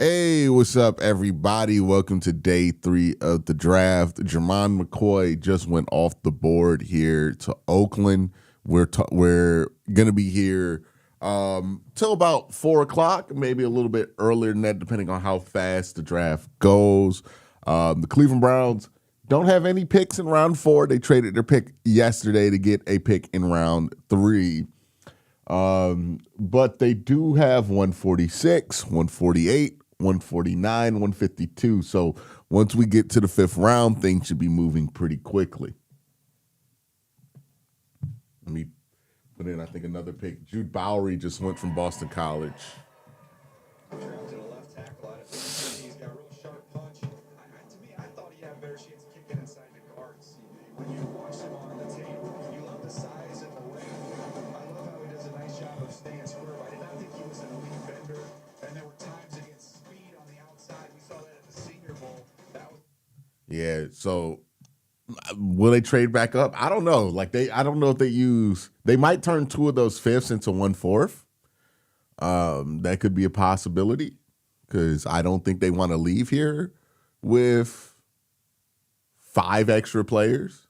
Hey, what's up, everybody? Welcome to day 3 of the draft. Jermon McCoy just went off the board here to Oakland. We're gonna be here till about 4 o'clock, maybe a little bit earlier than that, depending on how fast the draft goes. The Cleveland Browns don't have any picks in round 4. They traded their pick yesterday to get a pick in round 3. But they do have 146, 148, 149, 152. So once we get to the 5th round, things should be moving pretty quickly. Let me put in, I think, another pick. Jude Bowery just went from Boston College. To the left tackle out of he's got a real sharp punch. To me, I thought he had a better chance of kicking inside the guards. When you watch him on the tape, you love the size and the length. I love how he does a nice job of staying square. I did not think he was an elite bender, and there were times against speed on the outside. We saw that at the Senior Bowl. Yeah, so will they trade back up? I don't know. I don't know if they might turn 2 of those 5ths into 1/4. That could be a possibility because I don't think they want to leave here with 5 extra players,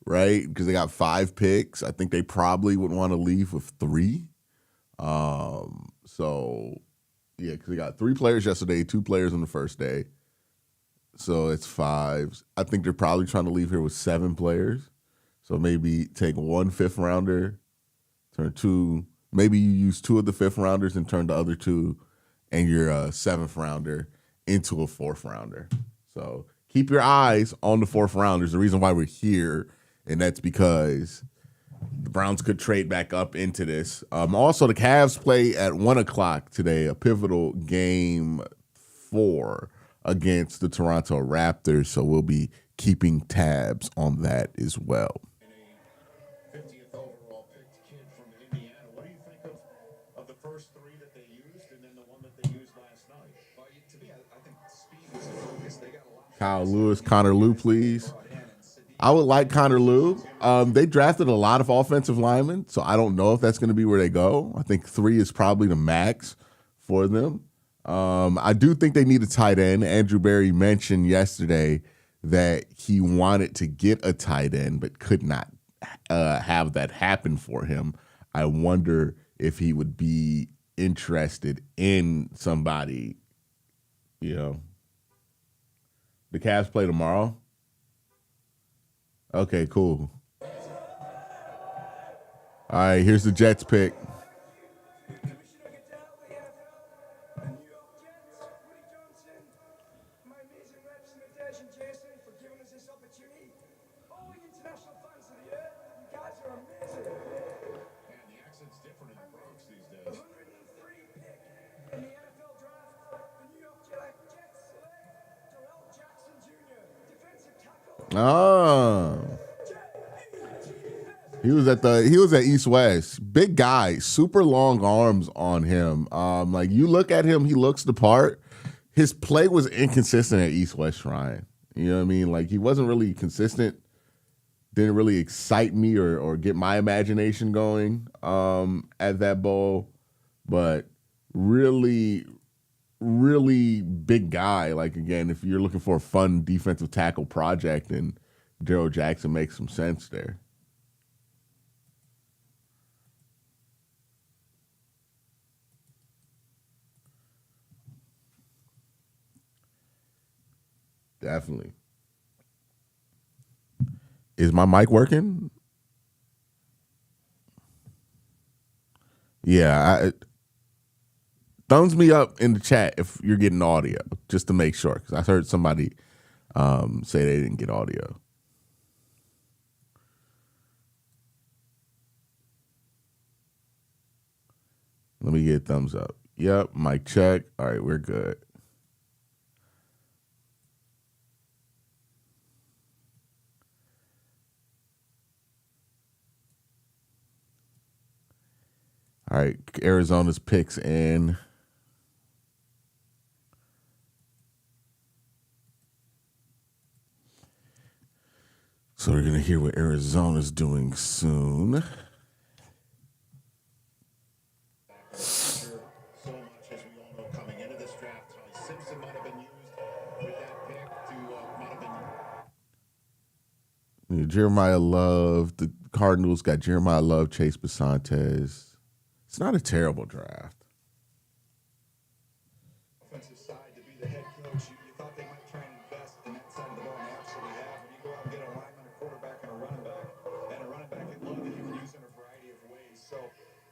right? Because they got 5 picks. I think they probably would want to leave with 3. So yeah, because they got 3 players yesterday, 2 players on the first day. So it's 5. I think they're probably trying to leave here with 7 players. So maybe take 1 5th rounder, turn 2. Maybe you use 2 of the 5th rounders and turn the other 2 and your 7th rounder into a 4th rounder. So keep your eyes on the 4th rounders. The reason why we're here, and that's because the Browns could trade back up into this. Also, the Cavs play at 1 o'clock today, a pivotal game 4 against the Toronto Raptors. So we'll be keeping tabs on that as well. 50th overall picked kid from Indiana. What do you think of the first 3 that they used and then the one that they used last night? Well, to me, I think speed was the focus. They got a lot. Kyle Lewis, Connor Lew, please. I would like Connor Lew. They drafted a lot of offensive linemen, so I don't know if that's going to be where they go. I think 3 is probably the max for them. I do think they need a tight end. Andrew Berry mentioned yesterday that he wanted to get a tight end but could not have that happen for him. I wonder if he would be interested in somebody, The Cavs play tomorrow? Okay, cool. All right, here's the Jets pick. Oh. He was at East West. Big guy, super long arms on him. Like you look at him, he looks the part. His play was inconsistent at East West Shrine. You know what I mean? Like he wasn't really consistent. Didn't really excite me or get my imagination going at that bowl. But really, really big guy. Like again, if you're looking for a fun defensive tackle project, then Daryl Jackson makes some sense there. Definitely. Is my mic working? Yeah. Thumbs me up in the chat if you're getting audio, just to make sure, because I heard somebody say they didn't get audio. Let me get a thumbs up. Yep, mic check. All right, we're good. All right, Arizona's picks in. So we're going to hear what Arizona's doing soon. Jeremiah Love. The Cardinals got Jeremiah Love, Chase Basantes. It's not a terrible draft. Offensive side to be the head coach, you thought they might try and invest in that side of the ball, and they absolutely have. When you go out and get a lineman, a quarterback, and a running back at love that you can use in a variety of ways. So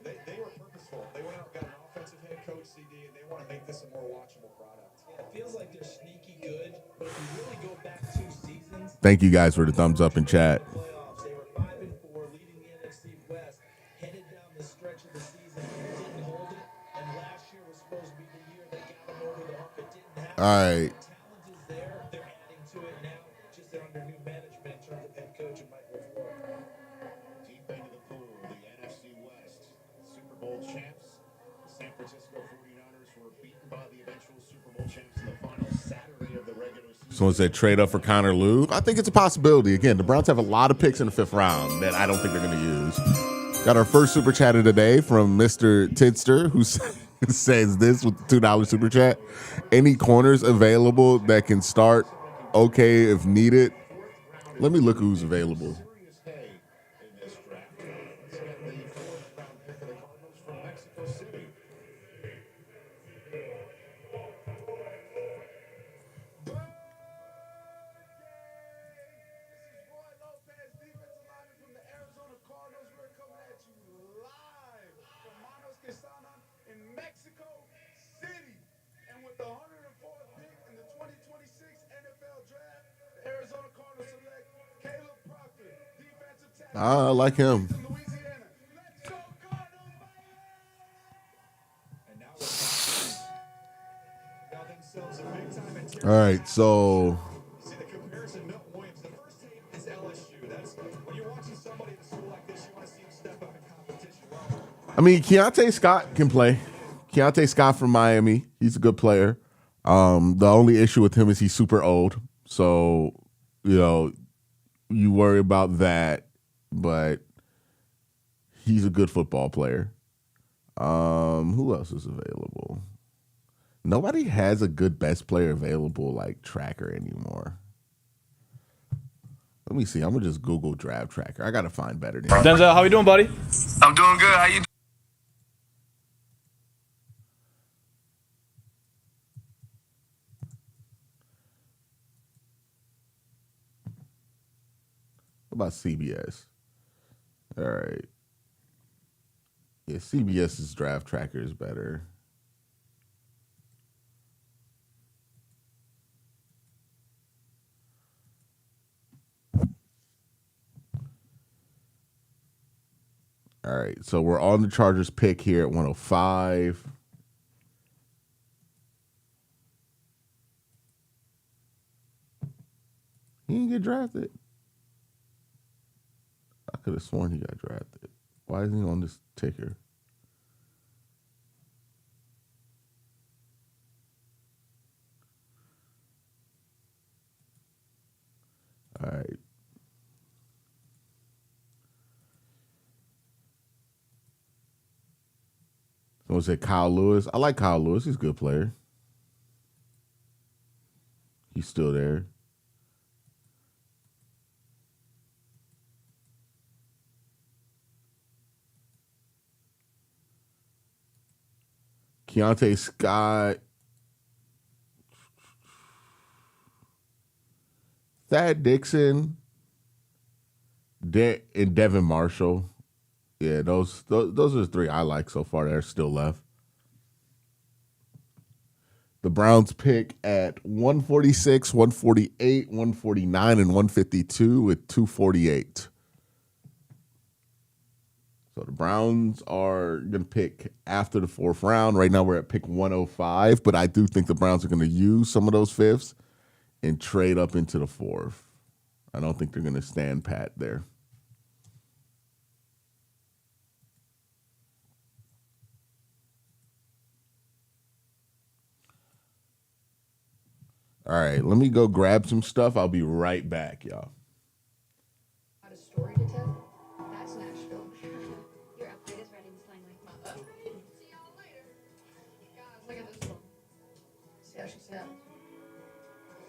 they were purposeful. They went out and got an offensive head coach, CD, and they want to make this a more watchable product. Yeah, it feels like they're sneaky good, but if you really go back 2 seasons. Thank you guys for the thumbs up in chat. Playoffs, they were 5-4, leading the NFC West, headed down the stretch of the season, didn't hold it, and last year was supposed to be the year that got them over the hump. It didn't happen. All right. Talent is there. They're adding to it now. Just they're under new management in terms of head coach and Michael LaFleur. Deep into the pool, the NFC West, Super Bowl champs. The San Francisco 49ers were beaten by the eventual Super Bowl champs in the final Saturday of the regular season. Someone said trade up for Connor Lew. I think it's a possibility. Again, the Browns have a lot of picks in the 5th round that I don't think they're going to use. Got our first super chat of the day from Mr. Tidster, who says this with the $2 super chat. Any corners available that can start okay if needed? Let me look who's available. Serious hay in this draft. Let's get the 4th round pick of the Cardinals from Mexico City. In Mexico City, and with the 104th pick in the 2026 NFL Draft, the Arizona Cardinals select Caleb Proctor, defensive tackle. I like him. From Louisiana. Let's go Cardinals, baby! And now got themselves a big time interior. All right, so See the comparison, Milton Williams. The first tape is LSU. That's when you're watching somebody in a school like this, you want to see him step up in competition. I mean, Keontae Scott can play. Keontae Scott from Miami. He's a good player. The only issue with him is he's super old. So, you worry about that. But he's a good football player. Who else is available? Nobody has a good best player available like tracker anymore. Let me see. I'm going to just Google draft tracker. I got to find better than that. Denzel, how you doing, buddy? I'm doing good. How you doing? What about CBS? All right. Yeah, CBS's draft tracker is better. All right, so we're on the Chargers pick here at 105. He didn't get drafted. I could have sworn he got drafted. Why isn't he on this ticker? All right. Someone said Kyle Lewis. I like Kyle Lewis. He's a good player. He's still there. Keontae Scott. Thad Dixon. And Devin Marshall. Yeah, those are the 3 I like so far that are still left. The Browns pick at 146, 148, 149, and 152 with 248. So the Browns are going to pick after the 4th round. Right now we're at pick 105, but I do think the Browns are going to use some of those 5ths and trade up into the 4th. I don't think they're going to stand pat there. All right, let me go grab some stuff. I'll be right back, y'all. Got a story to tell? That's Nashville. Your upgrade is ready, slang like my upgrade. See y'all later. Guys, look at this one. See how she sounds?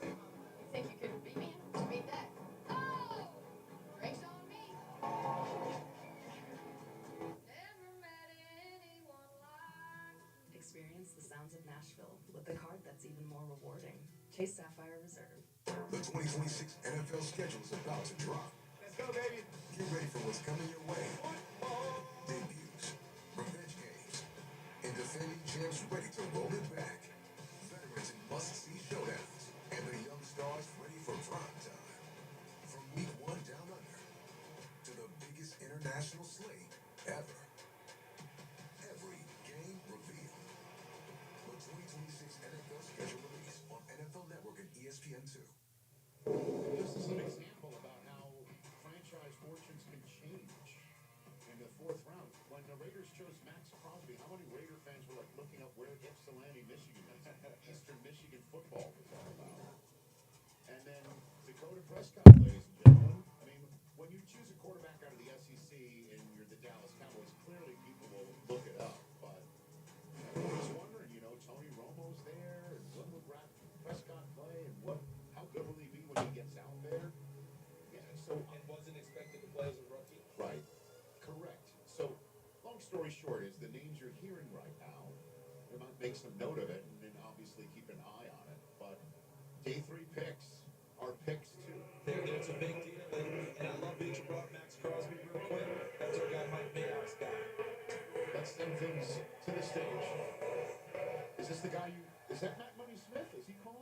You think you could beat me? Beat that? Oh! sounds of Nashville with a card that's even more rewarding. Chase Sapphire Reserve. The 2026 NFL schedule is about to drop. Let's go, baby. Get ready for what's coming your way. Debuts, revenge games, and defending champs ready to roll it back. Veterans in must-see showdowns, and the young stars ready for prime time. From week 1 down under to the biggest international slate ever. Every game revealed. The 2026 NFL schedule release on NFL Network and ESPN2. This is an example about how franchise fortunes can change in the 4th round. When the Raiders chose Max Crosby, how many Raider fans were like looking up where Ypsilanti, Michigan is? Eastern Michigan football was all about. And then Dakota Prescott, ladies and gentlemen. I mean, when you choose a quarterback out of the SEC and you're the Dallas Cowboys, clearly people will look it up. But everyone was wondering, you know, Tony Romo's there, and when would Prescott play, and how good will he be when he gets out there? Yeah, so And wasn't expected to play as a rookie. right, correct. So, long story short, is the names you're hearing right now, we might make some note of it, and then obviously keep an eye on it. But day 3 picks are picks too. It's a big deal. And I love that you brought Max Crosby real quick. That's our guy, Mike Mayock's guy. Let's send things to the stage. Is this the guy is that Matt Money Smith? Is he calling?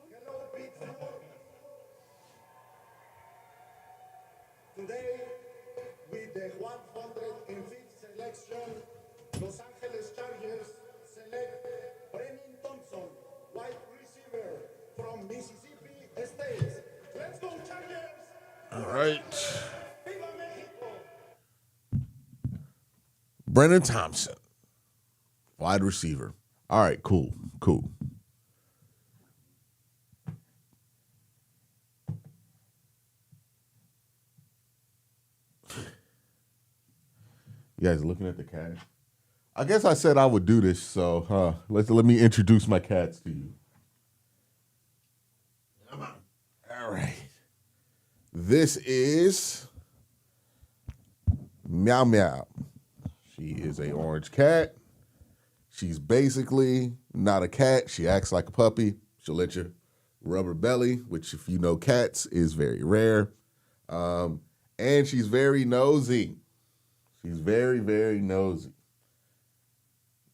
Today, with the 105th selection, Los Angeles Chargers select Brennan Thompson, wide receiver from Mississippi State. Let's go, Chargers! All right. Viva Mexico! Brennan Thompson, wide receiver. All right, cool. You guys looking at the cat? I guess I said I would do this, so let me introduce my cats to you. Come on. All right. This is Meow Meow. She is a orange cat. She's basically not a cat. She acts like a puppy. She'll let you rub her belly, which, if you know cats, is very rare. And she's very nosy. She's very, very nosy.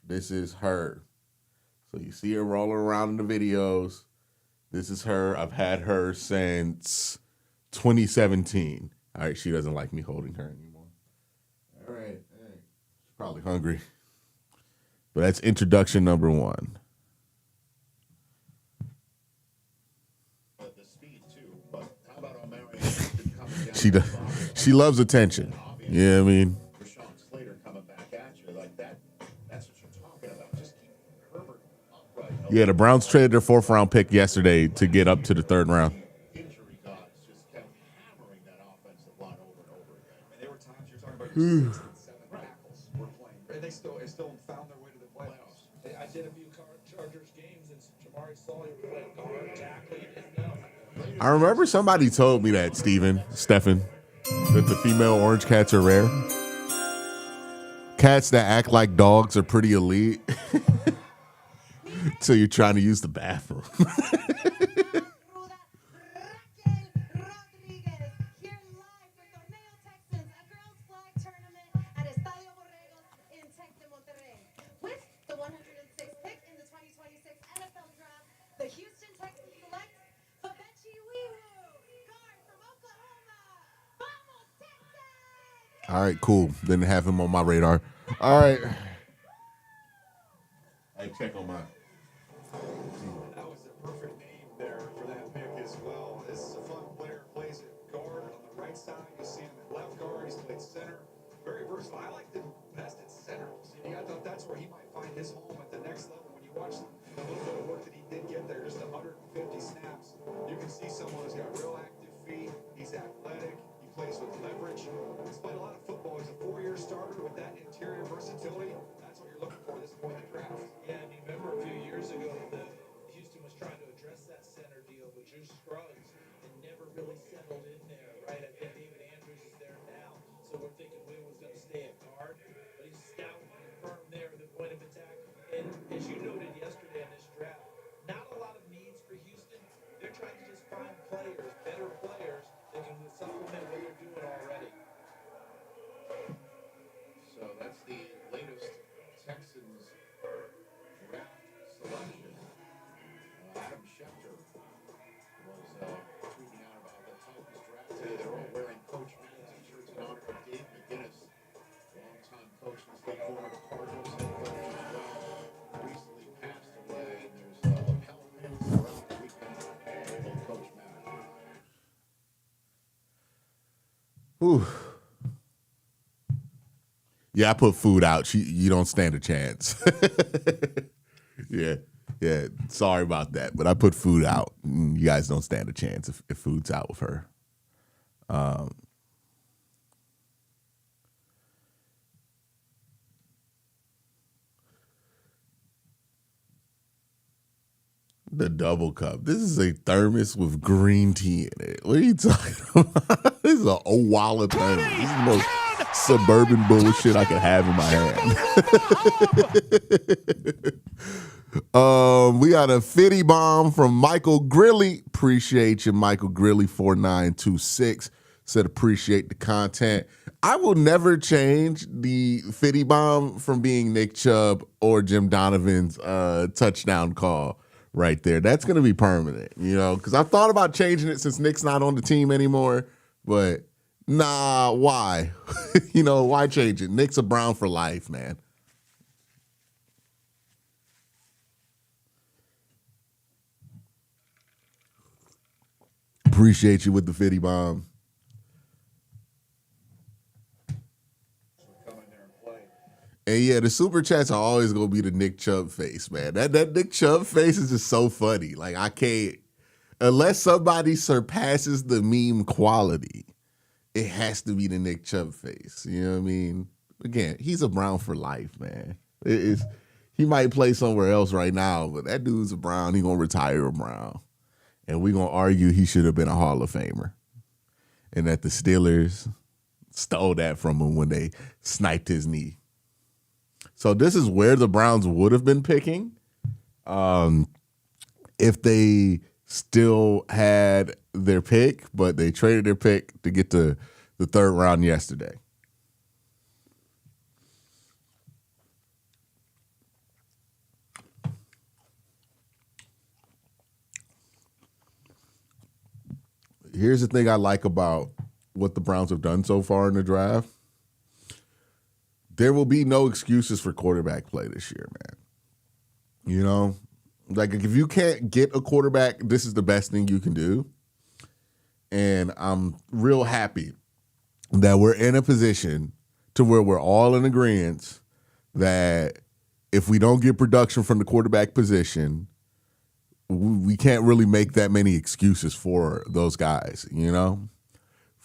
This is her. So you see her rolling around in the videos. This is her. I've had her since 2017. All right, she doesn't like me holding her anymore. All right. She's probably hungry. But that's introduction number 1. The speed too, but how about O'Malley? She loves attention. Yeah, I mean. Rashawn Slater coming back at you like that. That's what you're talking about. Just keep Herbert upright. Yeah, the Browns traded their 4th round pick yesterday to get up to the 3rd round. Injury gods just kept hammering that offensive line over and over again. I mean, there were times you're talking about your 6 and 7 tackles were playing. And they still found their way to the playoffs. I did a few Chargers games, and Jamari Sawyer was playing guard, tackle. You didn't know. I remember somebody told me that, Stephen, that the female orange cats are rare. Cats that act like dogs are pretty elite. Till you're trying to use the bathroom. All right, cool. Didn't have him on my radar. All right. Hey, check on mine. That was the perfect name there for that pick as well. This is a fun player. Plays at guard on the right side. You see him at left guard. He's played center. Very versatile. I liked him best at center. I thought that's where he might find his home at the next level. When you watch the little bit of work that he did get there, just 150 snaps, you can see someone who's got real active feet. He's athletic. He plays with leverage. He's played a lot of football. He's a 4-year starter with that interior versatility. That's what you're looking for at this point in the draft. Yeah, and you remember a few years ago that Houston was trying to address that center deal with Drew Scruggs and never really settled in there, right? I think David Andrews is there now, so we're thinking Will was going to stay at guard, but he's stout and firm there at the point of attack. And as you noted yesterday on this coach was the former Cardinals head coach as well. Recently passed away. And there's lapel pins throughout the weekend. Old coach Matt. Whew. Yeah, I put food out. You don't stand a chance. Yeah. Sorry about that, but I put food out. You guys don't stand a chance if food's out with her. The double cup. This is a thermos with green tea in it. What are you talking about? This is a Owala thermos. This is the most suburban bullshit I could have in my hand. We got a fitty bomb from Michael Grilly. Appreciate you, Michael Grilly 4926. Said appreciate the content. I will never change the fitty bomb from being Nick Chubb or Jim Donovan's touchdown call right there. That's going to be permanent, because I've thought about changing it since Nick's not on the team anymore, but nah, why? Why change it? Nick's a Brown for life, man. Appreciate you with the fitty bomb. And yeah, the super chats are always gonna be the Nick Chubb face, man. That Nick Chubb face is just so funny. Like, I can't, unless somebody surpasses the meme quality, it has to be the Nick Chubb face. You know what I mean? Again, he's a Brown for life, man. He might play somewhere else right now, but that dude's a Brown. He gonna retire a Brown, and we gonna argue he should have been a Hall of Famer, and that the Steelers stole that from him when they sniped his knee. So this is where the Browns would have been picking if they still had their pick, but they traded their pick to get to the third round yesterday. Here's the thing I like about what the Browns have done so far in the draft. There will be no excuses for quarterback play this year, man. Like, if you can't get a quarterback, this is the best thing you can do. And I'm real happy that we're in a position to where we're all in agreement that if we don't get production from the quarterback position, we can't really make that many excuses for those guys,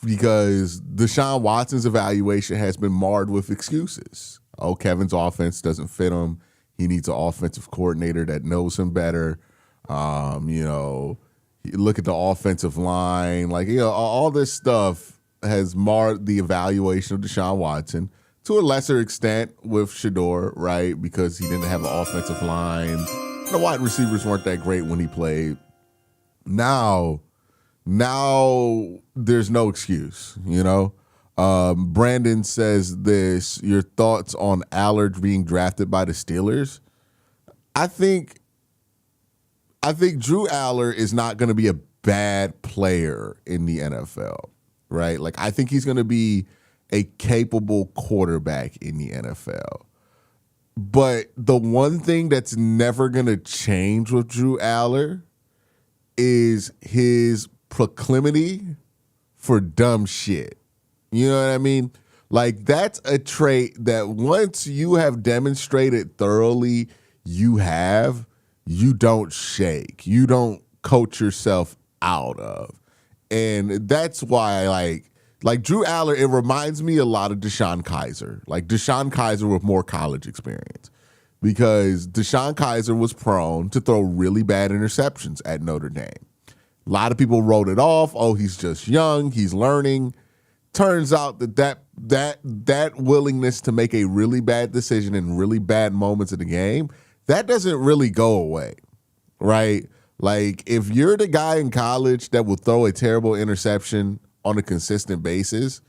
because Deshaun Watson's evaluation has been marred with excuses. Oh, Kevin's offense doesn't fit him. He needs an offensive coordinator that knows him better. Look at the offensive line. All this stuff has marred the evaluation of Deshaun Watson to a lesser extent with Shador, right? Because he didn't have an offensive line. The wide receivers weren't that great when he played. Now there's no excuse, Brandon says this, your thoughts on Allar being drafted by the Steelers? I think Drew Allar is not going to be a bad player in the NFL, right? Like, I think he's going to be a capable quarterback in the NFL. But the one thing that's never going to change with Drew Allar is his proclivity for dumb shit. You know what I mean? Like, that's a trait that once you have demonstrated thoroughly you don't shake. You don't coach yourself out of. And that's why, like Drew Allar, it reminds me a lot of Deshaun Kaiser. Like Deshaun Kaiser with more college experience. Because Deshaun Kaiser was prone to throw really bad interceptions at Notre Dame. A lot of people wrote it off. Oh, he's just young. He's learning. Turns out that willingness to make a really bad decision in really bad moments of the game, that doesn't really go away, right? Like, if you're the guy in college that will throw a terrible interception on a consistent basis,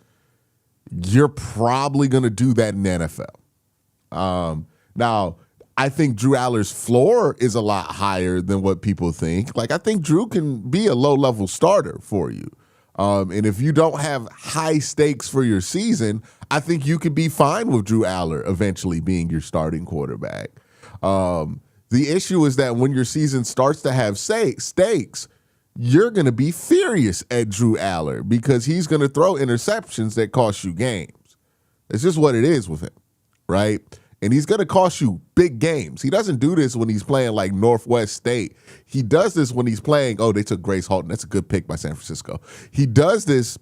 you're probably going to do that in the NFL. Now, I think Drew Allar's floor is a lot higher than what people think. Like, I think Drew can be a low-level starter for you. And if you don't have high stakes for your season, I think you could be fine with Drew Allar eventually being your starting quarterback. The issue is that when your season starts to have stakes, you're going to be furious at Drew Allar because he's going to throw interceptions that cost you games. It's just what it is with him, right? And he's going to cost you big games. He doesn't do this when he's playing like Northwest State. He does this when he's playing, oh, they took Grace Halton. That's a good pick by San Francisco. He does this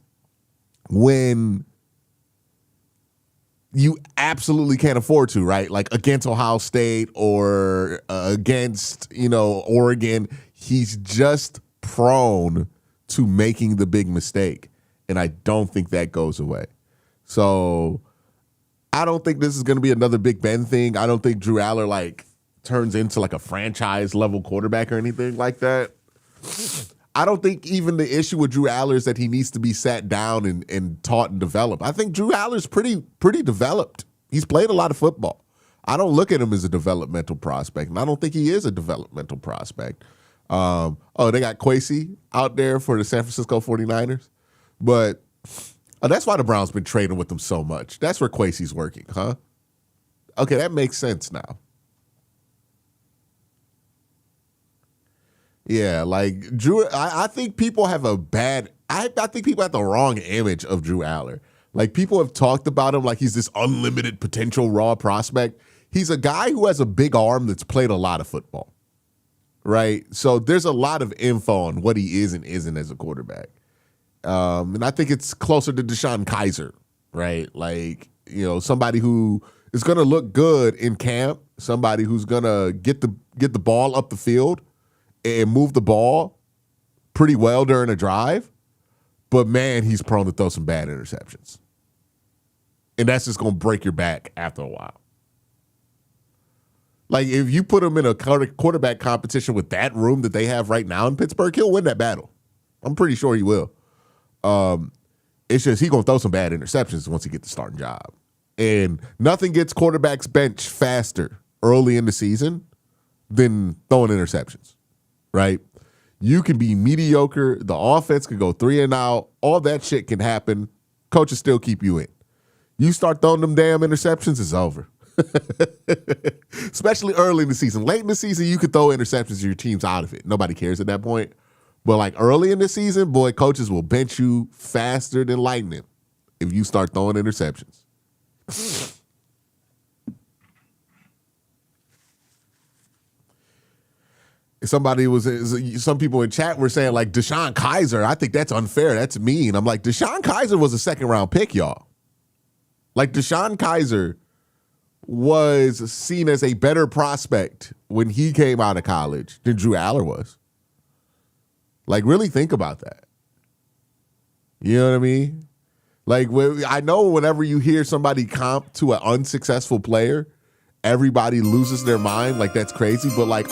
when you absolutely can't afford to, right? Like against Ohio State or against, Oregon. He's just prone to making the big mistake. And I don't think that goes away. So I don't think this is going to be another Big Ben thing. I don't think Drew Allar turns into a franchise level quarterback or anything like that. I don't think even the issue with Drew Allar is that he needs to be sat down and taught and developed. I think Drew Allar's pretty developed. He's played a lot of football. I don't look at him as a developmental prospect, and I don't think he is a developmental prospect. They got Kwesi out there for the San Francisco 49ers. But that's why the Browns been trading with them so much. That's where Kwesi's working, huh? Okay, that makes sense now. Yeah, Drew, I think people have I think people have the wrong image of Drew Allar. People have talked about him like he's this unlimited potential raw prospect. He's a guy who has a big arm that's played a lot of football, right? So there's a lot of info on what he is and isn't as a quarterback. And I think it's closer to Deshaun Kaiser, right? Somebody who is going to look good in camp, somebody who's going to get the ball up the field and move the ball pretty well during a drive. But, man, he's prone to throw some bad interceptions. And that's just going to break your back after a while. If you put him in a quarterback competition with that room that they have right now in Pittsburgh, he'll win that battle. I'm pretty sure he will. It's just he's going to throw some bad interceptions once he gets the starting job. And nothing gets quarterbacks benched faster early in the season than throwing interceptions, right? You can be mediocre. The offense can go 3 and out. All that shit can happen. Coaches still keep you in. You start throwing them damn interceptions, it's over. Especially early in the season. Late in the season, you could throw interceptions and your team's out of it. Nobody cares at that point. But early in the season, boy, coaches will bench you faster than lightning if you start throwing interceptions. Some people in chat were saying Deshaun Kaiser. I think that's unfair. That's mean. I'm like, Deshaun Kaiser was a second round pick, y'all. Deshaun Kaiser was seen as a better prospect when he came out of college than Drew Allar was. Really think about that. You know what I mean? I know whenever you hear somebody comp to an unsuccessful player, everybody loses their mind. That's crazy. But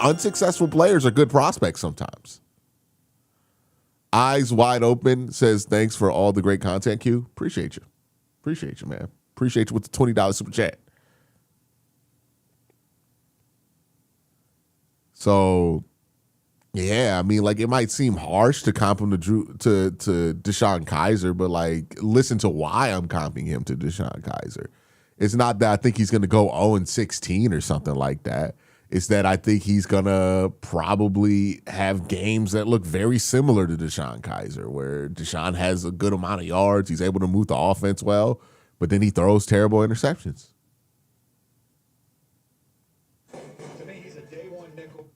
unsuccessful players are good prospects sometimes. Eyes Wide Open says, thanks for all the great content, Q. Appreciate you, man. Appreciate you with the $20 super chat. So, yeah, I mean, it might seem harsh to comp him to Deshaun Kaiser, but listen to why I'm comping him to Deshaun Kaiser. It's not that I think he's going to go 0-16 or something like that. It's that I think he's going to probably have games that look very similar to Deshaun Kaiser, where Deshaun has a good amount of yards. He's able to move the offense well, but then he throws terrible interceptions. To me, he's a day one nickel.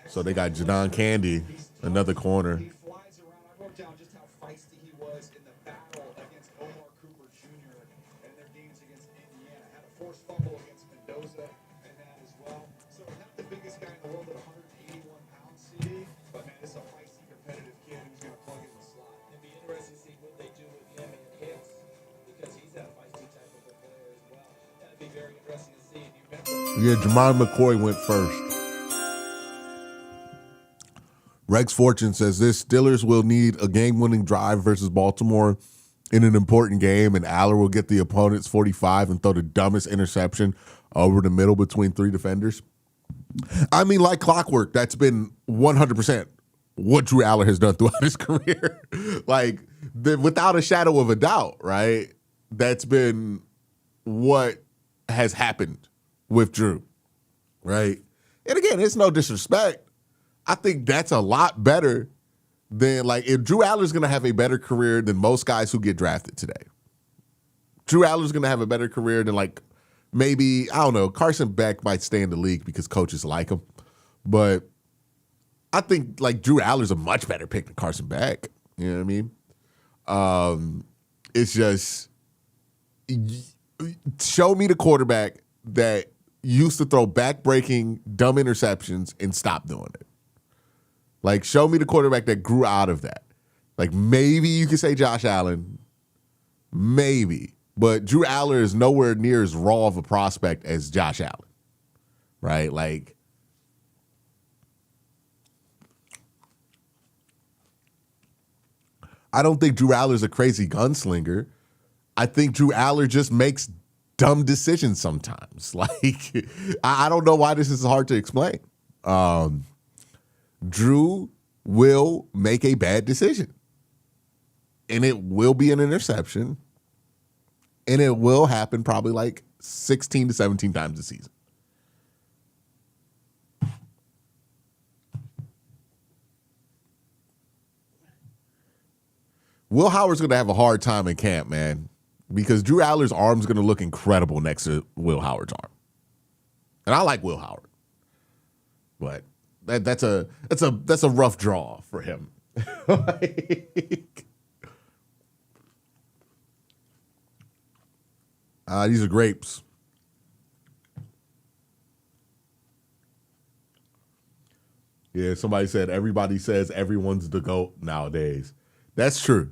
So they got Jadon Candy, another corner. He flies around. I wrote down just how feisty he was in the battle against Omar Cooper Jr. and their games against Indiana. Had a forced fumble against Mendoza and that as well. So not the biggest guy in the world at 181 pounds, CD, but man, this is a feisty, competitive kid who's going to plug in the slot. It'd be interesting to see what they do with him and Hicks, because he's that feisty type of a player as well. That'd be very interesting to see. And you remember, Jamar McCoy went first. Rex Fortune says this: Steelers will need a game-winning drive versus Baltimore in an important game, and Allar will get the opponent's 45 and throw the dumbest interception over the middle between 3 defenders. I mean, like clockwork, that's been 100% what Drew Allar has done throughout his career. Like, without a shadow of a doubt, right? That's been what has happened with Drew, right? And again, it's no disrespect. I think that's a lot better than, like, if Drew Allar's going to have a better career than most guys who get drafted today. Drew Allar's going to have a better career than, like, maybe, I don't know, Carson Beck might stay in the league because coaches like him. But I think, like, Drew Allar's a much better pick than Carson Beck. You know what I mean? It's just, show me the quarterback that used to throw back-breaking, dumb interceptions and stopped doing it. Like, show me the quarterback that grew out of that. Like, maybe you could say Josh Allen. Maybe. But Drew Allar is nowhere near as raw of a prospect as Josh Allen. Right? Like, I don't think Drew Allar's a crazy gunslinger. I think Drew Allar just makes dumb decisions sometimes. Like, I don't know why this is hard to explain. Drew will make a bad decision. And it will be an interception. And it will happen probably like 16 to 17 times a season. Will Howard's going to have a hard time in camp, man, because Drew Allar's arm's going to look incredible next to Will Howard's arm. And I like Will Howard. But that's a rough draw for him. These are grapes. Yeah, somebody said everybody says everyone's the GOAT nowadays. That's true.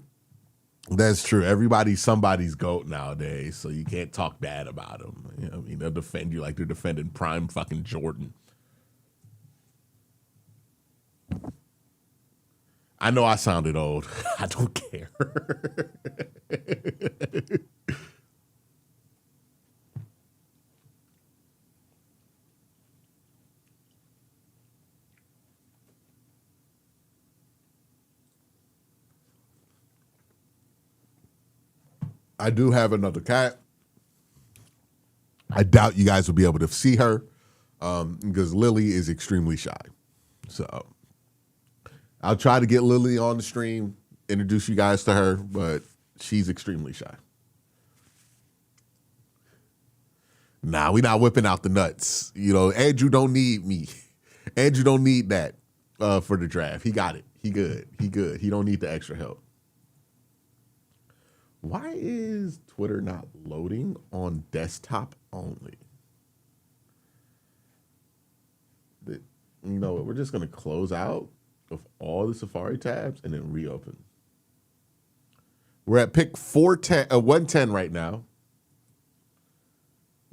That's true. Everybody's somebody's GOAT nowadays, so you can't talk bad about them. You know what I mean? They'll defend you like they're defending prime fucking Jordan. I know I sounded old. I don't care. I do have another cat. I doubt you guys will be able to see her because Lily is extremely shy. So I'll try to get Lily on the stream, introduce you guys to her, but she's extremely shy. Nah, we not whipping out the nuts. You know, Andrew don't need me. Andrew don't need that for the draft. He got it. He good. He good. He don't need the extra help. Why is Twitter not loading on desktop only? You know what? We're just going to close out of all the Safari tabs and then reopen. We're at pick 110 right now.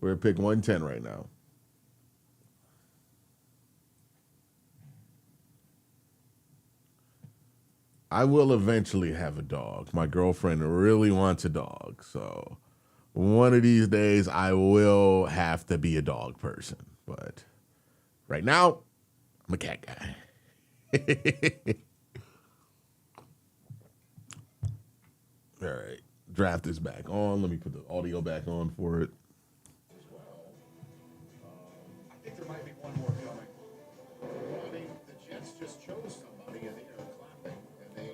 We're at pick 110 right now. I will eventually have a dog. My girlfriend really wants a dog. So one of these days I will have to be a dog person. But right now, I'm a cat guy. All right. Draft is back on. Let me put the audio back on for it. I think there might be one more coming. Well, I mean, the Jets just chose somebody and they are clapping. And they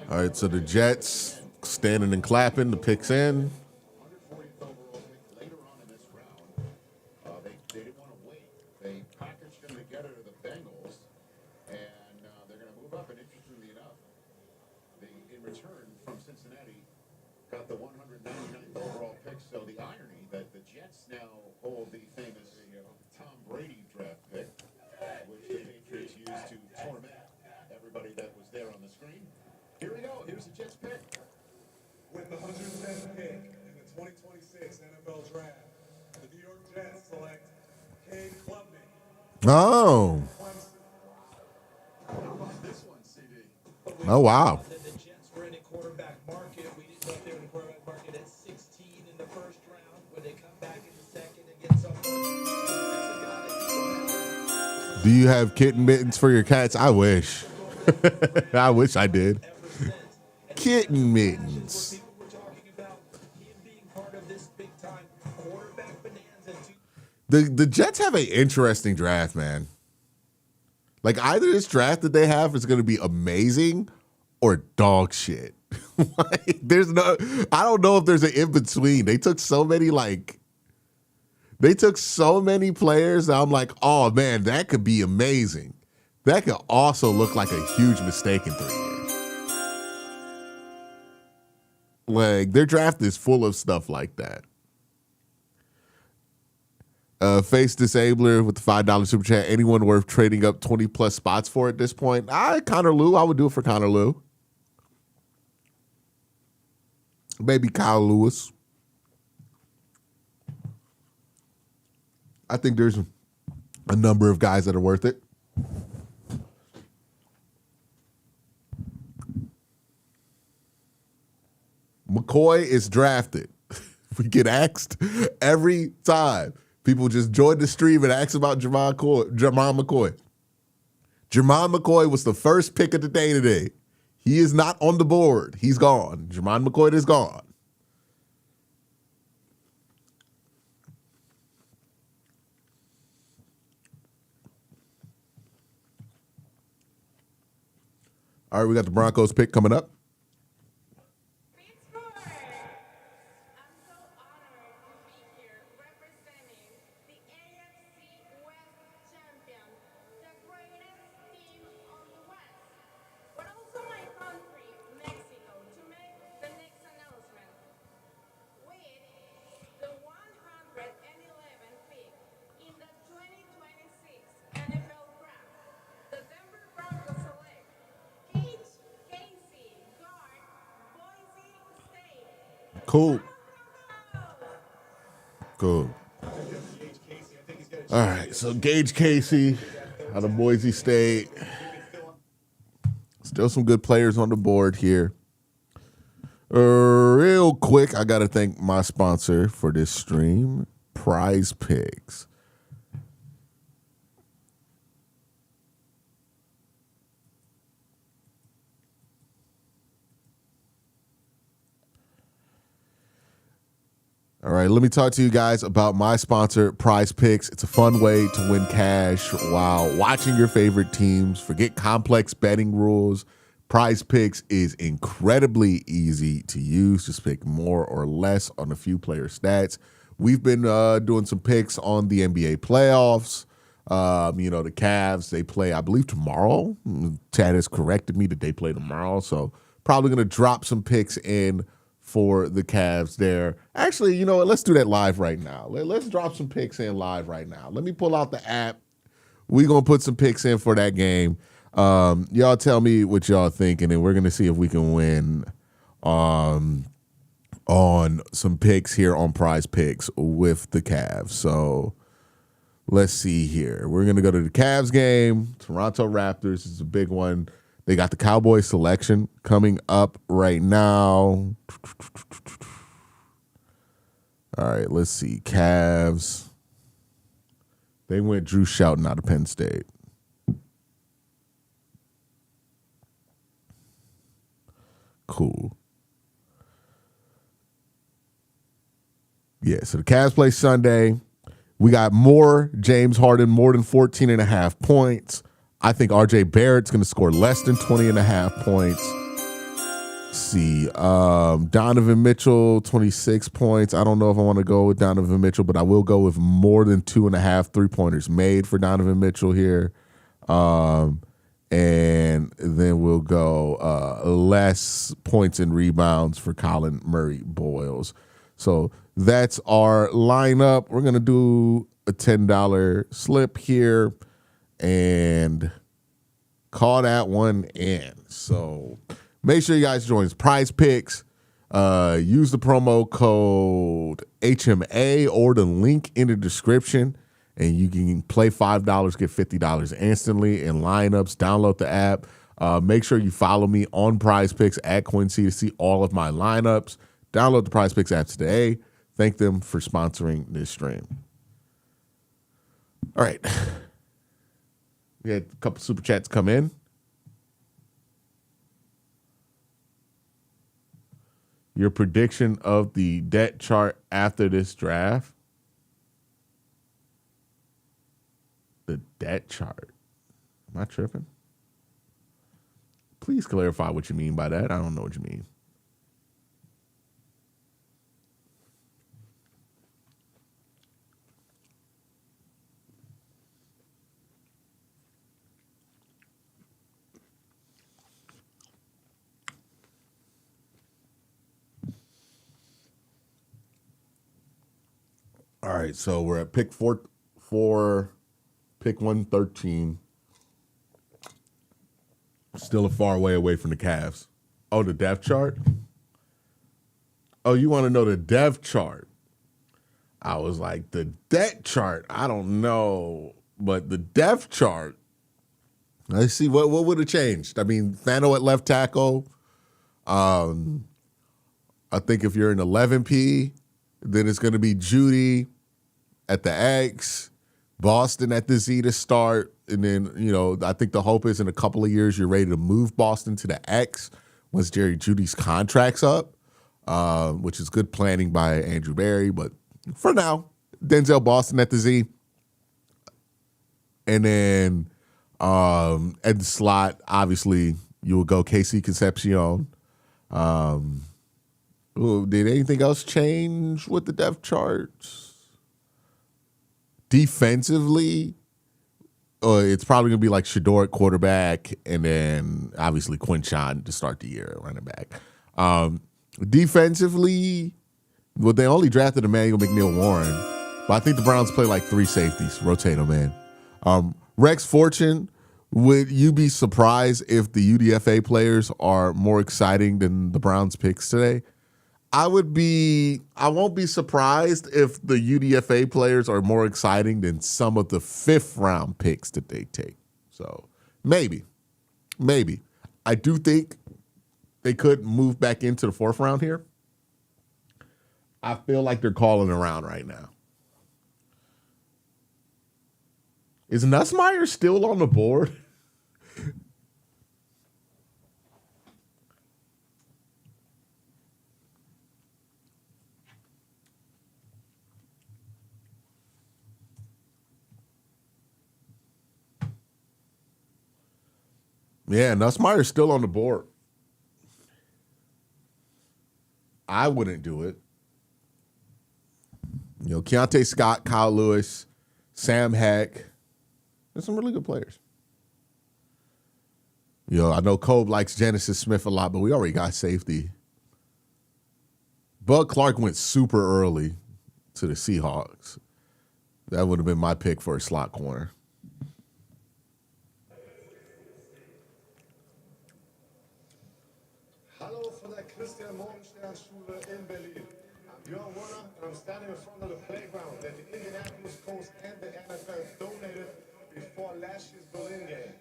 All right, so the Jets standing and clapping. The pick's in. 140th overall pick later on in this round. They didn't want to wait. They packaged him together to the Bengals, and they're going to move up. And interestingly enough, they, in return from Cincinnati, got the 199th overall pick. So the irony that the Jets now hold the famous Tom Brady draft pick, which the Patriots used to torment everybody that was there on the screen. Here we go. Here's the Jets pick. With the 110th pick in the 2026 NFL Draft, the New York Jets select Cade Klubnik. Oh. How about this one, CD? Oh, wow. The Jets were in a quarterback market. We didn't know if they were in a quarterback market at 16 in the first round. When they come back in the second and get someone. Do you have kitten mittens for your cats? I wish. I wish I did. ever since. And Kitten where mittens. people were talking about him being part of this big time quarterback bonanza. The Jets have an interesting draft, man. Like either this draft that they have is going to be amazing or dog shit. Like, I don't know if there's an in between. They took so many players that I'm like, oh man, that could be amazing. That could also look like a huge mistake in 3 years. Like their draft is full of stuff like that. Face Disabler with the $5 super chat. Anyone worth trading up 20 plus spots for at this point? Connor Lou. I would do it for Connor Lou. Maybe Kyle Lewis. I think there's a number of guys that are worth it. McCoy is drafted. We get asked every time. People just join the stream and ask about Jermon McCoy. Jermon McCoy was the first pick of the day today. He is not on the board. He's gone. Jermon McCoy is gone. All right, we got the Broncos pick coming up. Pittsburgh! I'm so honored to be here representing the AFC West champion, the greatest team on the West, but also my country, Mexico, to make the next announcement. With the 111th pick in the 2026 NFL Draft, the Denver Broncos select Cage Casey, guard, Boise State. Cool. Cool. All right, so Gage Casey out of Boise State. Still some good players on the board here. Real quick, I got to thank my sponsor for this stream, PrizePicks. All right, let me talk to you guys about my sponsor, PrizePicks. It's a fun way to win cash while watching your favorite teams. Forget complex betting rules. PrizePicks is incredibly easy to use. Just pick more or less on a few player stats. We've been doing some picks on the NBA playoffs. The Cavs, they play, I believe, tomorrow. Chad has corrected me that they play tomorrow. So probably going to drop some picks in for the Cavs there. Actually, you know what? Let's do that live right now. Let's drop some picks in live right now. Let me pull out the app. We're going to put some picks in for that game. Y'all tell me what y'all thinking, and we're going to see if we can win on some picks here on PrizePicks with the Cavs. So let's see here. We're going to go to the Cavs game. Toronto Raptors is a big one. They got the Cowboys selection coming up right now. All right, let's see. Cavs. They went Drew Shelton out of Penn State. Cool. Yeah, so the Cavs play Sunday. We got more James Harden, more than 14.5 points. I think RJ Barrett's going to score less than 20.5 points. Let's see. Donovan Mitchell, 26 points. I don't know if I want to go with Donovan Mitchell, but I will go with more than 2.5 3-pointers made for Donovan Mitchell here. And then we'll go less points and rebounds for Colin Murray Boyles. So that's our lineup. We're going to do a $10 slip here and call that one in. So make sure you guys join PrizePicks. Use the promo code HMA or the link in the description, and you can play $5, get $50 instantly in lineups. Download the app. Make sure you follow me on PrizePicks at Quincy to see all of my lineups. Download the PrizePicks app today. Thank them for sponsoring this stream. All right. We had a couple super chats come in. Your prediction of the depth chart after this draft? The depth chart. Am I tripping? Please clarify what you mean by that. I don't know what you mean. All right, so we're at pick pick 113. Still a far way away from the Cavs. Oh, the depth chart? Oh, you want to know the depth chart? I was like, the depth chart? I don't know. But the depth chart, let's see, what would have changed? I mean, Fano at left tackle. I think if you're in 11P, then it's going to be Judy at the X, Boston at the Z to start. And then, I think the hope is in a couple of years you're ready to move Boston to the X once Jerry Judy's contract's up, which is good planning by Andrew Berry. But for now, Denzel Boston at the Z. And then at the slot, obviously, you will go KC Concepcion. Did anything else change with the depth charts? Defensively, it's probably going to be like Shador at quarterback, and then obviously Quinshon to start the year at running back. Defensively, well, they only drafted Emmanuel McNeil-Warren, but I think the Browns play like 3 safeties. Rotate them in. Rex Fortune, would you be surprised if the UDFA players are more exciting than the Browns picks today? I won't be surprised if the UDFA players are more exciting than some of the 5th round picks that they take. So maybe. I do think they could move back into the 4th round here. I feel like they're calling around right now. Is Nussmeier still on the board? Yeah, Nussmeier's still on the board. I wouldn't do it. Keontae Scott, Kyle Lewis, Sam Heck. There's some really good players. I know Kobe likes Genesis Smith a lot, but we already got safety. Bud Clark went super early to the Seahawks. That would have been my pick for a slot corner. Hallo von der Christian Morgenstern Schule in Berlin. I'm Bjorn Werner, and I'm standing in front of the playground that the Indianapolis Colts and the NFL donated before last year's Berlin game.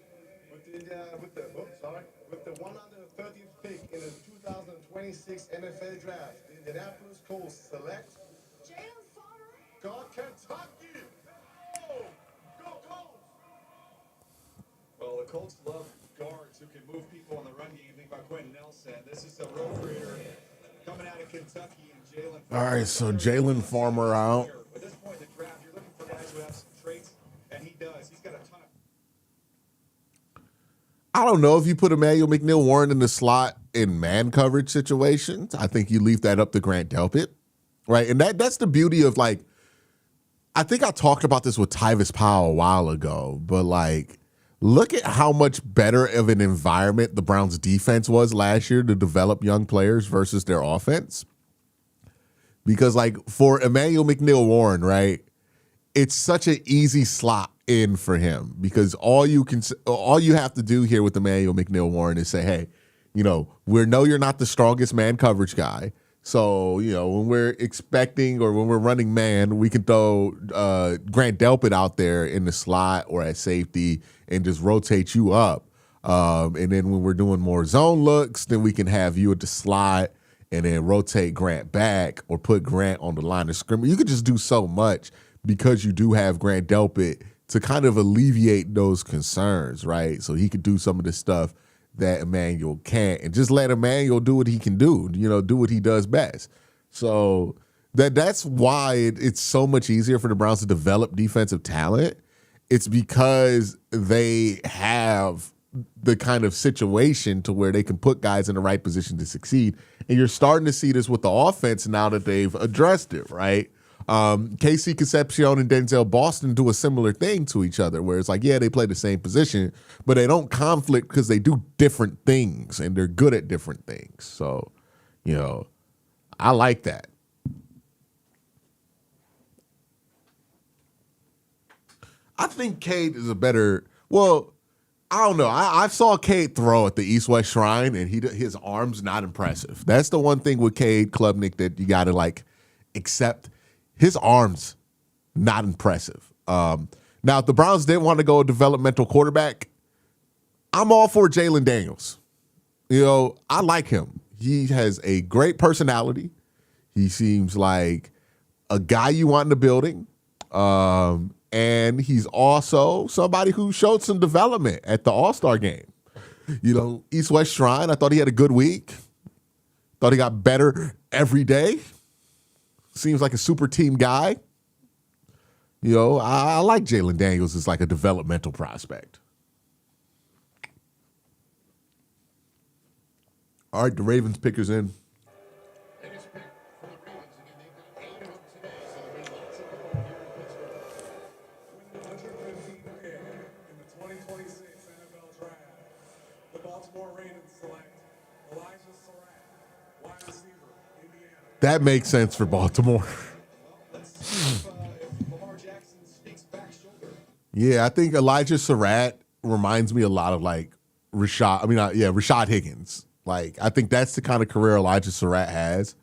With the 113th pick in the 2026 NFL Draft, the Indianapolis Colts select Jalen Farmer. God Kentucky. Go Colts! Well, the Colts love guards who can move people on the run game. Think about Quentin Nelson. This is a road grader coming out of Kentucky, and Jalen. All right, so Jalen Farmer out. At this point in the draft, you're looking for guys who have some traits, and he does. He's got a ton of. I don't know if you put Emmanuel McNeil-Warren in the slot in man coverage situations. I think you leave that up to Grant Delpit, right? And that's the beauty of, like, I think I talked about this with Tyvis Powell a while ago, but, like, look at how much better of an environment the Browns defense was last year to develop young players versus their offense. Because, like, for Emmanuel McNeil-Warren, right, it's such an easy slot in for him because all you have to do here with Emmanuel McNeil-Warren is say, hey, we know you're not the strongest man coverage guy. So, when we're expecting or when we're running man, we can throw Grant Delpit out there in the slot or at safety and just rotate you up. And then when we're doing more zone looks, then we can have you at the slot and then rotate Grant back or put Grant on the line of scrimmage. You could just do so much because you do have Grant Delpit to kind of alleviate those concerns, right? So he could do some of the stuff that Emmanuel can't, and just let Emmanuel do what he can do, do what he does best. So that's why it's so much easier for the Browns to develop defensive talent. It's because they have the kind of situation to where they can put guys in the right position to succeed. And you're starting to see this with the offense now that they've addressed it, right? Casey Concepcion and Denzel Boston do a similar thing to each other, where it's like, yeah, they play the same position, but they don't conflict because they do different things and they're good at different things. So, I like that. I think Cade is a better, I don't know. I saw Cade throw at the East-West Shrine, and his arm's not impressive. That's the one thing with Cade Klubnik that you got to, accept. His arm's not impressive. Now, if the Browns didn't want to go a developmental quarterback, I'm all for Jalen Daniels. I like him. He has a great personality. He seems like a guy you want in the building. And he's also somebody who showed some development at the All-Star game. East-West Shrine, I thought he had a good week. Thought he got better every day. Seems like a super team guy. I like Jalen Daniels as like a developmental prospect. All right, the Ravens pickers in. Biggest pick for the Ravens. Again, they've got 8 of them today, so there'll be lots of them here in Pittsburgh. With the 115th pick in the 2026 NFL Draft, the Baltimore Ravens select Elijah Surratt, wide receiver, Indiana. That makes sense for Baltimore. Let's see if Lamar Jackson sneaks back shoulder. Yeah, I think Elijah Surratt reminds me a lot of Rashad Higgins. I think that's the kind of career Elijah Surratt has.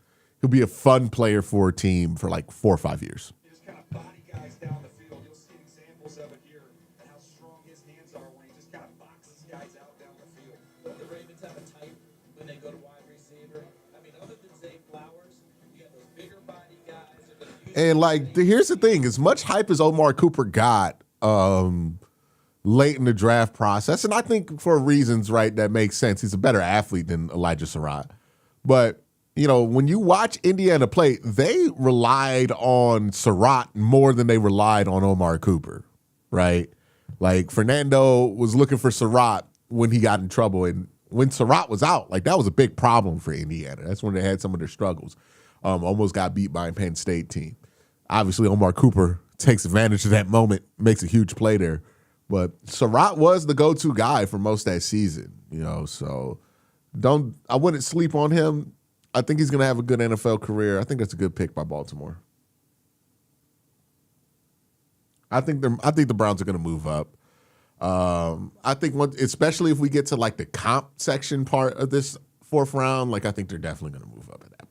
He'll be a fun player for a team for 4 or 5 years. He just kind of body guys down the field. You'll see examples of it here and how strong his hands are when he just kind of boxes guys out down the field. The Ravens have a type when they go to wide receiver. I mean, other than Zay Flowers, you got those bigger body guys. And here's the thing: as much hype as Omar Cooper got late in the draft process, and I think for reasons, right, that makes sense. He's a better athlete than Elijah Surratt. But, when you watch Indiana play, they relied on Surratt more than they relied on Omar Cooper, right? Fernando was looking for Surratt when he got in trouble. And when Surratt was out, that was a big problem for Indiana. That's when they had some of their struggles. Almost got beat by a Penn State team. Obviously, Omar Cooper takes advantage of that moment, makes a huge play there. But Surratt was the go-to guy for most of that season, so I wouldn't sleep on him. I think he's going to have a good NFL career. I think that's a good pick by Baltimore. I think the Browns are going to move up. I think especially if we get to the comp section part of this 4th round, I think they're definitely going to move up at that point.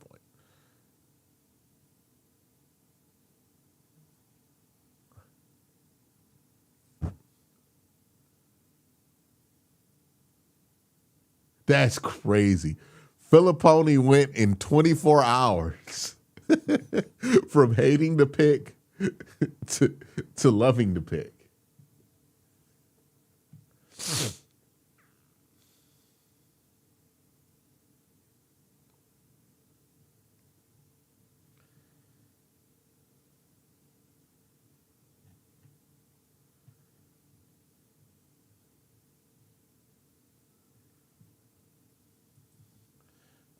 That's crazy. Filippone went in 24 hours from hating the pick to loving the pick.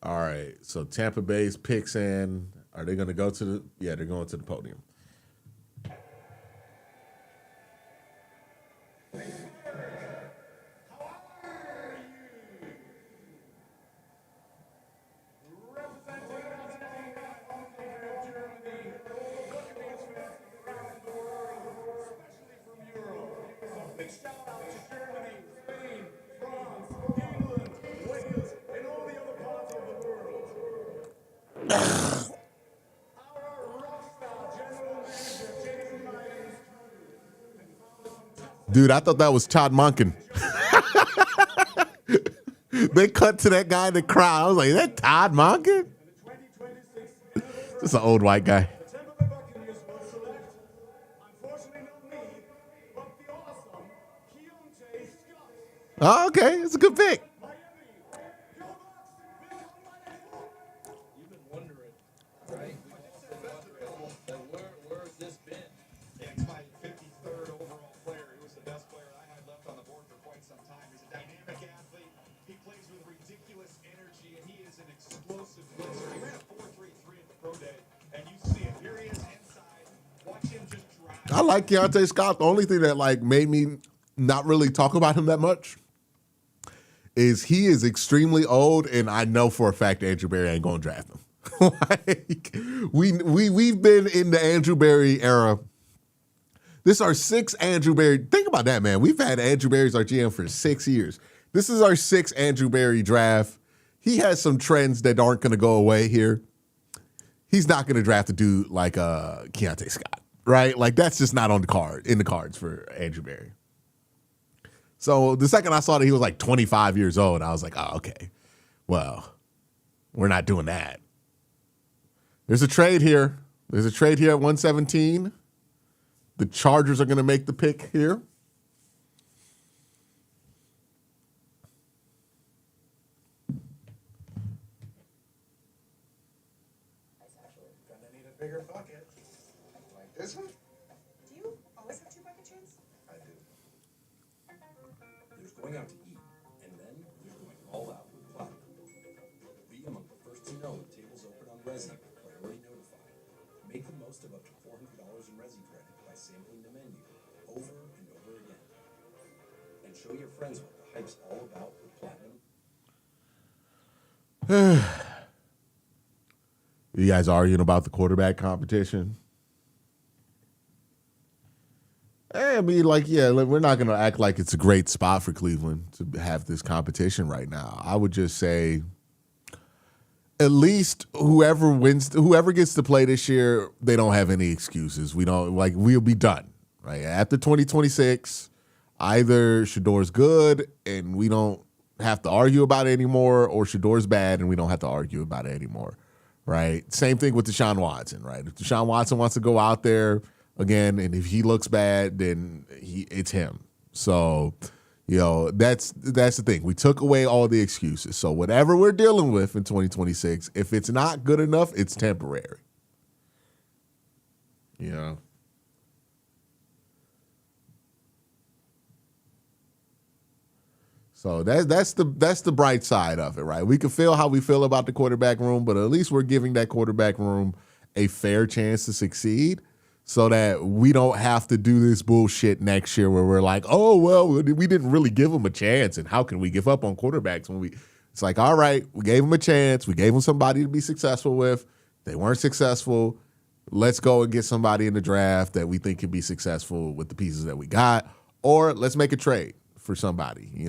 All right, so Tampa Bay's picks in. Are they going to go to the? Yeah, they're going to the podium. Big shout out to Germany, Spain, France, England, Wales, and all the other parts of the world. Our rockstar general manager, Jason Myers. Dude, I thought that was Todd Monken. They cut to that guy in the crowd. I was like, is that Todd Monken? Just an old white guy. The Tampa Bay Buccaneers will select, unfortunately not me, but the awesome Keontae Scott. Oh, okay, it's a good pick. Miami I like Keontae Scott. The only thing that like made me not really talk about him that much is he is extremely old, and I know for a fact Andrew Berry ain't gonna draft him. Like we've been in the Andrew Berry era. This is our sixth Andrew Berry. Think about that, man. We've had Andrew Berry as our GM for 6 years. This is our sixth Andrew Berry draft. He has some trends that aren't going to go away here. He's not going to draft a dude like Keontae Scott, right? Like that's just not on the card in the cards for Andrew Berry. So the second I saw that he was like 25 years old, I was like, oh, okay. Well, we're not doing that. There's a trade here. There's a trade here at 117. The Chargers are going to make the pick here. Gonna need a bigger bucket. Like this one? Do you always have 2 bucket chains? I do. There's going out to eat, and then there's going all out with Platinum. Be among the first to know when tables open on Resi, priority notified. Make the most of up to $400 in Resi credit by sampling the menu over and over again. And show your friends what the hype's all about with Platinum. You guys arguing about the quarterback competition? I mean, like, yeah, we're not going to act like it's a great spot for Cleveland to have this competition right now. I would just say at least whoever gets to play this year, they don't have any excuses. We'll be done, right? After 2026, either Shador's good and we don't have to argue about it anymore, or Shador's bad and we don't have to argue about it anymore, right? Same thing with Deshaun Watson, right? If Deshaun Watson wants to go out there again, and if he looks bad, then it's him. So, that's the thing. We took away all the excuses. So whatever we're dealing with in 2026, if it's not good enough, it's temporary. So that's the bright side of it, right? We can feel how we feel about the quarterback room, but at least we're giving that quarterback room a fair chance to succeed, so that we don't have to do this bullshit next year where we're like, oh, well, we didn't really give them a chance, and how can we give up on quarterbacks when it's like, all right, we gave them a chance. We gave them somebody to be successful with. They weren't successful. Let's go and get somebody in the draft that we think can be successful with the pieces that we got, or let's make a trade for somebody,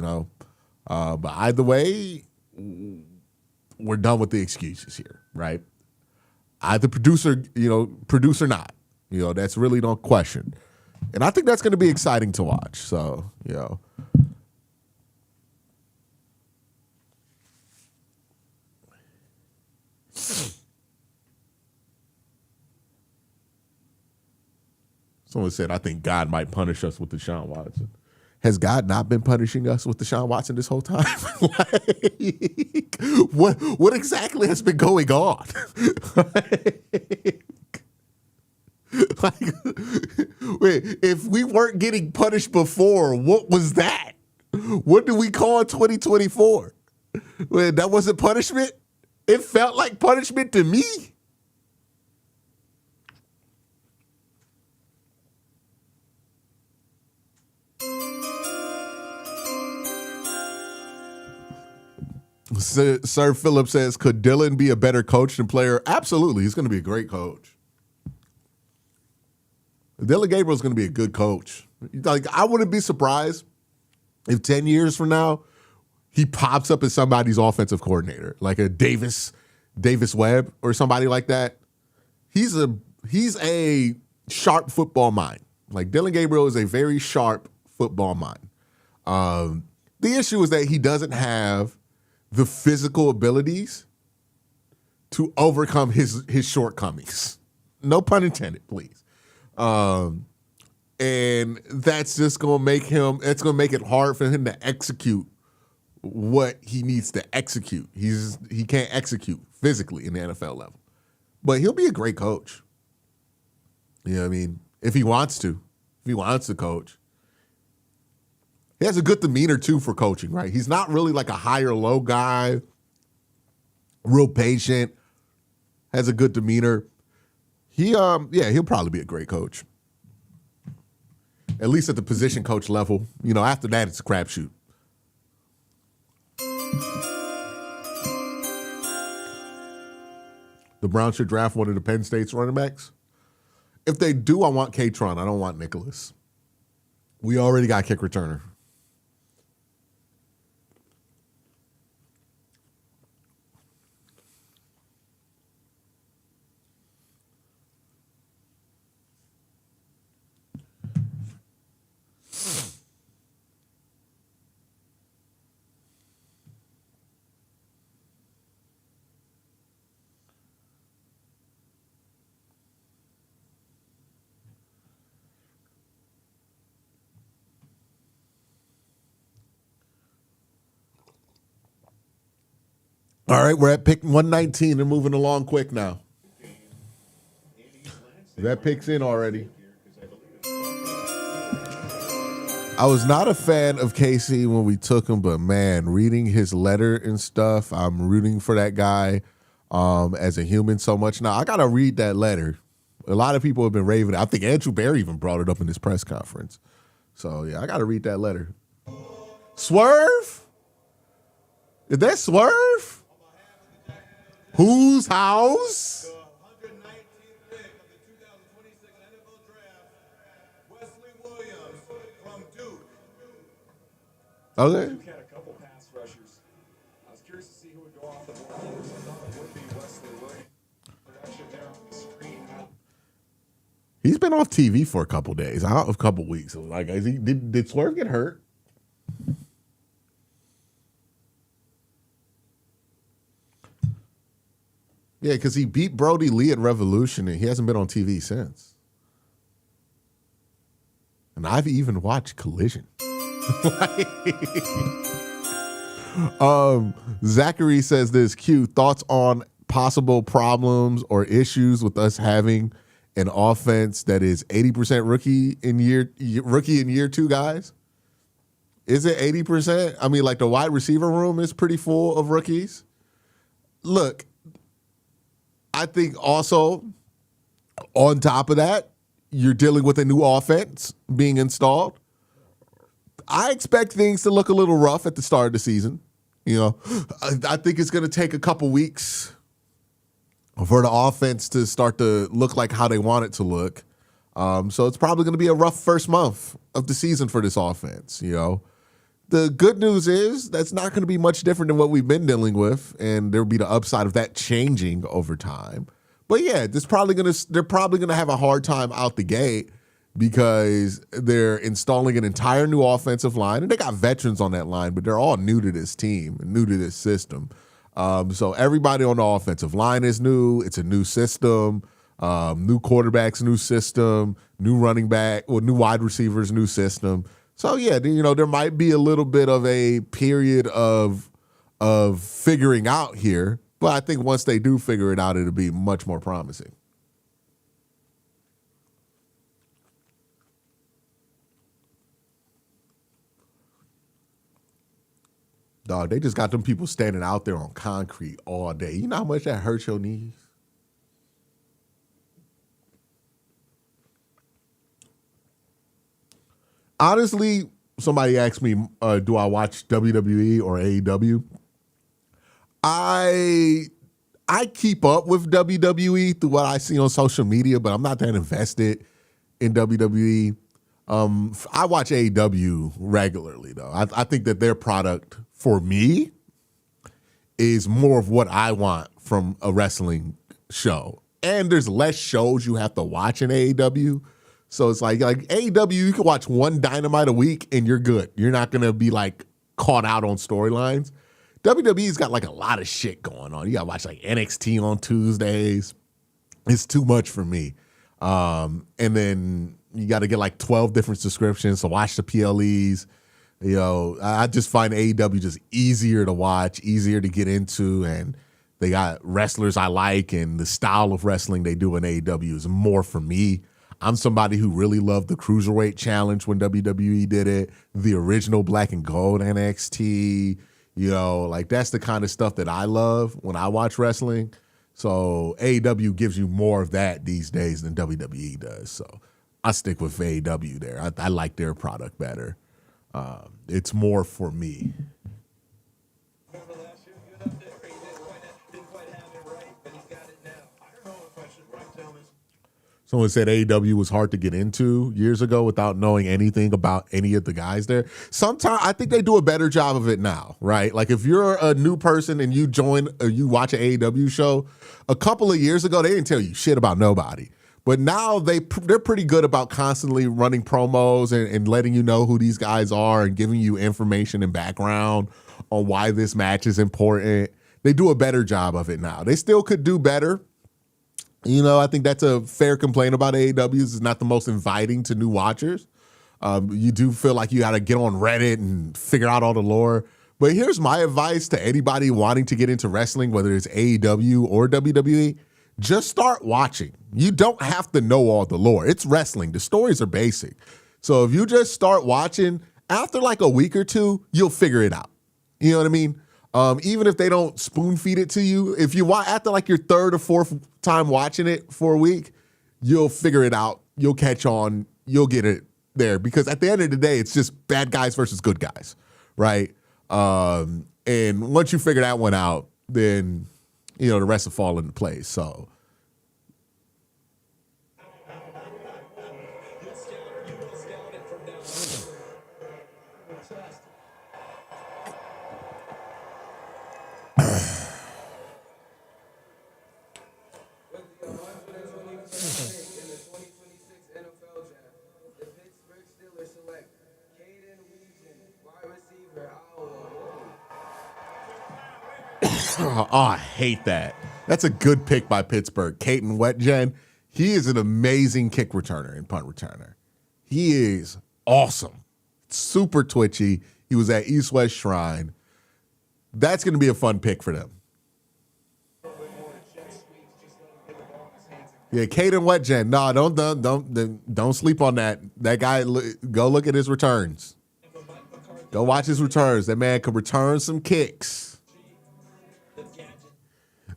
But either way, we're done with the excuses here, right? Either produce or not. That's really no question. And I think that's going to be exciting to watch. So, Someone said, I think God might punish us with Deshaun Watson. Has God not been punishing us with Deshaun Watson this whole time? Like, what exactly has been going on? Like, wait, if we weren't getting punished before, what was that? What do we call 2024? Wait, that wasn't punishment? It felt like punishment to me. Sir Philip says, could Dylan be a better coach than player? Absolutely. He's going to be a great coach. Dylan Gabriel's going to be a good coach. Like, I wouldn't be surprised if 10 years from now he pops up as somebody's offensive coordinator, like a Davis Webb or somebody like that. He's a sharp football mind. Like, Dylan Gabriel is a very sharp football mind. The issue is that he doesn't have the physical abilities to overcome his shortcomings. No pun intended, please. And that's just going to make it hard for him to execute what he needs to execute. He can't execute physically in the NFL level. But he'll be a great coach. You know what I mean? If he wants to coach. He has a good demeanor, too, for coaching, right? He's not really like a high or low guy, real patient, has a good demeanor. He'll probably be a great coach. at least at the position coach level. After that, it's a crapshoot. The Browns should draft one of the Penn State's running backs. If they do, I want K-Tron. I don't want Nicholas. We already got kick returner. All right, we're at pick 119 and moving along quick now. That pick's in already. I was not a fan of Casey when we took him, but man, reading his letter and stuff, I'm rooting for that guy as a human so much. Now, I got to read that letter. A lot of people have been raving. I think Andrew Barry even brought it up in his press conference. So, yeah, I got to read that letter. Swerve? Is that Swerve? Whose house? The 119th pick of the 2026 NFL Draft, Wesley Williams from Duke. Okay. Duke had a couple pass rushers. I was curious to see who would go off the board. I thought it would be Wesley Williams. Production there on the screen. He's been off TV for a couple days, a couple weeks. Like, did Swerve get hurt? Yeah, because he beat Brody Lee at Revolution, and he hasn't been on TV since. And I've even watched Collision. Zachary says this, Q, thoughts on possible problems or issues with us having an offense that is 80% rookie in year two guys? Is it 80%? I mean, like the wide receiver room is pretty full of rookies. Look, I think also on top of that, you're dealing with a new offense being installed. I expect things to look a little rough at the start of the season. I think it's going to take a couple weeks for the offense to start to look like how they want it to look. So it's probably going to be a rough first month of the season for this offense. The good news is that's not going to be much different than what we've been dealing with, and there'll be the upside of that changing over time. But yeah, they're probably going to have a hard time out the gate because they're installing an entire new offensive line, and they got veterans on that line, but they're all new to this team, new to this system. So everybody on the offensive line is new. It's a new system, new quarterbacks, new system, new running back, or new wide receivers, new system. So yeah, there might be a little bit of a period of figuring out here, but I think once they do figure it out, it'll be much more promising. Dog, they just got them people standing out there on concrete all day. You know how much that hurts your knees? Honestly, somebody asked me, do I watch WWE or AEW? I keep up with WWE through what I see on social media, but I'm not that invested in WWE. I watch AEW regularly, though. I think that their product, for me, is more of what I want from a wrestling show. And there's less shows you have to watch in AEW. So it's like AEW, you can watch one Dynamite a week and you're good. You're not going to be like caught out on storylines. WWE's got like a lot of shit going on. You got to watch like NXT on Tuesdays. It's too much for me. And then you got to get like 12 different subscriptions to watch the PLEs. I just find AEW just easier to watch, easier to get into, and they got wrestlers I like, and the style of wrestling they do in AEW is more for me. I'm somebody who really loved the Cruiserweight Challenge when WWE did it, the original Black and Gold NXT, that's the kind of stuff that I love when I watch wrestling. So AEW gives you more of that these days than WWE does. So I stick with AEW there. I like their product better. It's more for me. Remember last year, good up there. He didn't quite have it right, but he's got it now. I don't know if I should write down this. Someone said AEW was hard to get into years ago without knowing anything about any of the guys there. Sometimes I think they do a better job of it now, right? Like if you're a new person and you join or you watch an AEW show, a couple of years ago, they didn't tell you shit about nobody. But now they're pretty good about constantly running promos and letting you know who these guys are and giving you information and background on why this match is important. They do a better job of it now. They still could do better. You know, I think that's a fair complaint about AEW. It's not the most inviting to new watchers. You do feel like you got to get on Reddit and figure out all the lore. But here's my advice to anybody wanting to get into wrestling, whether it's AEW or WWE. Just start watching. You don't have to know all the lore. It's wrestling. The stories are basic. So if you just start watching, after like a week or two, you'll figure it out. You know what I mean? Even if they don't spoon feed it to you, if you watch after like your third or fourth time watching it for a week, you'll figure it out. You'll catch on. You'll get it there. Because at the end of the day, it's just bad guys versus good guys, right? And once you figure that one out, then you know the rest will fall into place. So. Oh, I hate that. That's a good pick by Pittsburgh. Caden Wetjen, he is an amazing kick returner and punt returner. He is awesome. Super twitchy. He was at East West Shrine. That's going to be a fun pick for them. Yeah, Caden Wetjen. No, don't sleep on that. That guy, go look at his returns. Go watch his returns. That man can return some kicks.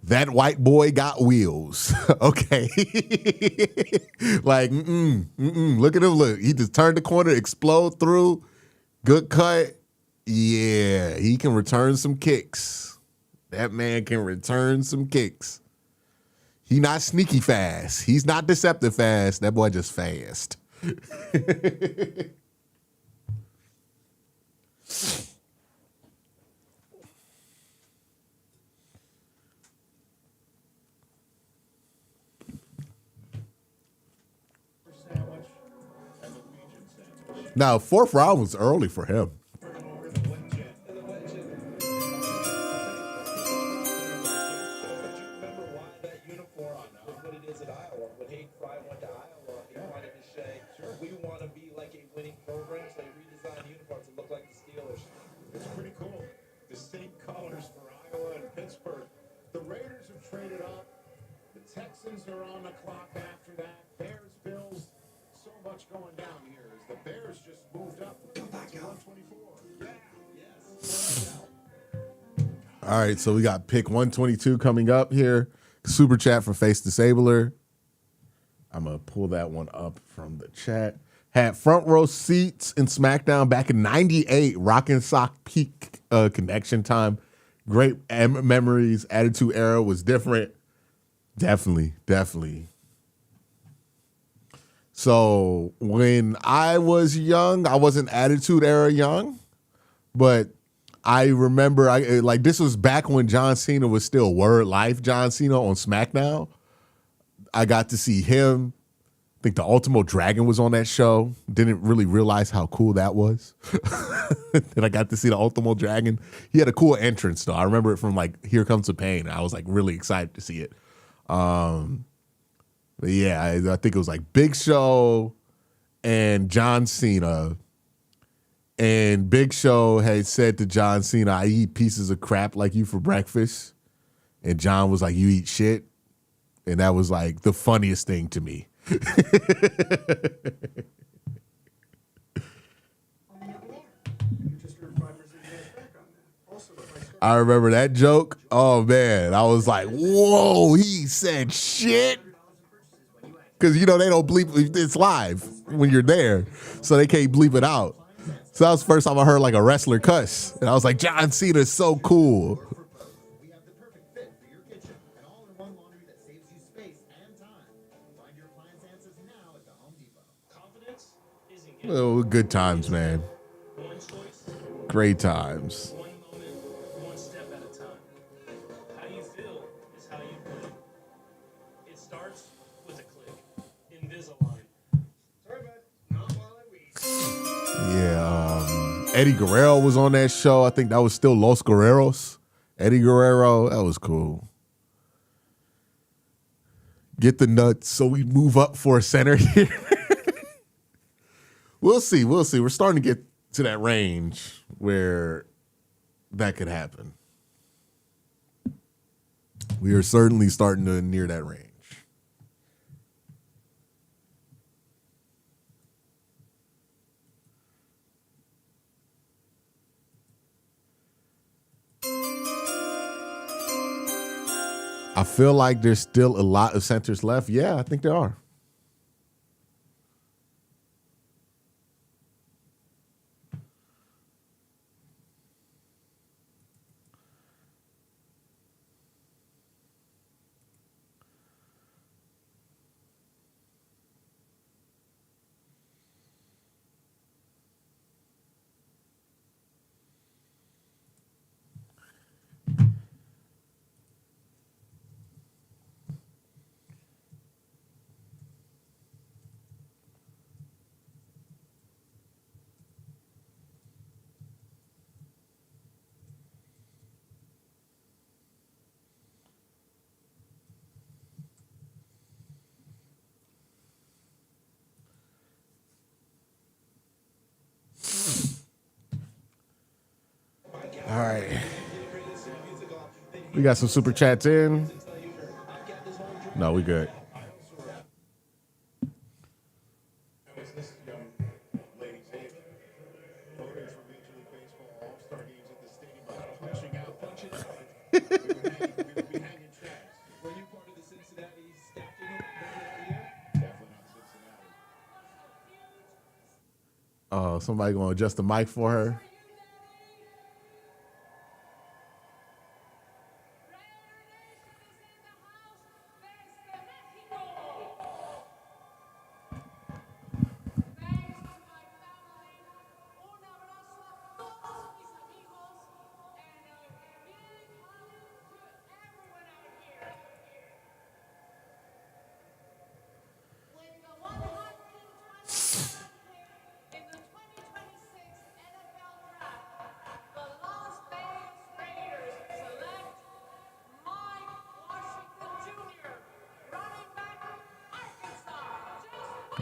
That white boy got wheels. Okay. Like, look at him. Look, he just turned the corner, explode through. Good cut. Yeah, he can return some kicks. That man can return some kicks. He not sneaky fast. He's not deceptive fast. That boy just fast. Now, fourth round was early for him. Are on the clock after that. Bears, Bills, so much going down here as the Bears just moved up to 124. Yeah. Yes. All right, so we got pick 122 coming up here. Super chat for Face Disabler. I'm going to pull that one up from the chat. Had front row seats in SmackDown back in 98. Rock and Sock peak connection time. Great memories. Attitude Era was different. Definitely. So when I was young, I wasn't Attitude Era young, but I remember this was back when John Cena was still Word Life John Cena on SmackDown. I got to see him. I think the Ultimo Dragon was on that show. Didn't really realize how cool that was. Then I got to see the Ultimo Dragon. He had a cool entrance though. I remember it from like Here Comes the Pain. I was like really excited to see it. But yeah, I think it was like Big Show and John Cena. And Big Show had said to John Cena, I eat pieces of crap like you for breakfast. And John was like, you eat shit? And that was like the funniest thing to me. I remember that joke. Oh, man. I was like, whoa, he said shit. Because, you know, they don't bleep. It's live. when you're there, so they can't bleep it out. So that was the first time I heard like a wrestler cuss, and I was like, John Cena's so cool. We have the perfect fit for your kitchen and all-in-one laundry that saves you space and time. Find your appliance answers now at the Home Depot. Confidence isn't Oh, good times, man. one choice, Great times. one moment, one step at a time. How you feel is how you play. It starts with a click. Invisalign. Sorry, bud. Not while I read. Yeah, Eddie Guerrero was on that show. I think that was still Los Guerreros. Eddie Guerrero, that was cool. Get the nuts so we move up for a center here. We'll see. We'll see. We're starting to get to that range where that could happen. We are certainly starting to near that range. I feel like there's still a lot of centers left. Yeah, I think there are. All right. We got some super chats in. No, we good. How is this young lady Xavier? Voting for Major League Baseball All-Star games at the stadium, punching out. We would be hanging chads. Were you part of the Cincinnati staff team that year? Definitely not Cincinnati. Oh, somebody gonna adjust the mic for her.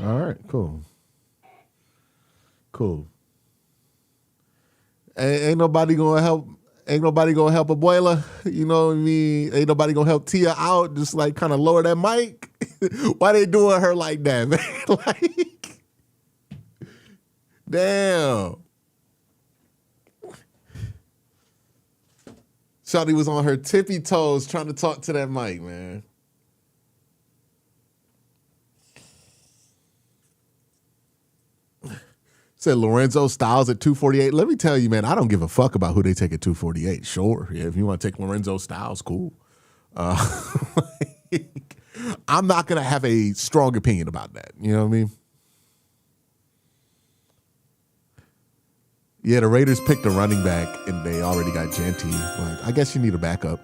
All right, cool. Cool. Ain't nobody gonna help. Ain't nobody gonna help Abuela. You know what I mean? Ain't nobody gonna help Tia out. Just like kind of lower that mic. Why they doing her like that, man? Like, damn. Shawty was on her tippy toes trying to talk to that mic, man. Said Lorenzo Styles at 248. Let me tell you, man, I don't give a fuck about who they take at 248. Sure, yeah, if you want to take Lorenzo Styles, cool. Like, I'm not going to have a strong opinion about that. You know what I mean? Yeah, the Raiders picked a running back, and they already got Genty. Like, I guess you need a backup.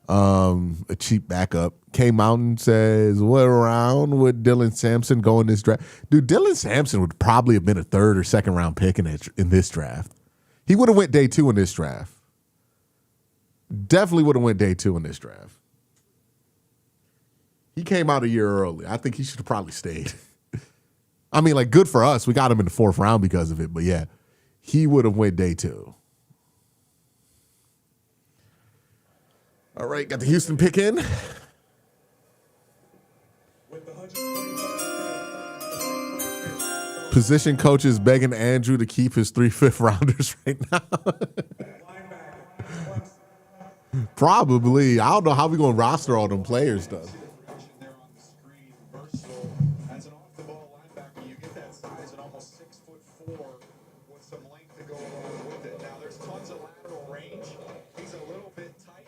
A cheap backup. K Mountain says, what round would Dylan Sampson go in this draft? Dude, Dylan Sampson would probably have been a third or second round pick in this draft. He would have went day 2 in this draft. Definitely would have went day 2 in this draft. He came out a year early. I think he should have probably stayed. I mean, like, good for us. We got him in the 4th round because of it. But yeah, he would have went day 2. All right, got the Houston pick in. Position coaches begging Andrew to keep his 3 5th-rounders right now. Probably. I don't know how we going to roster all them players, though. There on the screen, versatile. As an off-the-ball linebacker, you get almost 6'4" with some length to go along with it. Now there's tons of lateral range. He's a little bit tight,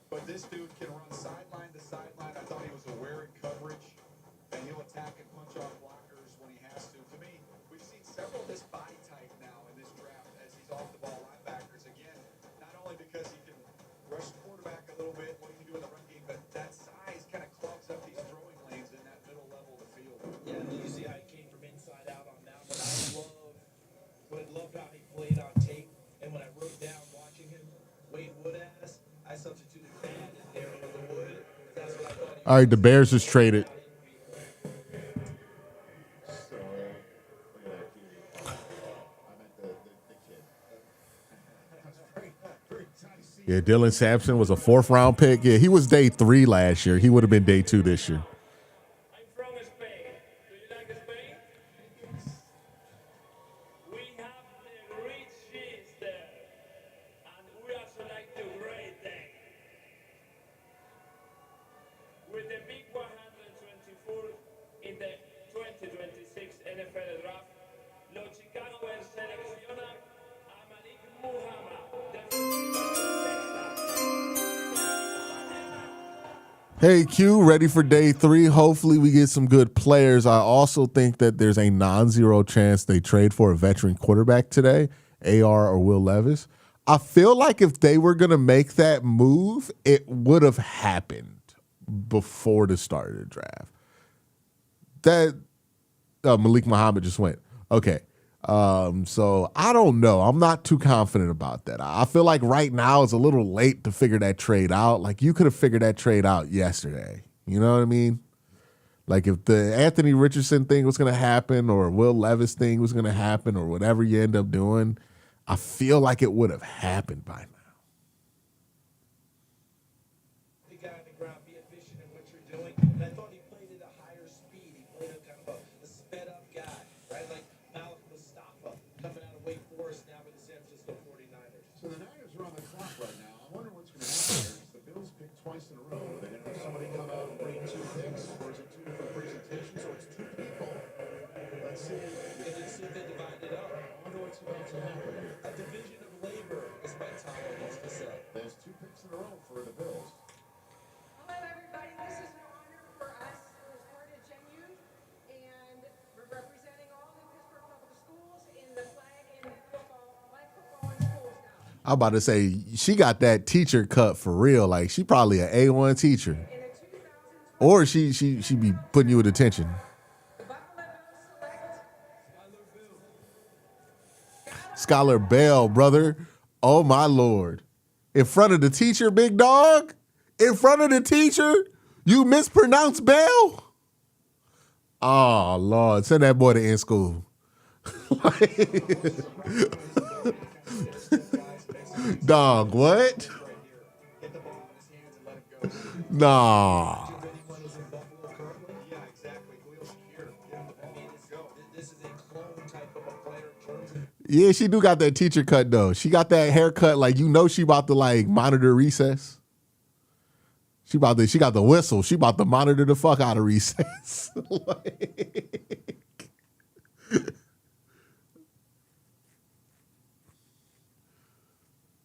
but this dude can run sideline to sideline. I thought he was aware in coverage, and he'll attack and punch off blockers when he has to. To me, we've seen several of this body type now in this draft as these off-the-ball linebackers. Again, not only because he can rush the quarterback a little bit, what he can do in the run game, but that size kind of clogs up these throwing lanes in that middle level of the field. Yeah, and you see how he came from inside out on that one. I loved how he played on tape. And when I wrote down watching him, Wade Wood-ass, I substituted that in there for the Wood. That's what I thought. All right, the Bears just traded. So, look at that cutie. I meant the kid. That's very enticing. Yeah, Dylan Sampson was a 4th-round pick. Yeah, he was day 3 last year. He would have been day 2 this year. I'm from Spain. Do you like Spain? We have the rich cheese there, and we also like the great thing. With the big 124 in the 2026 NFL Draft, los Chicago Bears seleccionan a Malik Muhammad, defensive Hey, Q, ready for day 3. Hopefully we get some good players. I also think that there's a non-zero chance they trade for a veteran quarterback today, AR or Will Levis. I feel like if they were going to make that move, it would have happened before the start of the draft. That Malik Muhammad just went. Okay. So I don't know. I'm not too confident about that. I feel like right now is a little late to figure that trade out. Like you could have figured that trade out yesterday. You know what I mean? Like if the Anthony Richardson thing was going to happen or Will Levis thing was going to happen or whatever you end up doing, I feel like it would have happened by now. The guy on the ground, be efficient in what you're doing. And I thought he played at a higher speed. He played a kind of a sped up guy, right? Like Malik Mustafa coming out of Wake Forest now with the San Francisco 49ers. So the Niners are on the clock right now. I wonder what's going to happen here. The Bills picked twice in a row. Are they going to have somebody come out and bring 2 picks? Or is it 2 different presentations? So it's 2 people. Let's see. And see if they divide it up. I wonder what's about to happen here. A division of labor, as my Tom used to say. There's 2 picks in a row for the Bills. Hello, everybody. This is an honor for us as Heritage NU, and we're representing all the Pittsburgh public schools in the flag and football in schools now. I'm about to say she got that teacher cut for real. Like she probably an A1 teacher, In the 2020 or she be putting you at attention. the Buffalo Bills select Scholar Bell, brother. Oh my Lord. In front of the teacher, big dog? In front of the teacher? You mispronounced Bell? Oh Lord. Send that boy to in school. Dog, what? Hit the ball in his hands and let him go. Nah. Anyone who's in Buffalo currently? Yeah, exactly. Khalil Shakir. Yeah, the ball. Let's go. This is a clone type of a player in terms of Yeah, she do got that teacher cut though. She got that haircut like you know she about to like monitor recess. She got the whistle. She about to monitor the fuck out of recess. Like-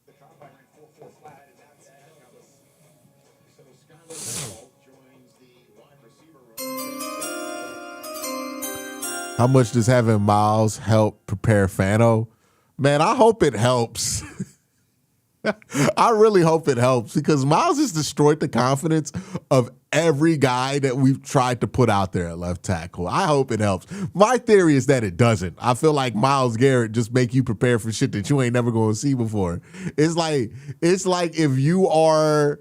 The combine ran 4.4 flat, and that's So Skylar Bell joins the wide receiver room. How much does having Miles help prepare Fano? Man, I hope it helps. I really hope it helps because Miles has destroyed the confidence of every guy that we've tried to put out there at left tackle. I hope it helps. My theory is that it doesn't. I feel like Myles Garrett just make you prepare for shit that you ain't never going to see before. It's like if you are,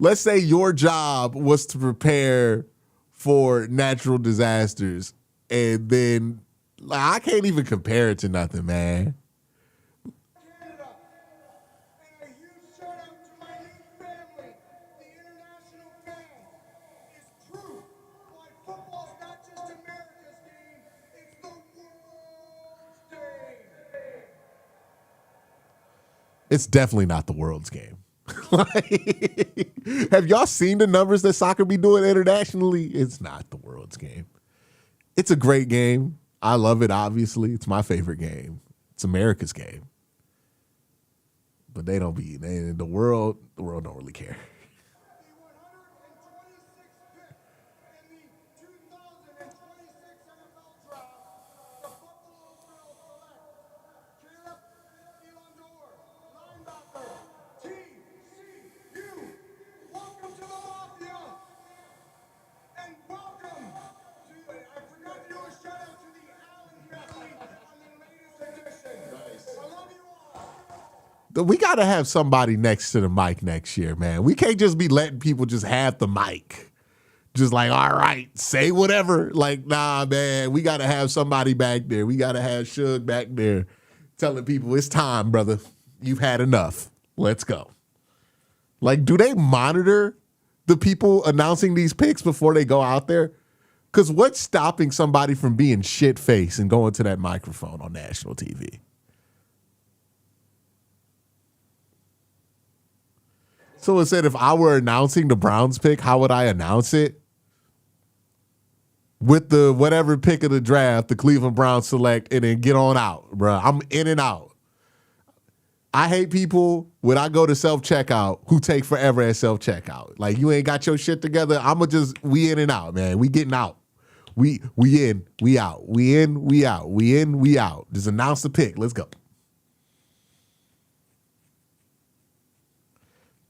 let's say your job was to prepare for natural disasters, and then like, I can't even compare it to nothing, man. Canada. And a huge shout out to my new family, the international fans. It's proof why football's not just America's game, it's the world's game. It's definitely not the world's game. Like, have y'all seen the numbers that soccer be doing internationally? It's not the world's game. It's a great game. I love it, obviously. It's my favorite game. It's America's game. But they don't be, the world don't really care. The 126th pick in the 2026 NFL Draft, the Buffalo Bills select Caleb Elandor, linebacker, TCU. Welcome to the Mafia, and welcome to, I forgot to do a shout out to the Allen family on the latest edition. Nice. I love you all. We got to have somebody next to the mic next year, man. We can't just be letting people just have the mic. Just like, all right, say whatever. Like, nah, man, we got to have somebody back there. We got to have Suge back there telling people it's time, brother. You've had enough. Let's go. Like, do they monitor the people announcing these picks before they go out there? Because what's stopping somebody from being shit-faced and going to that microphone on national TV? So it said if I were announcing the Browns pick, how would I announce it? With the whatever pick of the draft, the Cleveland Browns select, and then get on out, bro. I'm in and out. I hate people when I go to self-checkout who take forever at self-checkout. Like, you ain't got your shit together. We in and out, man. We getting out. We in, we out. We in, we out. We in, we out. Just announce the pick. Let's go.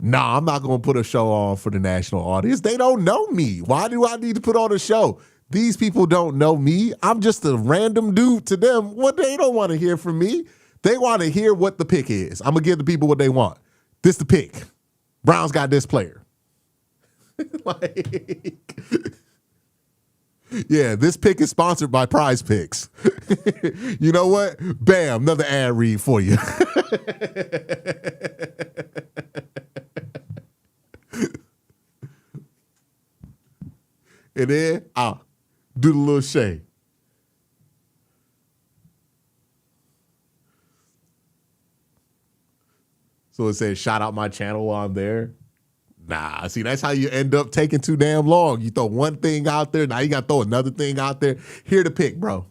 Nah, I'm not going to put a show on for the national audience. They don't know me. Why do I need to put on a show? These people don't know me. I'm just a random dude to them. What they don't want to hear from me. They want to hear what the pick is. I'm going to give the people what they want. This the pick. Browns got this player. Like, yeah, this pick is sponsored by PrizePicks. You know what? Bam, another ad read for you. And then I'll do the little shake. So it says, shout out my channel while I'm there. Nah, see, that's how you end up taking too damn long. You throw one thing out there, now you got to throw another thing out there. Here the pick, bro.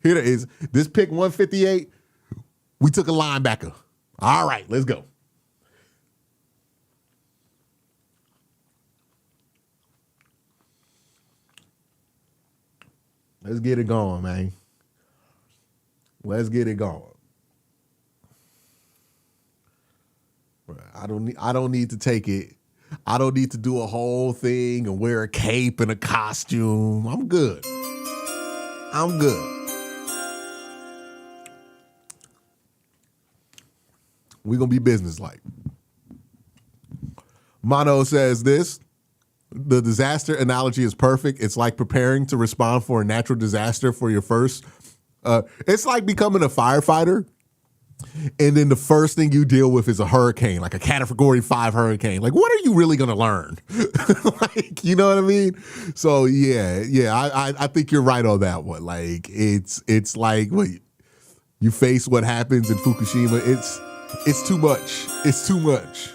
Here it is. This pick 158, we took a linebacker. All right, let's go. Let's get it going, man. Let's get it going. I don't need to take it. I don't need to do a whole thing and wear a cape and a costume. I'm good. I'm good. We're going to be businesslike. Mono says this. The disaster analogy is perfect. It's like preparing to respond for a natural disaster for your first. It's like becoming a firefighter. And then the first thing you deal with is a hurricane, like a Category 5 hurricane. Like, what are you really going to learn? Like, you know what I mean? So, yeah, I think you're right on that one. Like, it's like you face what happens in Fukushima. It's too much. It's too much.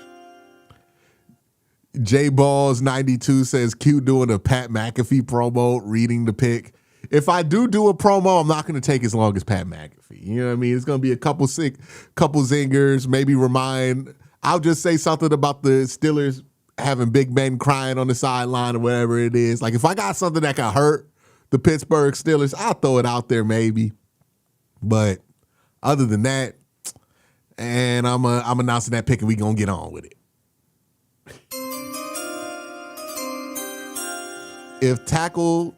J Balls 92 says, cute doing a Pat McAfee promo, reading the pick. If I do a promo, I'm not going to take as long as Pat McAfee. You know what I mean? It's going to be a couple zingers, maybe I'll just say something about the Steelers having Big Ben crying on the sideline or whatever it is. Like, if I got something that can hurt the Pittsburgh Steelers, I'll throw it out there maybe. But other than that, and I'm announcing that pick and we going to get on with it. If tackle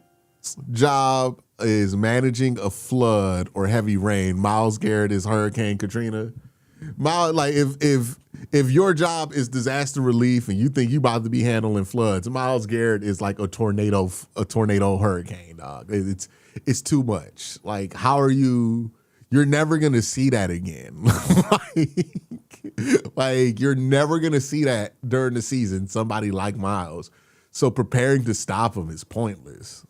job is managing a flood or heavy rain, Myles Garrett is Hurricane Katrina. Like if your job is disaster relief and you think you about to be handling floods, Myles Garrett is like a tornado hurricane, dog. It's too much. Like, how are you? You're never gonna see that again. like you're never gonna see that during the season. Somebody like Myles. So preparing to stop him is pointless.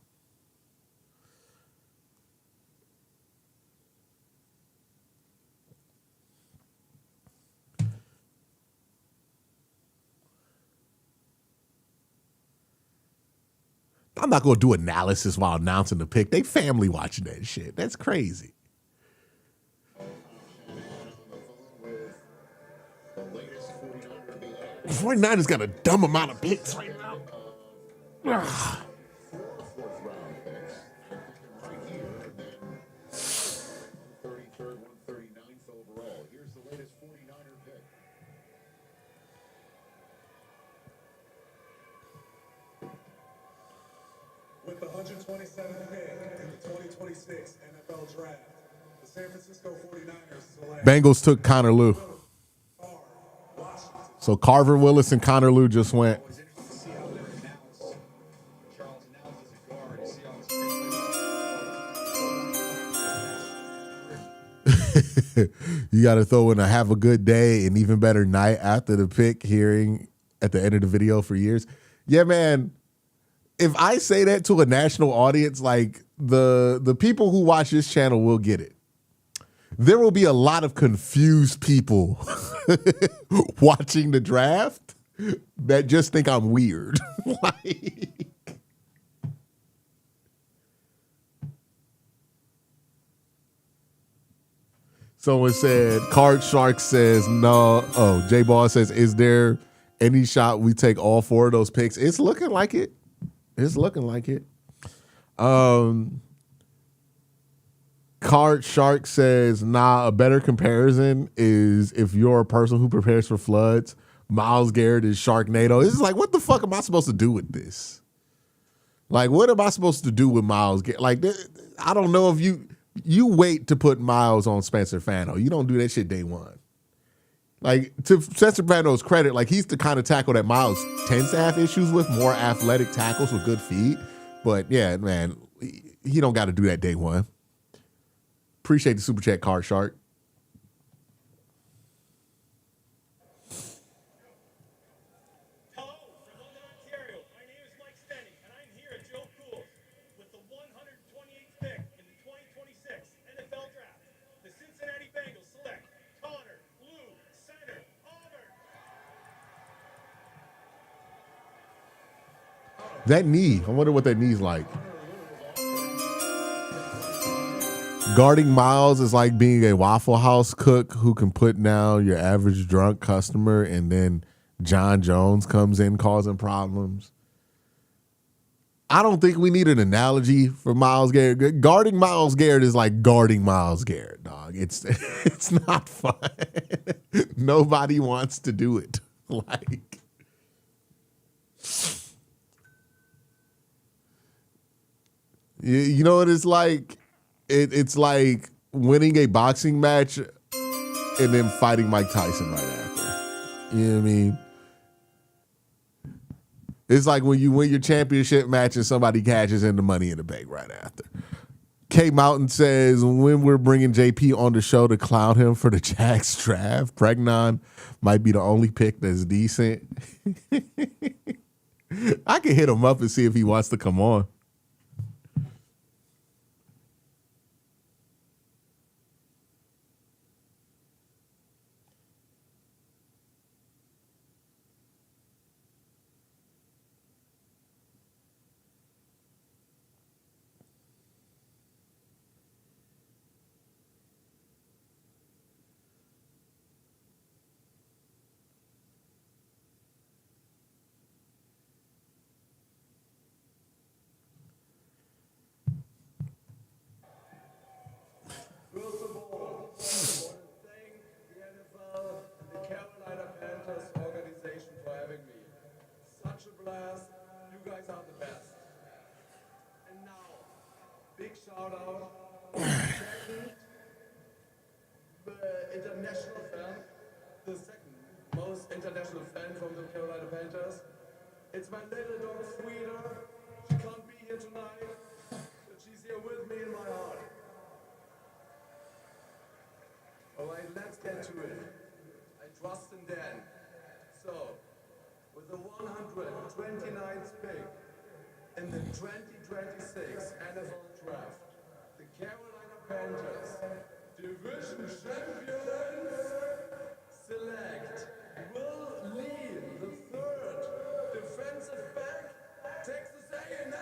I'm not gonna do analysis while announcing the pick. They family watching that shit. That's crazy. The latest 49er to be added. 49ers got a dumb amount of picks right now. Ugh. 4 fourth-round picks. I think they're right here. And then 133rd, 139th overall. Here's the latest 49er pick. With the 127th pick in the 2026 NFL Draft, the San Francisco 49ers select Bengals took Connor Lew. Washington. So Carver Willis and Connor Lew just went. It's interesting to see how they announce. Charles announces a guard. You see all this You got to throw in a have a good day and even better night after the pick hearing at the end of the video for years. Yeah, man. If I say that to a national audience, like the people who watch this channel will get it. There will be a lot of confused people watching the draft that just think I'm weird. Like, someone said, Card Shark says, no. Oh, J Ball says, is there any shot we take all 4 of those picks? It's looking like it. It's looking like it. Card Shark says, nah, a better comparison is if you're a person who prepares for floods, Myles Garrett is Sharknado. It's like, what the fuck am I supposed to do with this? Like, what am I supposed to do with Myles Garrett? Like, I don't know if you wait to put Myles on Spencer Fano. You don't do that shit day one. Like, to Spencer Fano's credit, like, he's the kind of tackle that Myles tends to have issues with, more athletic tackles with good feet. But, yeah, man, he don't got to do that day one. Appreciate the super chat, Card Shark. Hello from London, Ontario. My name is Mike Stenny, and I'm here at Joe Cool's with the 128th pick in the 2026 NFL Draft. The Cincinnati Bengals select Connor Lew, center, Auburn. That knee, I wonder what that knee's like. Guarding Myles is like being a Waffle House cook who can put down your average drunk customer, and then John Jones comes in causing problems. I don't think we need an analogy for Myles Garrett. Guarding Myles Garrett is like guarding Myles Garrett, dog. It's not fun. Nobody wants to do it. Like, you know what it's like? It's like winning a boxing match and then fighting Mike Tyson right after. You know what I mean? It's like when you win your championship match and somebody cashes in the Money in the Bank right after. K Mountain says, when we're bringing JP on the show to clown him for the Jags draft, Pregnon might be the only pick that's decent. I can hit him up and see if he wants to come on. First of all, I want to thank the NFL and the Carolina Panthers organization for having me. Such a blast. You guys are the best. And now, big shout out to the second international fan, the second most international fan from the Carolina Panthers. It's my little dog, Frida. She can't be here tonight, but she's here with me in my heart. All right, let's get to it. I trust in Dan. So, with the 129th pick in the 2026 NFL Draft, the Carolina Panthers, division champions, select Will Lee, the third defensive back, Texas A&M.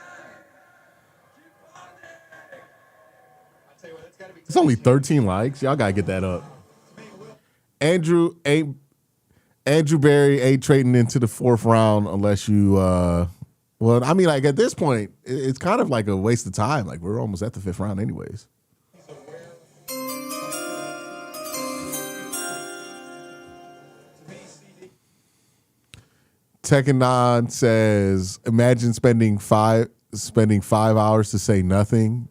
It's only 13 likes. Y'all gotta get that up. Andrew Berry ain't trading into the 4th round unless you. Well, I mean, like at this point, it's kind of like a waste of time. Like we're almost at the 5th round, anyways. Techanon says, "Imagine spending 5 hours to say nothing."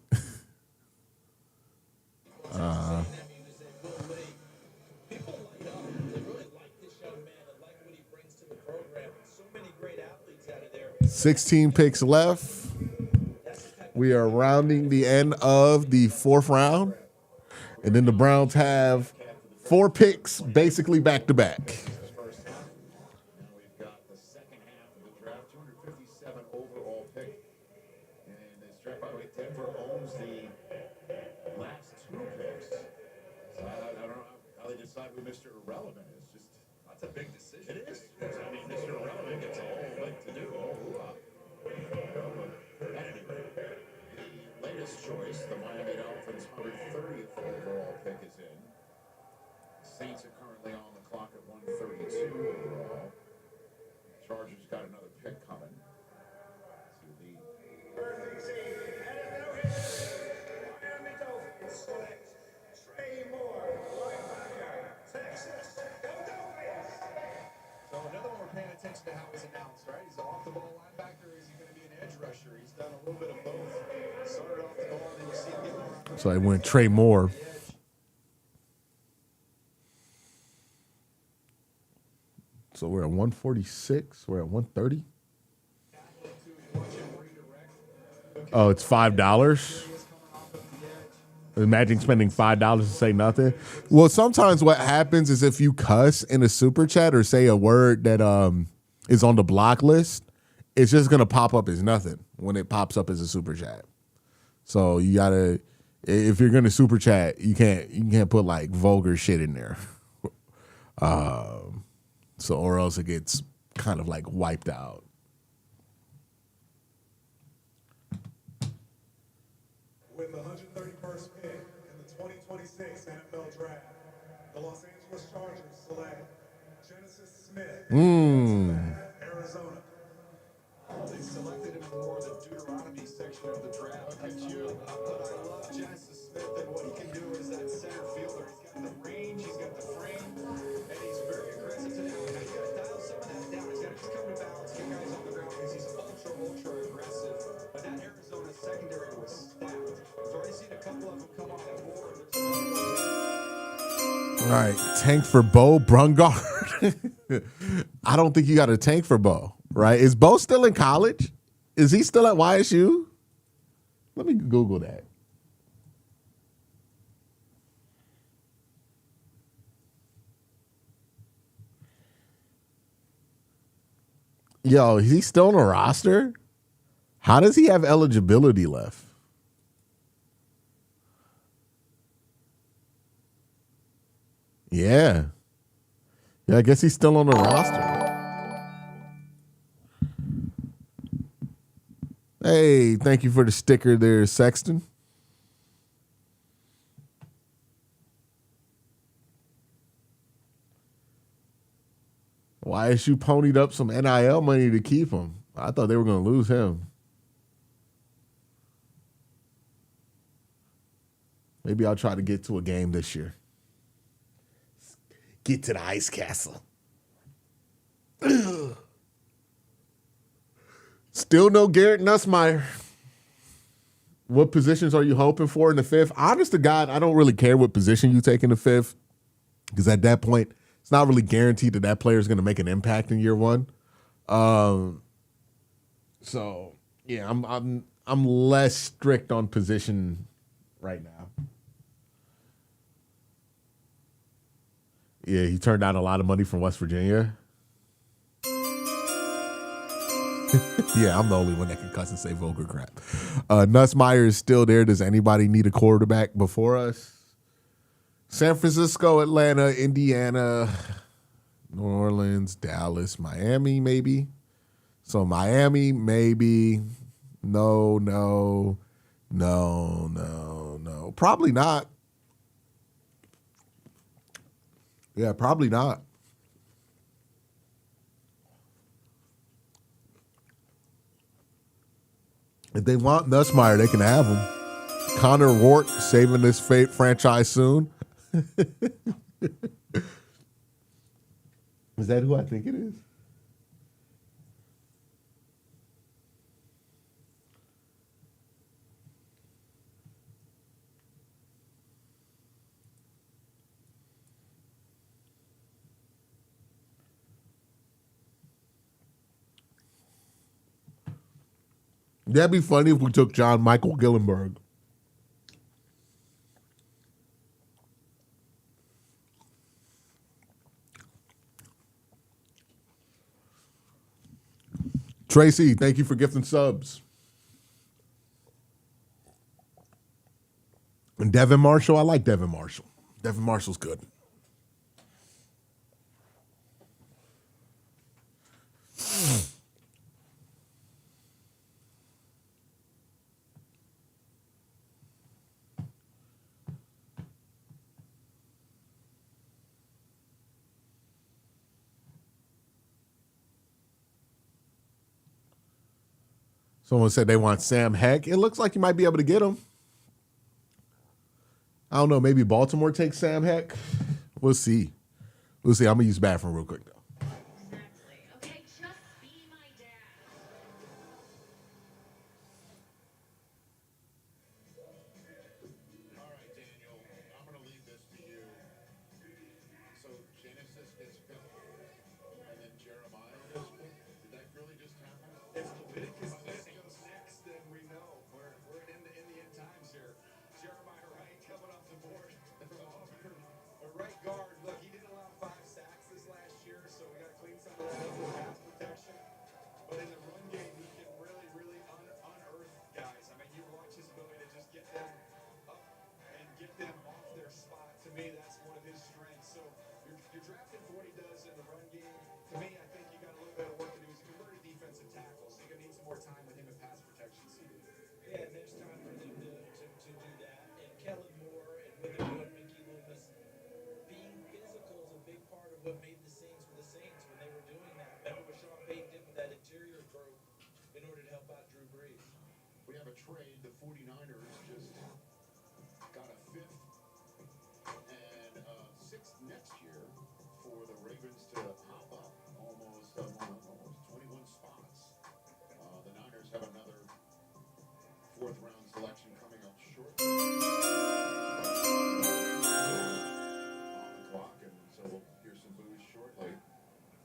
People light up. They really like this young man and like what he brings to the program. So many great athletes out of there. 16 picks left. We are rounding the end of the 4th round, and then the Browns have 4 picks, basically back to back. First half. Now we've got the second half of the draft, 257 overall pick. And this draft, by the way, Denver owns the last 2 picks. So I don't know how they decide who Mr. Irrelevant is. Just that's a big decision. It is. I mean, Mr. Irrelevant gets a whole thing to do. At any rate, the latest choice, the Miami Dolphins' 130th overall pick is in. Saints are currently on the clock at 132 overall. Chargers got another pick coming. To the Miami Dolphins select Trey Moore, linebacker, Texas. Go Dolphins! So another one we're paying attention to how he's announced, right? He's an off-the-ball linebacker. Is he going to be an edge rusher? He's done a little bit of both. Started off the ball, then you see him get more. So I went Trey Moore. So we're at 146. We're at 130. Oh, it's $5. Imagine spending $5 to say nothing. Well, sometimes what happens is if you cuss in a super chat or say a word that is on the block list, it's just gonna pop up as nothing when it pops up as a super chat. So you gotta, if you're gonna super chat, you can't put like vulgar shit in there. So or else it gets kind of like wiped out. With the 131st pick in the 2026 NFL Draft, the Los Angeles Chargers select Genesis Smith, Arizona. They selected him in more of the Deuteronomy section of the draft. But I love Genesis Smith and what he can do as that center fielder. He's got the range, he's got the frame, and he's very aggressive to now. Now you got to dial some of that down. He's got to just come to balance, get guys on the ground because he's ultra aggressive. But that Arizona secondary was stacked. I've already seen a couple of them come on board. All right, tank for Bo Brungard. I don't think you got a tank for Bo, right? Is Bo still in college? Is he still at YSU? Let me Google that. Yo, is he still on a roster? How does he have eligibility left? Yeah. Yeah, I guess he's still on the roster. Hey, thank you for the sticker there, Sexton. YSU ponied up some NIL money to keep him. I thought they were going to lose him. Maybe I'll try to get to a game this year. Get to the Ice Castle. Still no Garrett Nussmeier. What positions are you hoping for in the 5th? Honest to God, I don't really care what position you take in the 5th because at that point, it's not really guaranteed that that player is going to make an impact in year 1. So yeah, I'm less strict on position right now. Yeah, he turned down a lot of money from West Virginia. Yeah, I'm the only one that can cuss and say vulgar crap. Nussmeier is still there. Does anybody need a quarterback before us? San Francisco, Atlanta, Indiana, New Orleans, Dallas, Miami, maybe. So Miami, maybe. No. Probably not. Yeah, probably not. If they want Nussmeier, they can have him. Connor Wart saving this franchise soon. Is that who I think it is? That'd be funny if we took John Michael Gillenberg. Tracy, thank you for gifting subs. And Devin Marshall, I like Devin Marshall. Devin Marshall's good. Someone said they want Sam Heck. It looks like you might be able to get him. I don't know. Maybe Baltimore takes Sam Heck. We'll see. We'll see. I'm going to use the bathroom real quick, though. Exactly. Okay, just be my dad. All right, Daniel, I'm going to leave this to you. So Genesis gets picked, and then Jeremiah gets picked. Did that really just happen? If Leviticus goes next, then we know we're in the end times here. Jeremiah Wright coming off the board from Auburn. A right guard. Look, he didn't allow 5 sacks this last year, so we got to clean some of that up with pass protection. But in the run game, he can really, really unearth guys. I mean, you watch his ability to just get them up and get them off their spot. To me, that's one of his strengths. So you're drafting for what he does in the run game. To me, I think you got a little bit of work to do. He's a converted defensive tackle, so you're going to need some more time with him in pass protection. Yeah, and there's time for them to do that. And Kellen Moore and with him doing Mickey Loomis, being physical is a big part of what made the scenes for the Saints when they were doing that. Remember what Sean Payton did with that interior group in order to help out Drew Brees. We have a trade. The 49ers just got a 5th and 6th next year for the Ravens to hop up almost 21 spots. The Niners have another 4th round selection coming up shortly on the clock, and so we'll hear some boos shortly.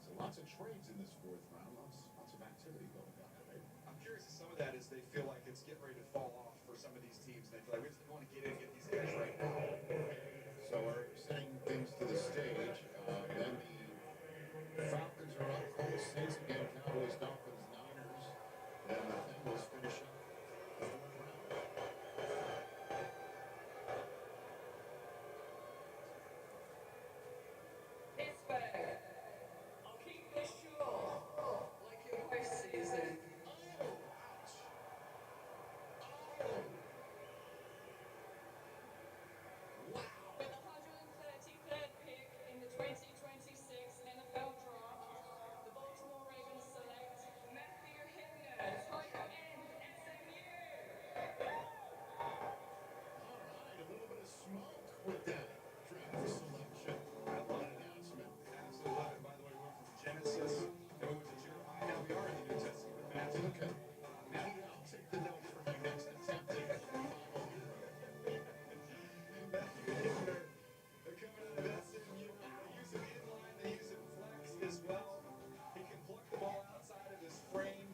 So lots of trades in this 4th round, lots of activity going on today. I'm curious if some of that is they feel like it's getting ready to fall off for some of these teams. They feel like we just want to get in and get these guys right now. So we're setting things to the stage. Then the Falcons are up, Colts, Saints again, Cowboys, Dolphins, Niners. Then the Bengals finish up the 4th round. Pittsburgh, I'll keep this short, like your postseason. With the 133rd pick in the 2026 NFL Draft, the Baltimore Ravens select Matthew Hibner, tight end, SMU. All right, a little bit of smoke with that draft selection. I love it. Announcement. Absolutely love it. By the way, we went from Genesis, then we went to Jeremiah. Now we are in the New Testament with Matthew. Okay. Maybe I'll take the note for my next attempt to follow. Matthew Hibner, they're coming out of SMU. They use him inline, they use him flex as well. He can pluck the ball outside of his frame.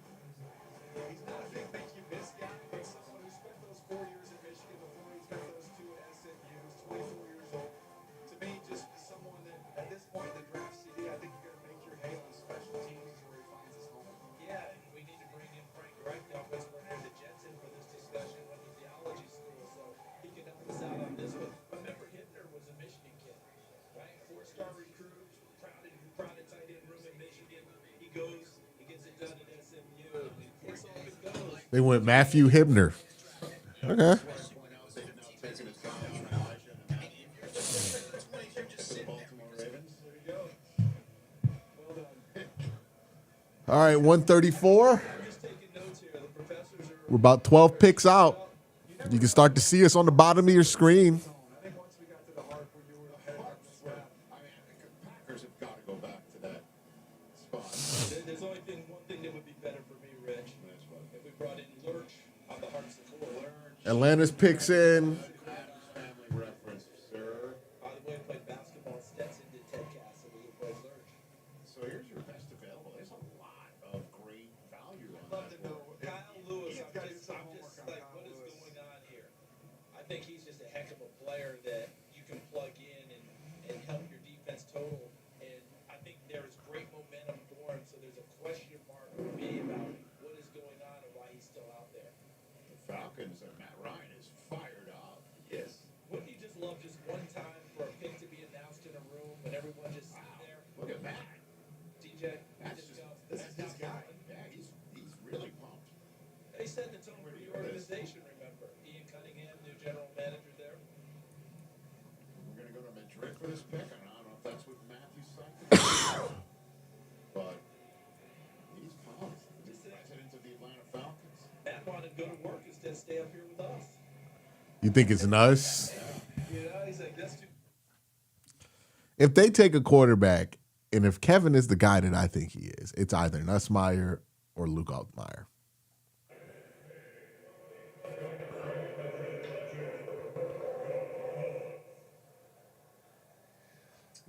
He's not a big make you miss guy, but someone who spent those 4 years at Michigan before he spent those 2 at SMU. He's 24 years old. To me, just someone that at this point in the draft CD, I think you got to make your hay on special teams is where he finds his home. Yeah, and we need to bring in Frank Reich, the offensive coordinator at the Jetson, for this discussion with the theology school, so he can help us out on this one. Remember, Hibner was a Michigan kid, right? 4-star recruit, crowded tight end room in Michigan. He goes, he gets it done at SMU, and it's all good goes. They went Matthew Hibner. Okay. Point out they did not take a in his college translation. And if you're just in the 20s, you're just sitting there. Baltimore Ravens. There you go. Well done. All right, 134. I'm just taking notes here. The professors are. We're about 12 picks out. You can start to see us on the bottom of your screen. I think once we got to the harp where you were the head, I mean, the Packers have got to go back to that spot. There's only one thing that would be better for me, Rich. If we brought in Lurch on the harp support. Atlanta's picks in. Family reference, sir. By the way, I played basketball. Stetson did Ted Cass, and we played Lurch. So here's your best available. There's a lot of great value on Love that. to know. Kyle Lewis, Ian's gotta do some I'm homework just on like, Kyle what is Lewis. going on here? I think he's just a heck of a player that you can plug in and help your defense total. And I think there is great momentum for him. So there's a question mark for me about what is going on and why he's still out there. The Falcons and Matt Ryan is fired up. Yes. Wouldn't you just love just one time for a pick to be announced in a room and everyone just sit there? Look at that. TJ, That's just just go. This is his guy. Yeah, he's really pumped. They set the tone for the organization, remember. Ian Cunningham, new general manager there. We're going to go to Madrid for this pick. I don't know if that's what Matthew's saying. But he's pumped. He's president of the Atlanta Falcons. Matt wanted to go to work instead of stay up here with us. You think it's nuts? You know, he's like, that's too. If they take a quarterback, and if Kevin is the guy that I think he is, it's either Nussmeier or Luke Altmaier.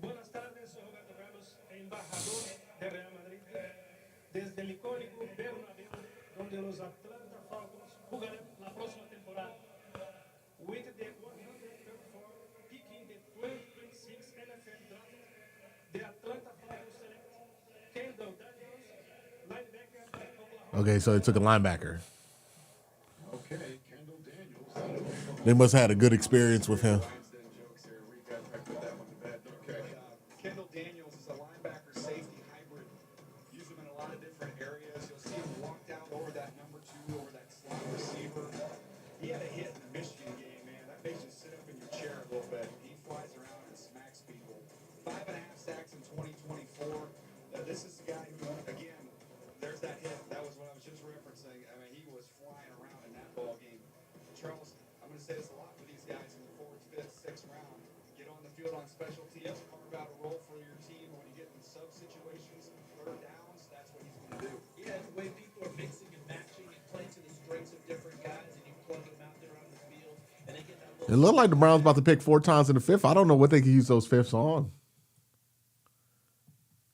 Buenas tardes, soy Roberto Carlos, embajador de Real Madrid, desde el icónico Bernabéu, donde los Atlanta Falcons jugarán la próxima temporada. With the 134 pick in the 2026 NFL Draft, the Atlanta Falcons select Kendall Daniels, linebacker, Oklahoma. Okay, so they took a linebacker. Okay, Kendall Daniels. They must have had a good experience with him. Einstein jokes here. I put that one to bed. Okay. Kendall Daniels is a linebacker safety hybrid. Use him in a lot of different areas. You'll see him walk down over that number 2, over that slot receiver. He had a hit in the Michigan game, man. That makes you sit up in your chair a little bit. He flies around and smacks people. 5.5 sacks in 2024. This is the guy who, again, there's that hit. That was what I was just referencing. I mean, he was flying around in that ball game. Charles, I'm going to say this a lot with these guys in the 4th, 5th, 6th round. Get on the field on special teams, carve out a role for your team. When you get in sub situations, 3rd downs, that's what he's going to do. Yeah, the way people are mixing and matching and playing to the strengths of different guys, and you plug them out there on the field, and they get that little. It looked like the Browns about to pick 4 times in the 5th. I don't know what they could use those 5ths on.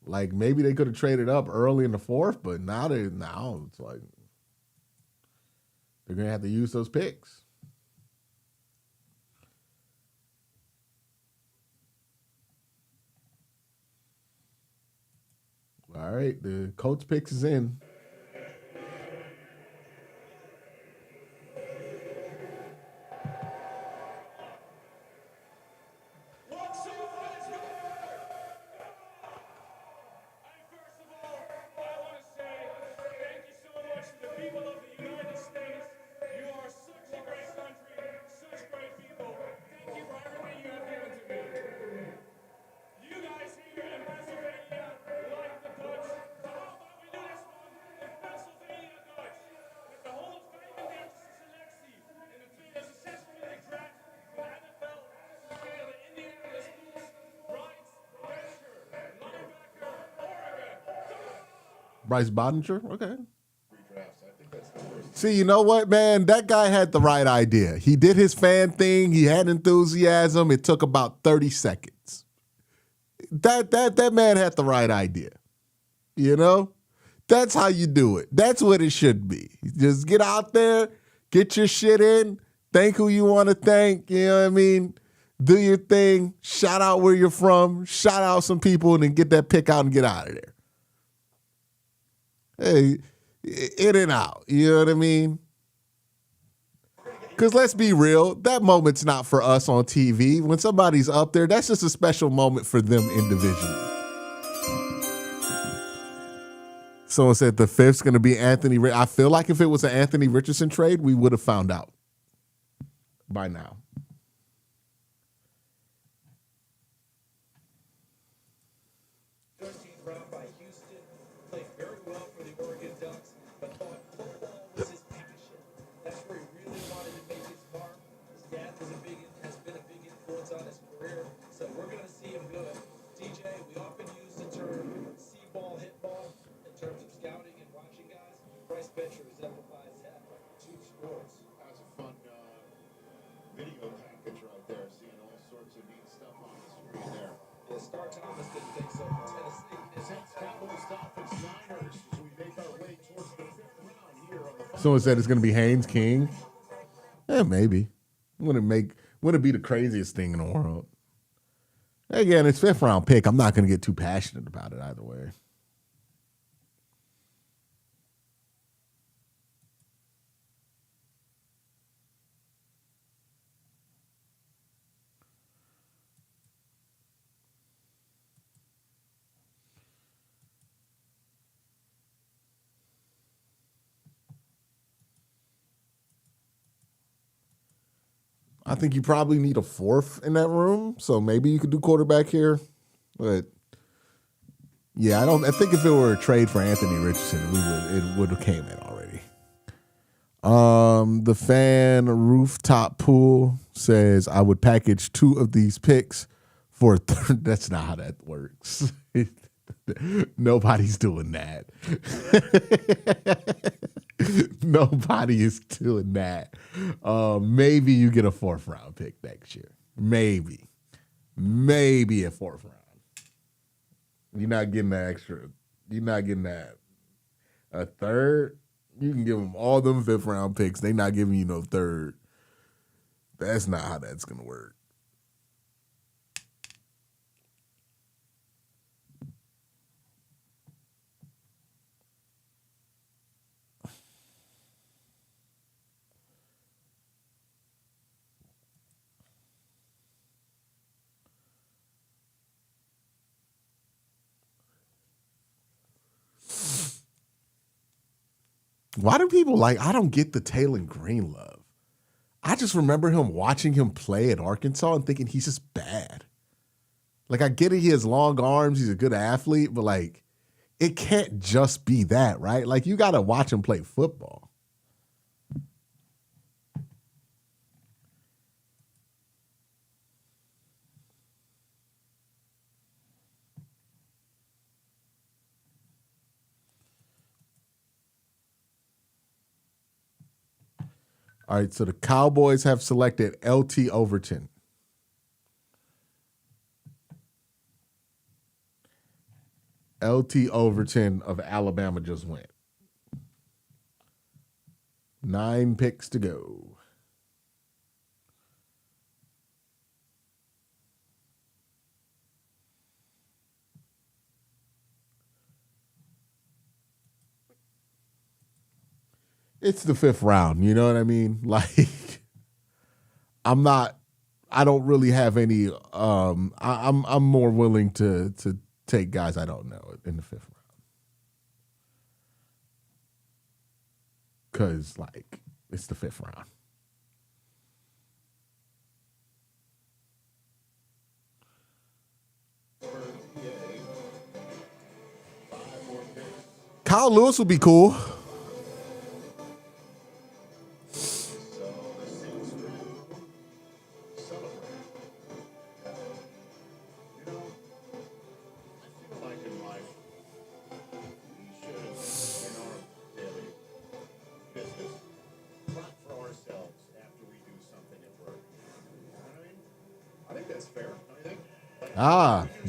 Like maybe they could have traded up early in the 4th, but now it's like they're gonna have to use those picks. All right, the Colts picks is in. First of all, I want to say thank you so much to the people of the United States. You are such a great country, such great people. Thank you for everything you have given to me. You guys here in Pennsylvania like the Dutch. So how about we do this one in Pennsylvania Dutch? Met de 135e selectie in de 2026 draft van de NFL spelen de Indianapolis Colts Bryce Bencher, linebacker, Oregon. Bryce Bodinger, okay. Redrafts. I think that's the worst. See, you know what, man? That guy had the right idea. He did his fan thing. He had enthusiasm. It took about 30 seconds. That man had the right idea. You know? That's how you do it. That's what it should be. Just get out there, get your shit in, thank who you want to thank, you know what I mean? Do your thing, shout out where you're from, shout out some people, and then get that pick out and get out of there. Hey, in and out, you know what I mean? Because let's be real, that moment's not for us on TV. When somebody's up there, that's just a special moment for them individually. Someone said the 5th's going to be Anthony. I feel like if it was an Anthony Richardson trade, we would have found out by now. Star Thomas didn't think so for Tennessee. Saints, Cowboys, Dolphins, Niners as we make our way towards the 5th round here on the Someone said it's going to be Haynes King. Maybe. Wouldn't be the craziest thing in the world. Again, it's 5th round pick. I'm not going to get too passionate about it either way. I think you probably need a 4th in that room, so maybe you could do quarterback here. But yeah, I think if it were a trade for Anthony Richardson, it would have came in already. The fan rooftop pool says I would package 2 of these picks for a third. That's not how that works. Nobody's doing that. Nobody is doing that. Maybe you get a 4th round pick next year. Maybe a 4th round. You're not getting that extra. You're not getting that. A third, you can give them all them 5th round picks. They're not giving you no third. That's not how that's going to work. Why do people I don't get the Taylor Green love. I just remember watching him play at Arkansas and thinking he's just bad. I get it, he has long arms, he's a good athlete, but it can't just be that, right? You got to watch him play football. All right, so the Cowboys have selected LT Overton. LT Overton of Alabama just went. 9 picks to go. It's the 5th round, you know what I mean? I don't really have any I'm more willing to take guys I don't know in the 5th round. Cuz it's the 5th round. Kyle Lewis would be cool.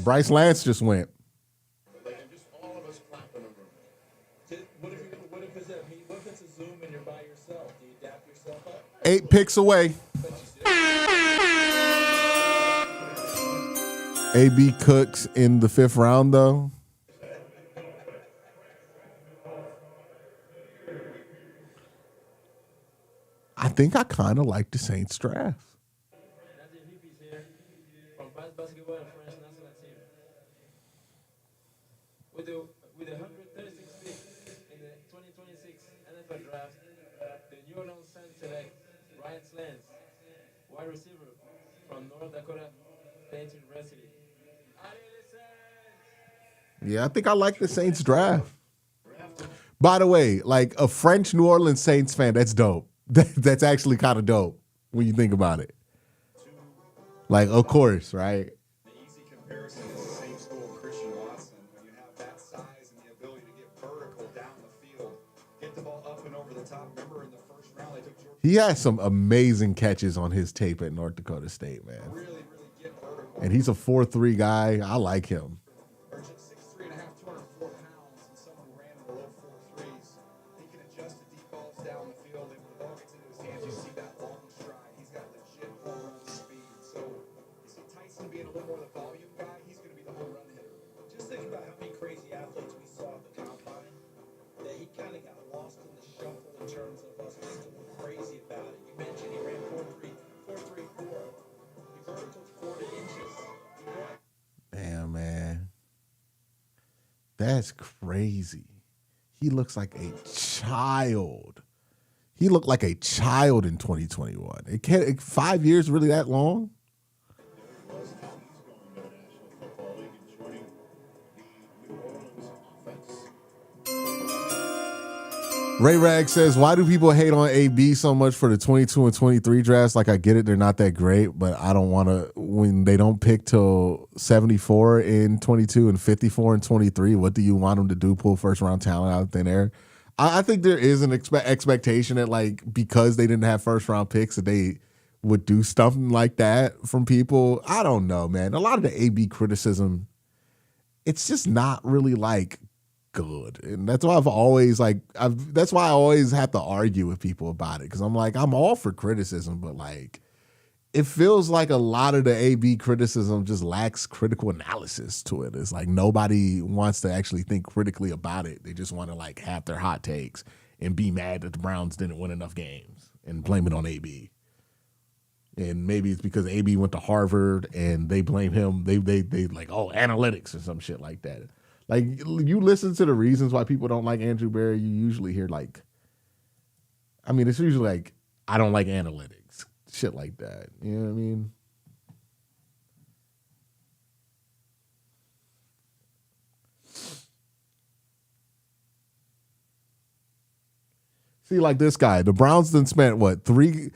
Bryce Lance just went. What if it's a Zoom and you're by yourself? Do you dap yourself up? 8 picks away. AB Cooks in the 5th round, though. I think I kind of like the Saints draft. Basketball and French national team. With the 136th pick in the 2026 NFL draft, the New Orleans Saints select Bryce Lance, wide receiver from North Dakota State University. Yeah, I think I like the Saints draft. By the way, a French New Orleans Saints fan, that's dope. That's actually kind of dope when you think about it. Of course, right? The easy comparison is the same school Christian Watson. When you have that size and the ability to get vertical down the field, get the ball up and over the top. Remember in the 1st round, they took George. He has some amazing catches on his tape at North Dakota State, man. Really get vertical. And he's a 4'3" guy. I like him. Urgent 6'3 and a half, 204 pounds, and someone who ran in the low 4.3s. He can adjust to deep balls down the field, and when the ball gets into his hands, you see that long stride. He's got legit home run speed. So you see Tyson being a little more the volume guy. He's going to be the home run hitter. Just think about how many crazy athletes we saw at the combine. That he kind of got lost in the shuffle in terms of us just going crazy about it. You mentioned he ran 4.34. He verticals 40 inches. He brought Damn, man. That's crazy. He looks like a child. He looked like a child in 2021. It can't 5 years really that long? There he was. Now he's going to the National Football League and joining the New Orleans offense. Ray Rag says, why do people hate on AB so much for the 22 and 23 drafts? Like, I get it, they're not that great, but I don't want to, when they don't pick till 74 in 22 and 54 in 23, what do you want them to do? Pull first round talent out of thin air? I think there is an expectation that, like, because they didn't have first round picks, that they would do something like that from people. I don't know, man. A lot of the AB criticism, it's just not really like good, and that's why that's why I always have to argue with people about it, because I'm like, I'm all for criticism, but like, it feels like a lot of the AB criticism just lacks critical analysis to it. It's like nobody wants to actually think critically about it. They just want to like have their hot takes and be mad that the Browns didn't win enough games and blame it on AB. And maybe it's because AB went to Harvard and they blame him. They like, oh, analytics or some shit like that. Like, you listen to the reasons why people don't like Andrew Berry, you usually hear like, I mean, it's usually like, I don't like analytics, shit like that. You know what I mean? See, like this guy, the Browns then spent what, they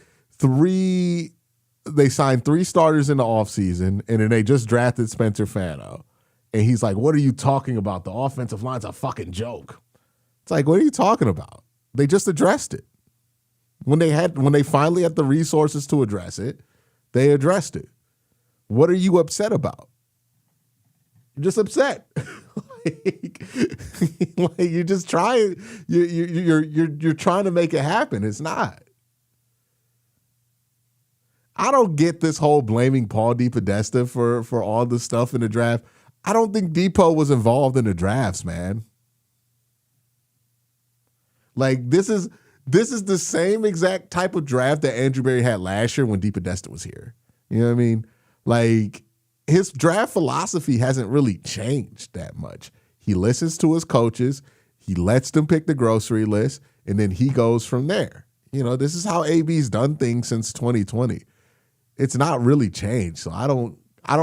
signed 3 starters in the offseason, and then they just drafted Spencer Fano. And he's like, what are you talking about? The offensive line's a fucking joke. It's like, what are you talking about? They just addressed it. When they finally had the resources to address it, they addressed it. What are you upset about? You're just upset. like you're just trying. You're trying to make it happen. It's not. I don't get this whole blaming Paul DePodesta for all the stuff in the draft. I don't think Depot was involved in the drafts, man. Like, this is the same exact type of draft that Andrew Berry had last year when DePodesta was here. You know what I mean? Like, his draft philosophy hasn't really changed that much. He listens to his coaches, he lets them pick the grocery list, and then he goes from there. You know, this is how AB's done things since 2020. It's not really changed. So I don't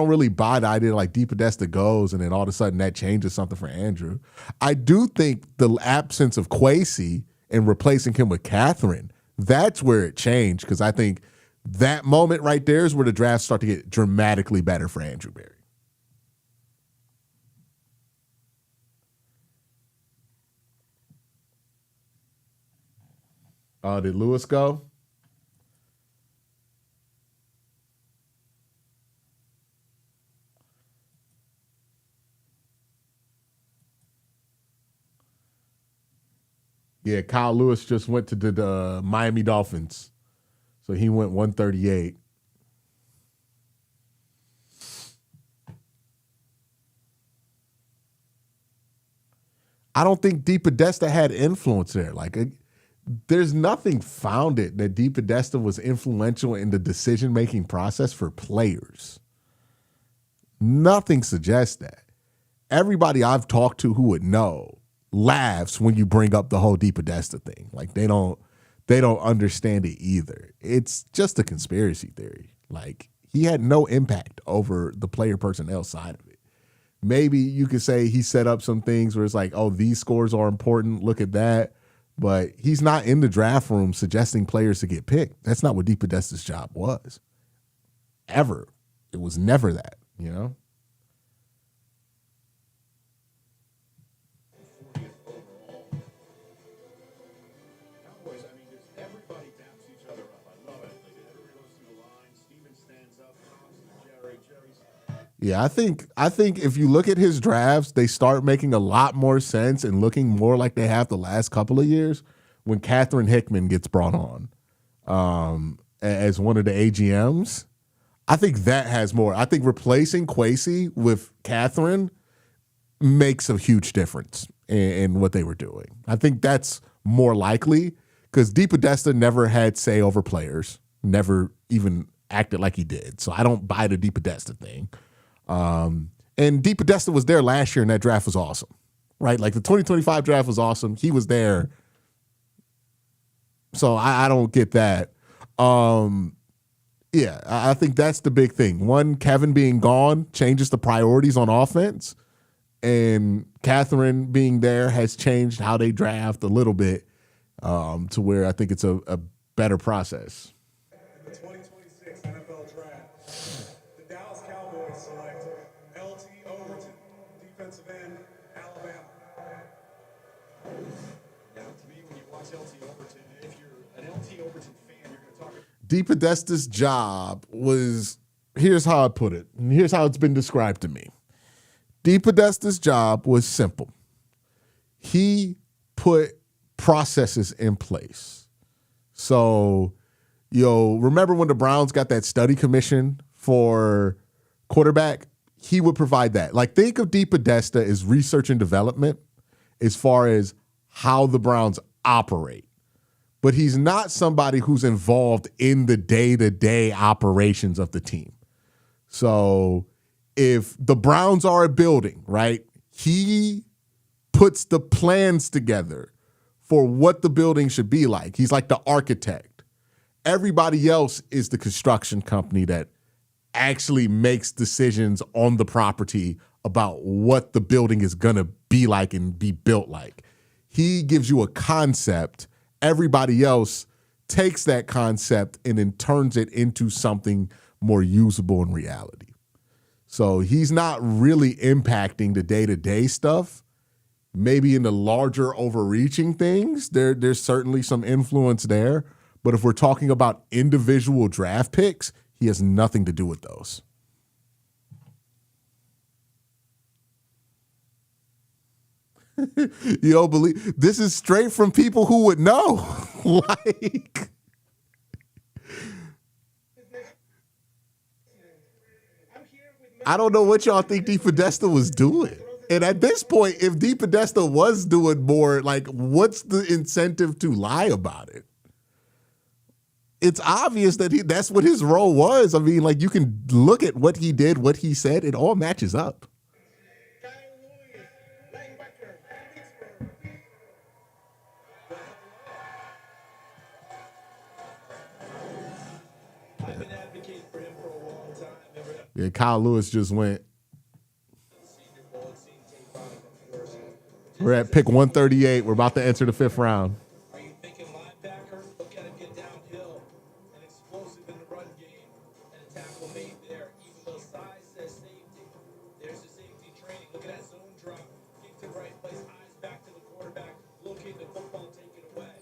really buy the idea like DePodesta goes and then all of a sudden that changes something for Andrew. I do think the absence of Kwesi and replacing him with Catherine, that's where it changed, because I think that moment right there is where the drafts start to get dramatically better for Andrew Berry. Did Lewis go? Yeah, Kyle Lewis just went to the Miami Dolphins. So he went 138. I don't think DePodesta had influence there. Like, there's nothing founded that DePodesta was influential in the decision-making process for players. Nothing suggests that. Everybody I've talked to who would know laughs when you bring up the whole DePodesta thing. Like, they don't understand it either. It's just a conspiracy theory. Like, he had no impact over the player personnel side of it. Maybe you could say he set up some things where it's like, oh, these scores are important, look at that. But he's not in the draft room suggesting players to get picked. That's not what DePodesta's job was. Ever. It was never that, you know? Cowboys, I mean, just everybody daps each other up. I love it. Everybody goes through the line. Steven stands up, talks to Jerry. Jerry's Yeah, I think if you look at his drafts, they start making a lot more sense and looking more like they have the last couple of years when Catherine Hickman gets brought on as one of the AGMs. I think that has more. I think replacing Kwesi with Catherine makes a huge difference in what they were doing. I think that's more likely because DePodesta never had say over players, never even acted like he did. So I don't buy the DePodesta thing. And DePodesta was there last year, and that draft was awesome, right? Like the 2025 draft was awesome. He was there. So I don't get that. Yeah, I think that's the big thing. One, Kevin being gone changes the priorities on offense, and Catherine being there has changed how they draft a little bit to where I think it's a better process. In the 2026 NFL Draft, the Dallas Cowboys select LT Overton, defensive end, Alabama. Now, to me, when you watch LT Overton, if you're an LT Overton fan, you're going to talk. DePodesta's job was, here's how I put it, and here's how it's been described to me. DePodesta's job was simple. He put processes in place. So, remember when the Browns got that study commission for quarterback? He would provide that. Like, think of DePodesta as research and development as far as how the Browns operate. But he's not somebody who's involved in the day-to-day operations of the team. So if the Browns are a building, right, he puts the plans together for what the building should be like. He's like the architect. Everybody else is the construction company that actually makes decisions on the property about what the building is going to be like and be built like. He gives you a concept. Everybody else takes that concept and then turns it into something more usable in reality. So he's not really impacting the day-to-day stuff. Maybe in the larger overreaching things, there's certainly some influence there. But if we're talking about individual draft picks, he has nothing to do with those. You don't believe this is straight from people who would know. Like, I don't know what y'all think DePodesta was doing. And at this point, if DePodesta was doing more, like, what's the incentive to lie about it? It's obvious that that's what his role was. I mean, like, you can look at what he did, what he said, it all matches up. I've been advocating for him for a long time. Yeah, Kyle Lewis just went. We're at pick 138. We're about to enter the fifth round. Are you thinking linebacker? Look at him get downhill and explosive in the run game and a tackle made there. Even though size says safety, there's the safety training. Look at that zone drop. Kick to the right place, eyes back to the quarterback. Locate the football, take it away.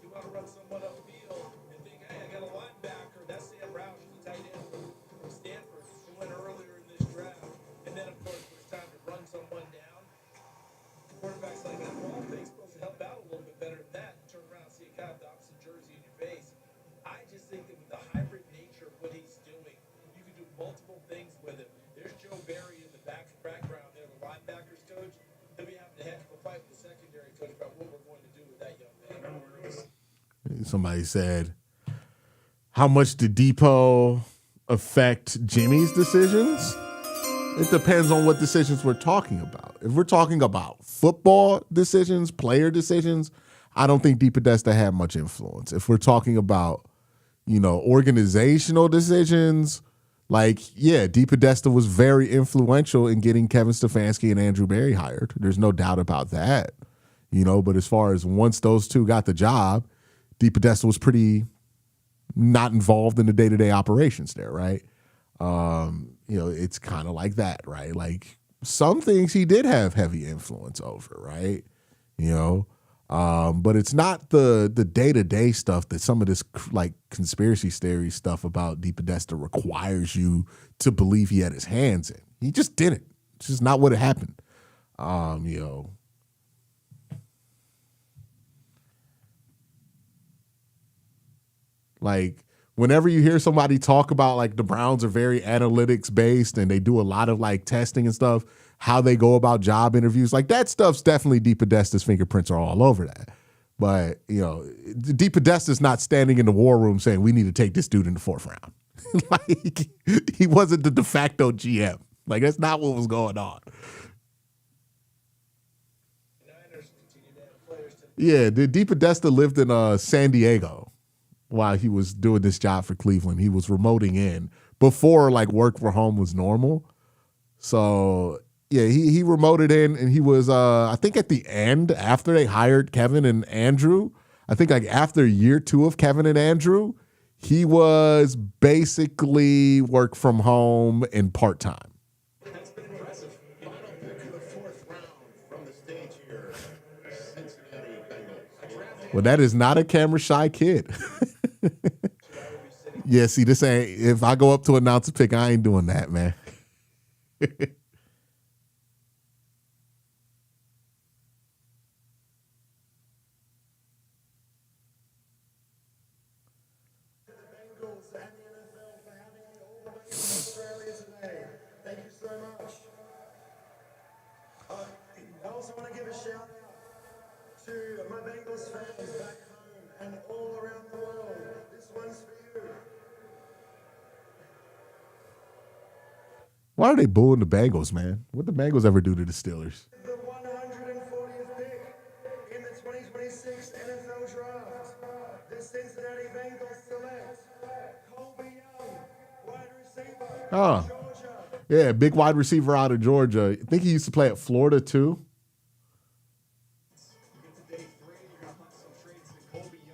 You want to run someone upfield and think, hey, I got a linebacker. That's Sam Brown. He's a tight end from Stanford who went earlier in this draft. And then, of course, when it's time to run someone down, quarterback's like, that ball fake's supposed to help out a little bit better than that. Turn around, see a guy with the opposite jersey in your face. I just think that with the hybrid nature of what he's doing, you can do multiple things with him. There's Joe Barry in the background there, the linebackers coach. He'll be having a heck of a fight with the secondary coach about what we're going to do with that young man. Somebody said, how much did Depot affect Jimmy's decisions? It depends on what decisions we're talking about. If we're talking about football decisions, player decisions, I don't think DePodesta had much influence. If we're talking about, organizational decisions, like, yeah, DePodesta was very influential in getting Kevin Stefanski and Andrew Berry hired. There's no doubt about that. But as far as once those two got the job, DePodesta was pretty not involved in the day-to-day operations there, right? It's kind of like that, right? Like some things he did have heavy influence over, right? But it's not the day-to-day stuff that some of this like conspiracy theory stuff about DePodesta requires you to believe he had his hands in. He just didn't. It's just not what happened. Like whenever you hear somebody talk about like the Browns are very analytics based and they do a lot of like testing and stuff, how they go about job interviews, like that stuff's definitely DePodesta's fingerprints are all over that. But, DePodesta's not standing in the war room saying we need to take this dude in the 4th round. Like he wasn't the de facto GM. Like that's not what was going on. Yeah, DePodesta lived in San Diego while he was doing this job for Cleveland. He was remoting in before like work from home was normal. So yeah, he remoted in and he was I think at the end after they hired Kevin and Andrew, I think like after year 2 of Kevin and Andrew, he was basically work from home and part-time. That's been impressive. Final pick of the 4th round from the stage here. Cincinnati Bengals. Well, that is not a camera shy kid. Yeah, see, this ain't, if I go up to announce a pick, I ain't doing that, man. Thank you so much. I also want to give a shout out to my Bengals fans back home and all around the world. This one's for you. Why are they booing the Bengals, man? What the Bengals ever do to the Steelers? The 140th pick in the 2026 NFL Draft, the Cincinnati Bengals select Colby Young, wide receiver, Oh. Georgia. Yeah, big wide receiver out of Georgia. I think he used to play at Florida too.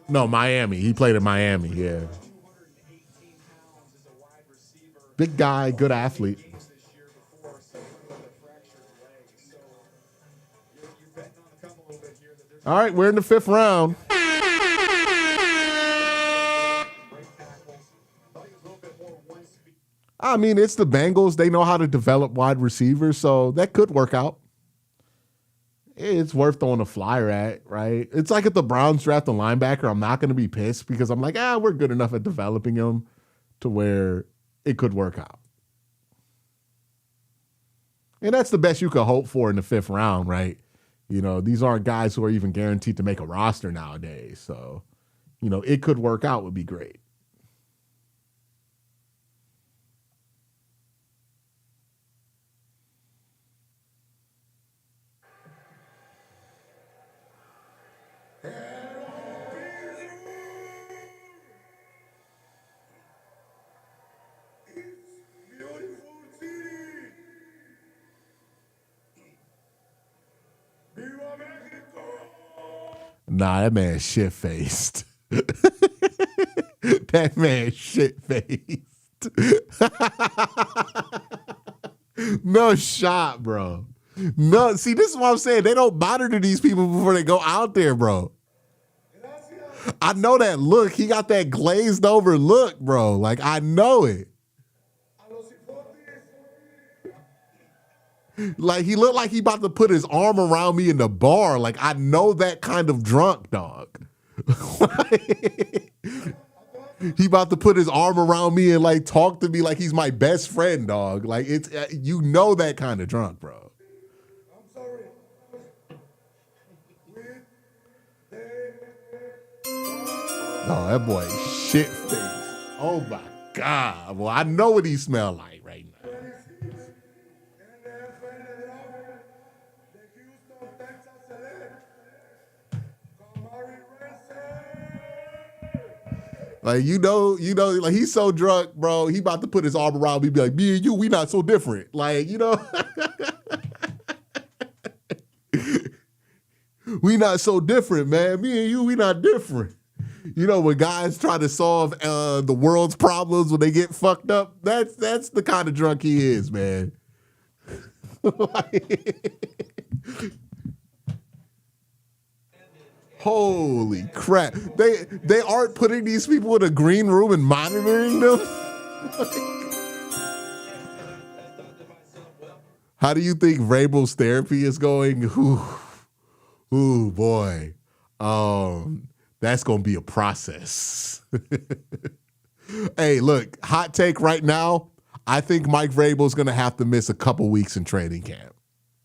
No, Miami. He played in Miami, yeah. Big guy, good athlete. All right, we're in the 5th round. I mean, it's the Bengals. They know how to develop wide receivers, so that could work out. It's worth throwing a flyer at, right? It's like if the Browns draft a linebacker, I'm not going to be pissed because I'm like, we're good enough at developing him to where it could work out. And that's the best you could hope for in the 5th round, right? These aren't guys who are even guaranteed to make a roster nowadays. So, it could work out would be great. Nah, that man shit-faced. That man shit-faced. No shot, bro. No, see, this is what I'm saying. They don't monitor these people before they go out there, bro. I know that look. He got that glazed over look, bro. Like, I know it. Like, he looked like he about to put his arm around me in the bar. Like, I know that kind of drunk, dog. He about to put his arm around me and, like, talk to me like he's my best friend, dog. Like, it's that kind of drunk, bro. I'm sorry. Oh, that boy shit face. Oh, my God. Well, I know what he smell like right now. Like, like he's so drunk, bro. He about to put his arm around me, be like, me and you, we not so different. Like, we not so different, man. Me and you, we not different. When guys try to solve the world's problems when they get fucked up, that's the kind of drunk he is, man. Holy crap. They aren't putting these people in a green room and monitoring them? How do you think Vrabel's therapy is going? Ooh, boy. That's going to be a process. Hey, look, hot take right now. I think Mike Vrabel's going to have to miss a couple weeks in training camp.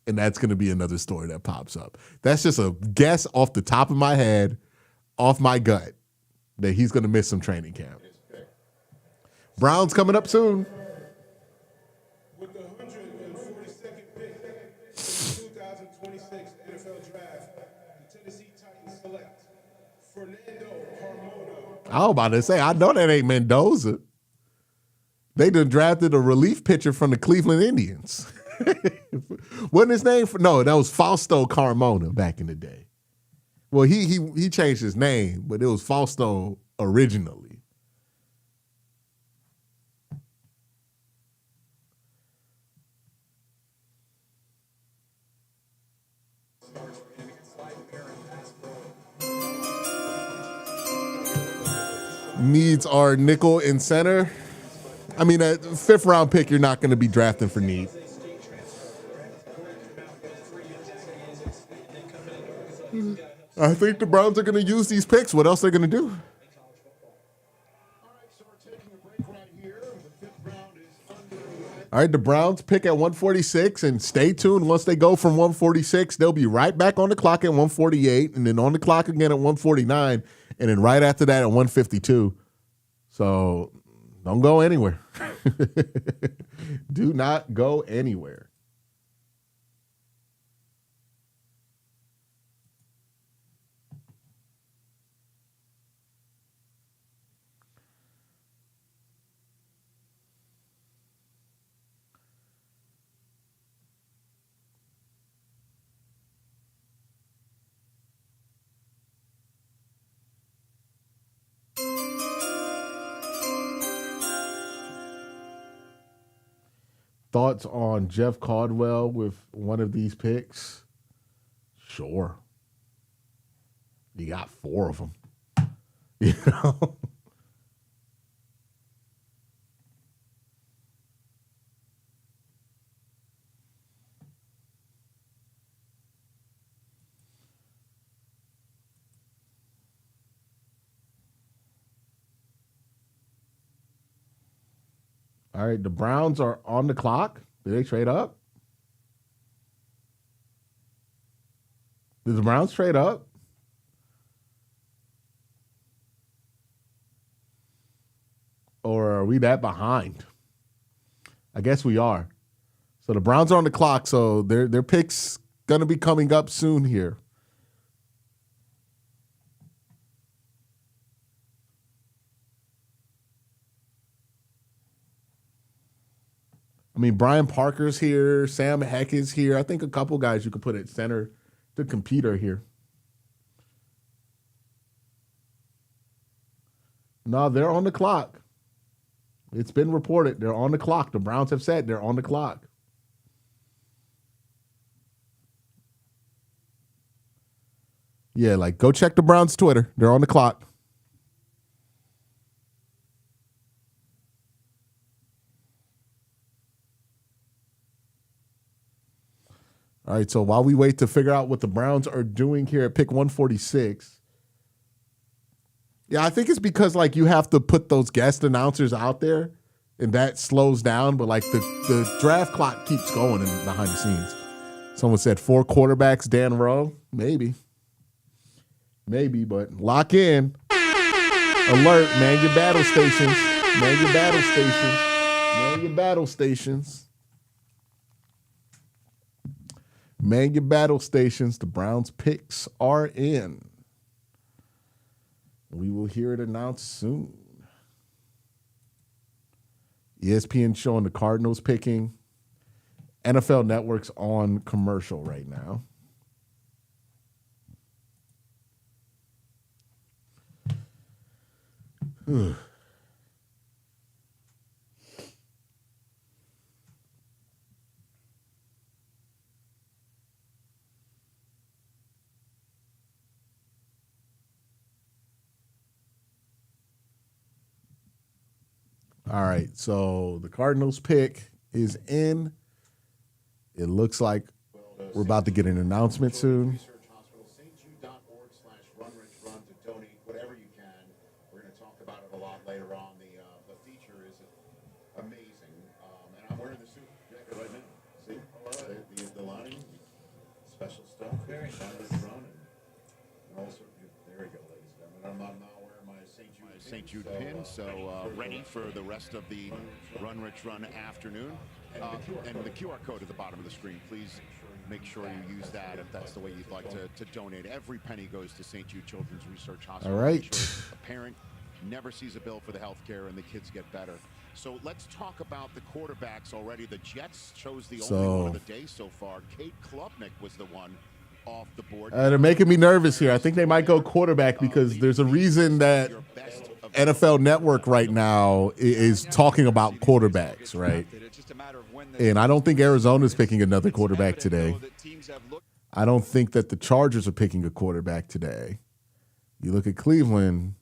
And that's going to be another story that pops up. That's just a guess off the top of my head, off my gut, that he's going to miss some training camp. Browns coming up soon. With the 142nd pick in the 2026 NFL Draft, the Tennessee Titans select Fernando Carmona. I was about to say, I know that ain't Mendoza. They done drafted a relief pitcher from the Cleveland Indians. Wasn't his name? No, that was Fausto Carmona back in the day. Well, he changed his name, but it was Fausto originally. Needs are nickel and center. I mean, a fifth round pick, you're not going to be drafting for need. I think the Browns are going to use these picks. What else are they going to do? All right, the Browns pick at 146, and stay tuned. Once they go from 146, they'll be right back on the clock at 148, and then on the clock again at 149, and then right after that at 152. So don't go anywhere. Do not go anywhere. Thoughts on Jeff Caldwell with one of these picks? Sure. You got 4 of them. You know? All right, the Browns are on the clock. Did they trade up? Did the Browns trade up? Or are we that behind? I guess we are. So the Browns are on the clock, so their pick's going to be coming up soon here. I mean, Brian Parker's here. Sam Heck is here. I think a couple guys you could put at center to compete are here. No, they're on the clock. It's been reported. They're on the clock. The Browns have said they're on the clock. Yeah, like go check the Browns' Twitter. They're on the clock. All right, so while we wait to figure out what the Browns are doing here at pick 146, yeah, I think it's because like you have to put those guest announcers out there, and that slows down. But like the draft clock keeps going behind the scenes. Someone said 4 quarterbacks, Dan Rowe, maybe, but lock in. Alert, man your battle stations, man your battle stations, man your battle stations. Man your battle stations. The Browns picks are in. We will hear it announced soon. ESPN showing the Cardinals picking. NFL Network's on commercial right now. All right, so the Cardinals pick is in. It looks like we're about to get an announcement soon. Research Hospital, stjude.org/runrichrun to donate whatever you can. We're going to talk about it a lot later on. The feature is amazing. And I'm wearing the suit jacket right now. See? The lining, special stuff. Very nice. And also, there you go, ladies and gentlemen. I'm not wearing my St. Jude pin, so ready for the rest of the Run Rich Run afternoon. And the QR code at the bottom of the screen, please make sure you use that if that's the way you'd like to donate. Every penny goes to St. Jude Children's Research Hospital. All right. Make sure a parent never sees a bill for the health care and the kids get better. So let's talk about the quarterbacks already. The Jets chose the only one of the day so far. Kate Klubnik was the one off the board. They're making me nervous here. I think they might go quarterback because there's a reason that NFL Network right now is talking about quarterbacks, right? And I don't think Arizona's picking another quarterback today. I don't think that the Chargers are picking a quarterback today. You look at Cleveland,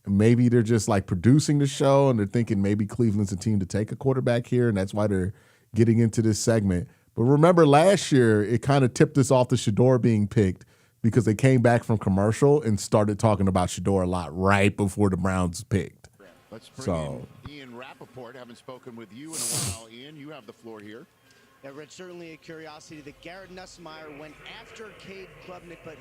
maybe they're just like producing the show and they're thinking maybe Cleveland's a team to take a quarterback here, and that's why they're getting into this segment. But remember last year, it kind of tipped us off the Shador being picked because they came back from commercial and started talking about Shador a lot right before the Browns picked. Let's bring in Ian Rappaport. Haven't spoken with you in a while. Ian, you have the floor here. Yeah, Rich, certainly a curiosity that Garrett Nussmeier went after Cade Klubnik, but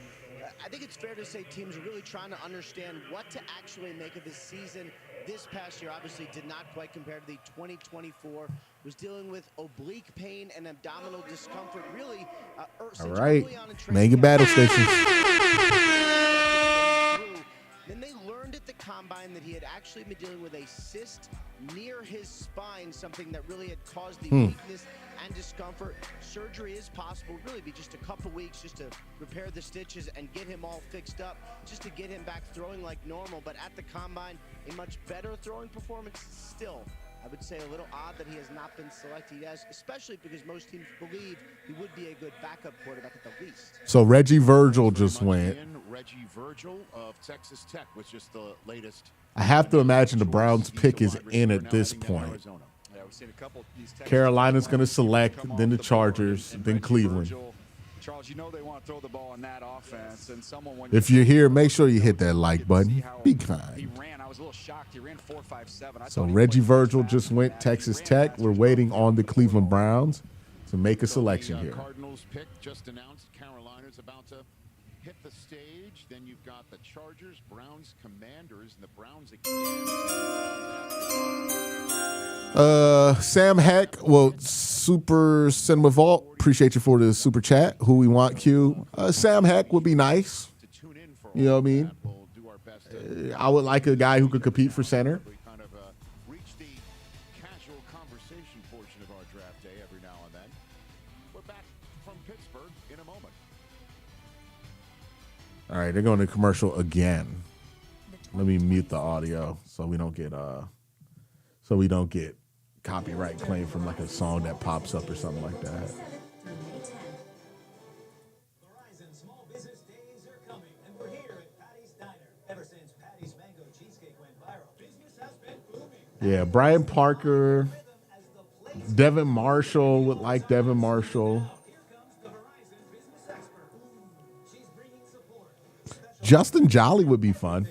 I think it's fair to say teams are really trying to understand what to actually make of his season. This past year obviously did not quite compare to the 2024. Was dealing with oblique pain and abdominal discomfort. Really, all right, make it battle station. Then they learned at the combine that he had actually been dealing with a cyst near his spine, something that really had caused the weakness and discomfort. Surgery is possible, really be just a couple weeks just to repair the stitches and get him all fixed up, just to get him back throwing like normal. But at the combine, a much better throwing performance still. I would say a little odd that he has not been selected as, especially because most teams believe he would be a good backup quarterback at the least. So Reggie Virgil just went. Reggie Virgil of Texas Tech was just the latest. I have to imagine the Browns pick is in at this point. Carolina's going to select, then the Chargers, then Cleveland. Charles, you know they want to throw the ball in that offense, and someone when if you're here, make sure you hit that like button. Be kind. He ran. I was a little shocked. He ran 4.57. So Reggie Virgil just went Texas Tech. We're waiting on the Cleveland Browns to make a selection here. Cardinals pick just announced. Carolina's about to hit the stage. Then you've got the Chargers, Browns, Commanders, and the Browns again. Sam Heck, well, Super Cinema Vault, appreciate you for the super chat. Who we want, Q? Sam Heck would be nice. You know what I mean? I would like a guy who could compete for center. We kind of reach the casual conversation portion of our draft day every now and then. We're back from Pittsburgh in a moment. All right, they're going to commercial again. Let me mute the audio so we don't get copyright claim from like a song that pops up or something like that. Verizon Small Business Days are coming, and we're here at Patty's Diner. Ever since Patty's Mango Cheesecake went viral, business has been booming. Yeah, Brian Parker, Devin Marshall would like Devin Marshall. Justin Jolly would be fun.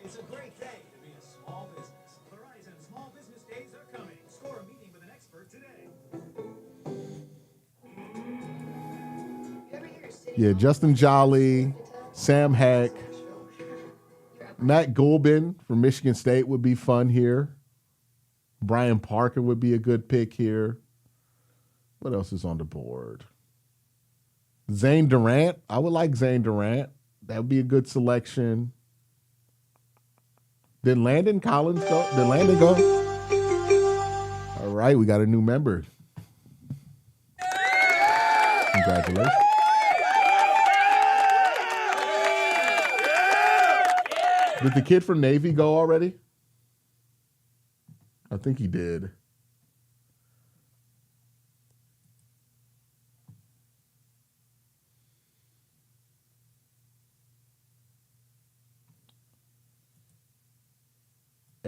It's a great day to be a small business. Verizon Small Business Days are coming. Score a meeting with an expert today. Yeah, Justin Jolly, Sam Heck, Matt Golbin from Michigan State would be fun here. Brian Parker would be a good pick here. What else is on the board? Zane Durant. I would like Zane Durant. That would be a good selection. Did Landon Collins go? Did Landon go? All right, we got a new member. Congratulations. Did the kid from Navy go already? I think he did.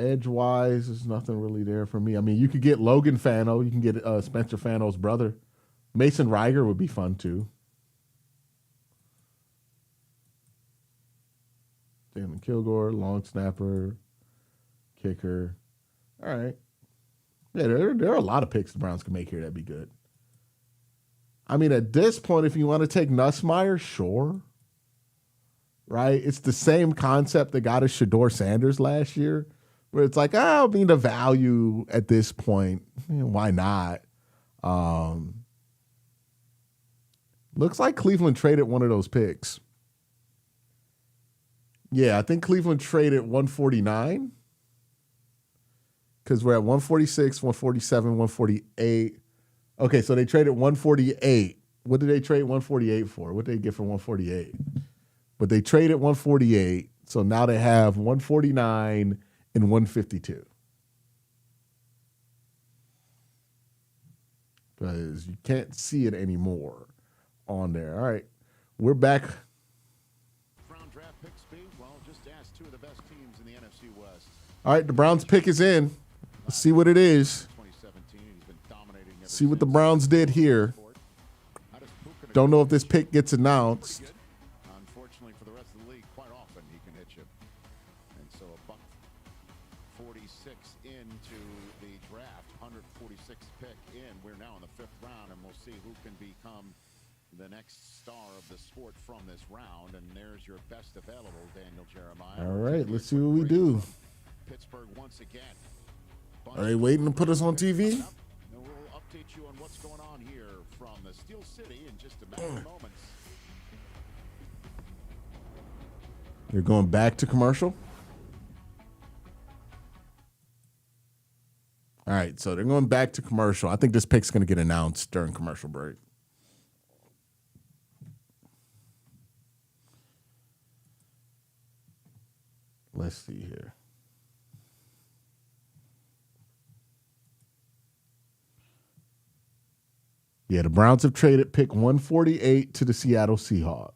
Edge-wise, there's nothing really there for me. I mean, you could get Logan Fano. You can get Spencer Fano's brother. Mason Reiger would be fun, too. Jalen Kilgore, long snapper, kicker. All right. Yeah, there are a lot of picks the Browns can make here that'd be good. I mean, at this point, if you want to take Nussmeier, sure. Right? It's the same concept that got us Shedeur Sanders last year, where it's like, I mean, the value at this point, why not? Looks like Cleveland traded one of those picks. Yeah, I think Cleveland traded 149 because we're at 146, 147, 148. Okay, so they traded 148. What did they trade 148 for? What did they get for 148? But they traded 148, so now they have 149 and 152. Because you can't see it anymore on there. All right, we're back. Round draft picks be? Well, just ask two of the best teams in the NFC West. All right, the Browns pick is in. Let's see what it is. 2017, he's been dominating ever See what the since. Browns did here. Don't know if this pick gets announced. Unfortunately for the rest of the league, quite often he can hit you. And so a buck 46 into the draft, 146th pick in. We're now in the 5th round, and we'll see who can become the next star of the sport from this round. And there's your best available, Daniel Jeremiah. All right, let's see what we do. Pittsburgh once again. Are they waiting to put us on TV? And we'll update you on what's going on here from the Steel City in just a matter of moments. You're going back to commercial? All right, so they're going back to commercial. I think this pick's going to get announced during commercial break. Let's see here. Yeah, the Browns have traded pick 148 to the Seattle Seahawks.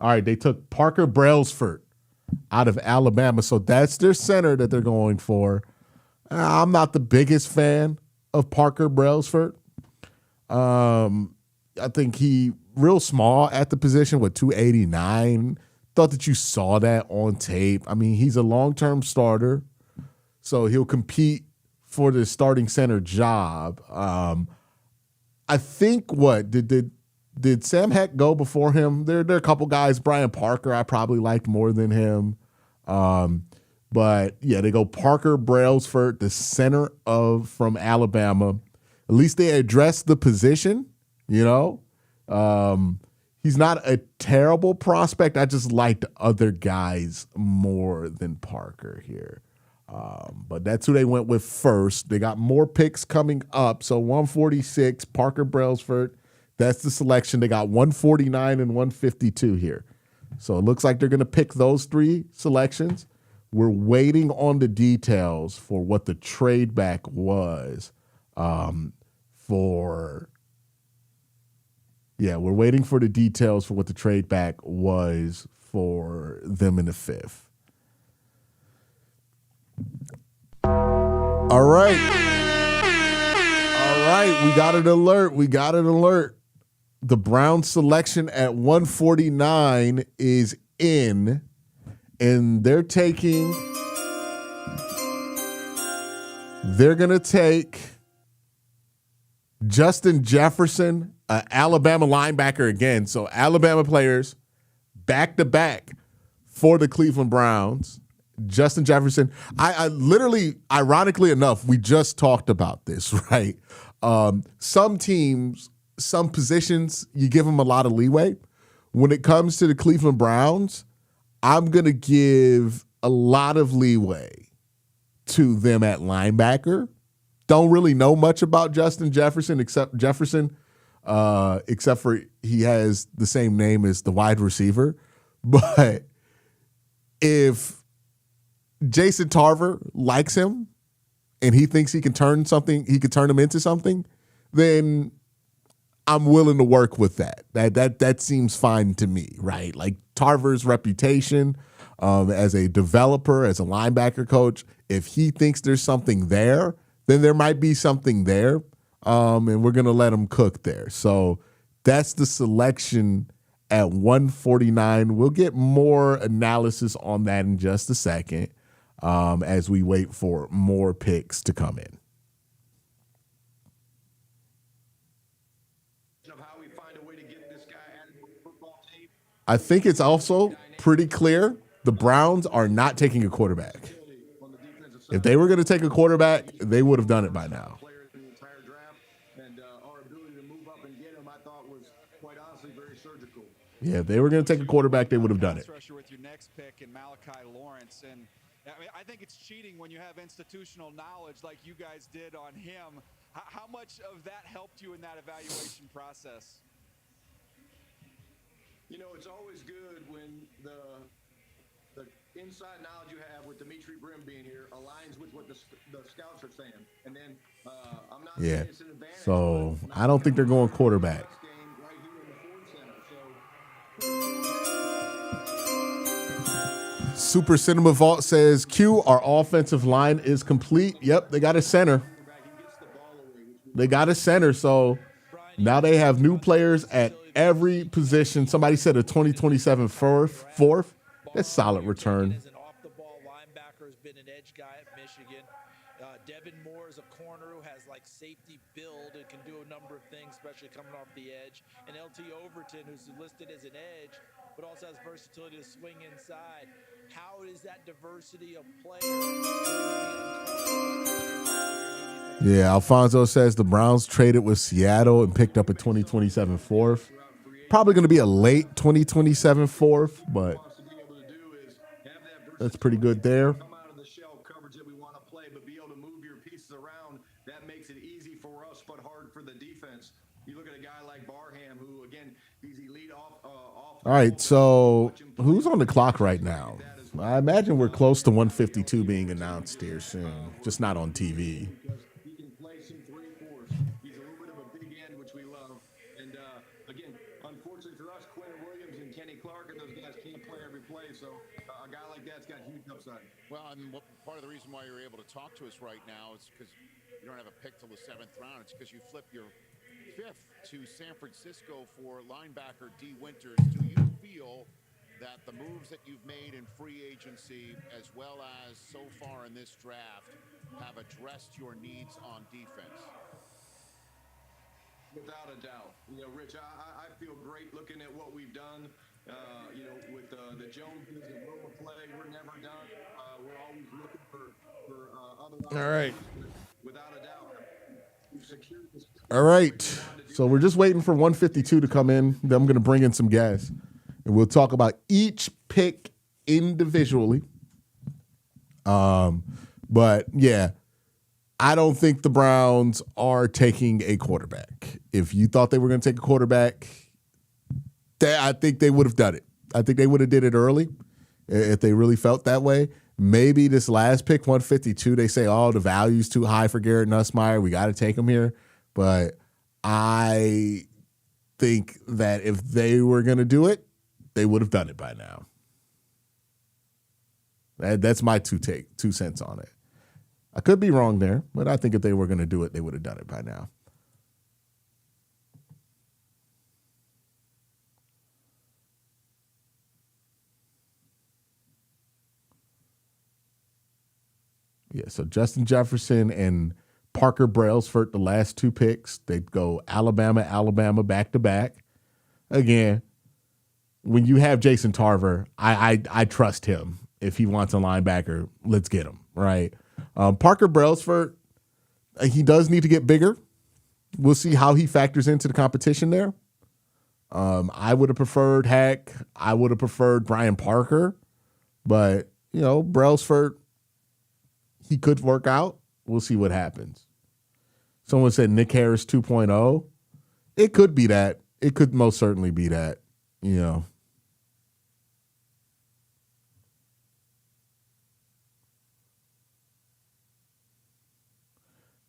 All right, they took Parker Brailsford out of Alabama. So that's their center that they're going for. I'm not the biggest fan of Parker Brailsford. I think he real small at the position with 289. Thought that you saw that on tape. I mean, he's a long-term starter, so he'll compete for the starting center job. I think did Sam Heck go before him? There are a couple guys. Brian Parker I probably liked more than him. But yeah, they go Parker Brailsford, the center from Alabama. At least they addressed the position, you know. He's not a terrible prospect. I just liked other guys more than Parker here. But that's who they went with first. They got more picks coming up. So 146, Parker Brailsford. That's the selection. They got 149 and 152 here. So it looks like they're going to pick those three selections. We're waiting on the details for what the trade back was we're waiting for the details for what the trade back was for them in the 5th. All right. We got an alert. The Browns selection at 149 is in, and they're going to take Justin Jefferson, Alabama linebacker again. So Alabama players back-to-back for the Cleveland Browns. Justin Jefferson. I literally, ironically enough, we just talked about this, right? Some teams, some positions, you give them a lot of leeway. When it comes to the Cleveland Browns, I'm going to give a lot of leeway to them at linebacker. Don't really know much about Justin Jefferson, except Jefferson except for he has the same name as the wide receiver. But if Jason Tarver likes him and he thinks he could turn him into something, then I'm willing to work with that. That seems fine to me, right? Like Tarver's reputation as a developer, as a linebacker coach, if he thinks there's something there, then there might be something there, and we're going to let him cook there. So that's the selection at 149. We'll get more analysis on that in just a second as we wait for more picks to come in. I think it's also pretty clear the Browns are not taking a quarterback. If they were going to take a quarterback, they would have done it by now. Yeah, if they were going to take a quarterback, they would have done it. With your next pick in Malachi Lawrence, and I mean, I think it's cheating when you have institutional knowledge like you guys did on him. How much of that helped you in that evaluation process? You know, it's always good when the inside knowledge you have with Dimitri Brim being here aligns with what the scouts are saying. And then I'm not saying it's an advantage. So I don't think they're going quarterback. Super Cinema Vault says, Q, our offensive line is complete. Yep, they got a center. So now they have new players at every position. Somebody said a 2027 fourth. That's solid return. As an off-the-ball linebacker, has been an edge guy at Michigan. Devin Moore is a corner who has like safety build and can do a number of things, especially coming off the edge. And LT Overton, who's listed as an edge, but also has versatility to swing inside. How is that diversity of players? Yeah, Alfonso says the Browns traded with Seattle and picked up a 2027 fourth. Probably going to be a late 2027 fourth, but that's pretty good there. That makes it easy for us, but hard for the defense. You look at a guy like Barham, who again, he's elite off. All right, so who's on the clock right now? I imagine we're close to 152 being announced here soon, just not on TV. He can play some 3-4s. He's a little bit of a big end, which we love. And again, unfortunately for us, Quentin Williams and Kenny Clark and those guys can't play every play. So a guy like that's got huge upside. Well, and part of the reason why you're able to talk to us right now is because you don't have a pick till the 7th round. It's because you flip your 5th to San Francisco for linebacker D. Winters. Do you feel that the moves that you've made in free agency, as well as so far in this draft, have addressed your needs on defense? Without a doubt. You know, Rich, I feel great looking at what we've done. You know, with the Joneses and Wilma play, we're never done. We're always looking for other options. All right. Without a doubt. We've secured this. All right. So we're just waiting for 152 to come in. Then I'm going to bring in some guys. And we'll talk about each pick individually. But, yeah, I don't think the Browns are taking a quarterback. If you thought they were going to take a quarterback, I think they would have done it. I think they would have did it early if they really felt that way. Maybe this last pick, 152, they say, oh, the value's too high for Garrett Nussmeier. We got to take him here. But I think that if they were going to do it, they would have done it by now. That's my 2 cents on it. I could be wrong there, but I think if they were going to do it, they would have done it by now. Yeah, so Justin Jefferson and Parker Brailsford, the last 2 picks, they'd go Alabama back to back. Again, when you have Jason Tarver, I trust him. If he wants a linebacker, let's get him, right? Parker Brailsford, he does need to get bigger. We'll see how he factors into the competition there. I would have preferred Hack. I would have preferred Brian Parker. But, you know, Brailsford, he could work out. We'll see what happens. Someone said Nick Harris 2.0. It could be that. It could most certainly be that. You know.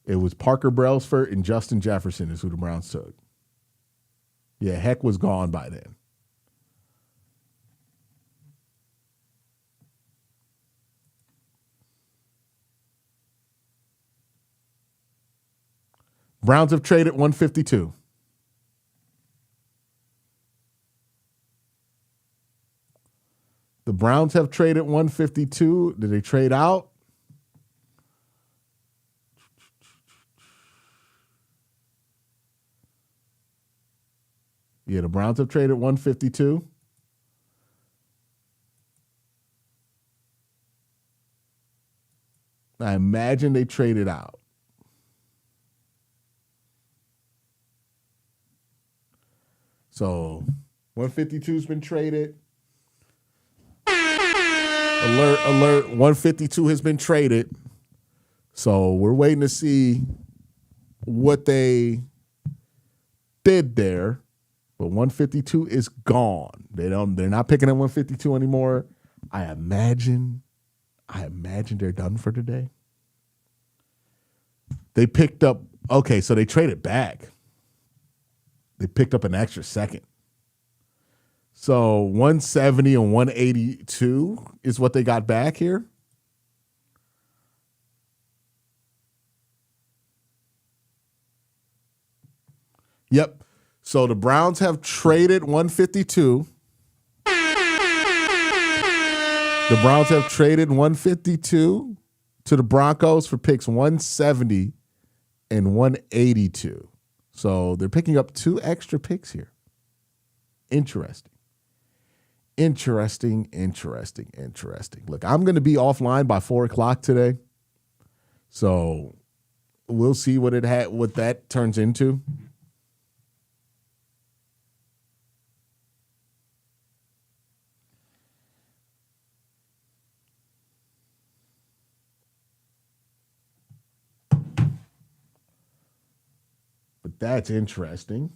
It was Parker Brailsford and Justin Jefferson is who the Browns took. Yeah, Heck was gone by then. Browns have traded 152. The Browns have traded 152. Did they trade out? Yeah, the Browns have traded 152. I imagine they traded out. So 152's been traded. Alert, 152 has been traded. So we're waiting to see what they did there. But 152 is gone. They're not picking at 152 anymore. I imagine they're done for today. They picked up, okay, so they traded back. They picked up an extra second. So 170 and 182 is what they got back here. Yep. So the Browns have traded 152. The Browns have traded 152 to the Broncos for picks 170 and 182. So they're picking up 2 extra picks here. Interesting. Look, I'm going to be offline by 4:00 today. So we'll see what that turns into. But that's interesting.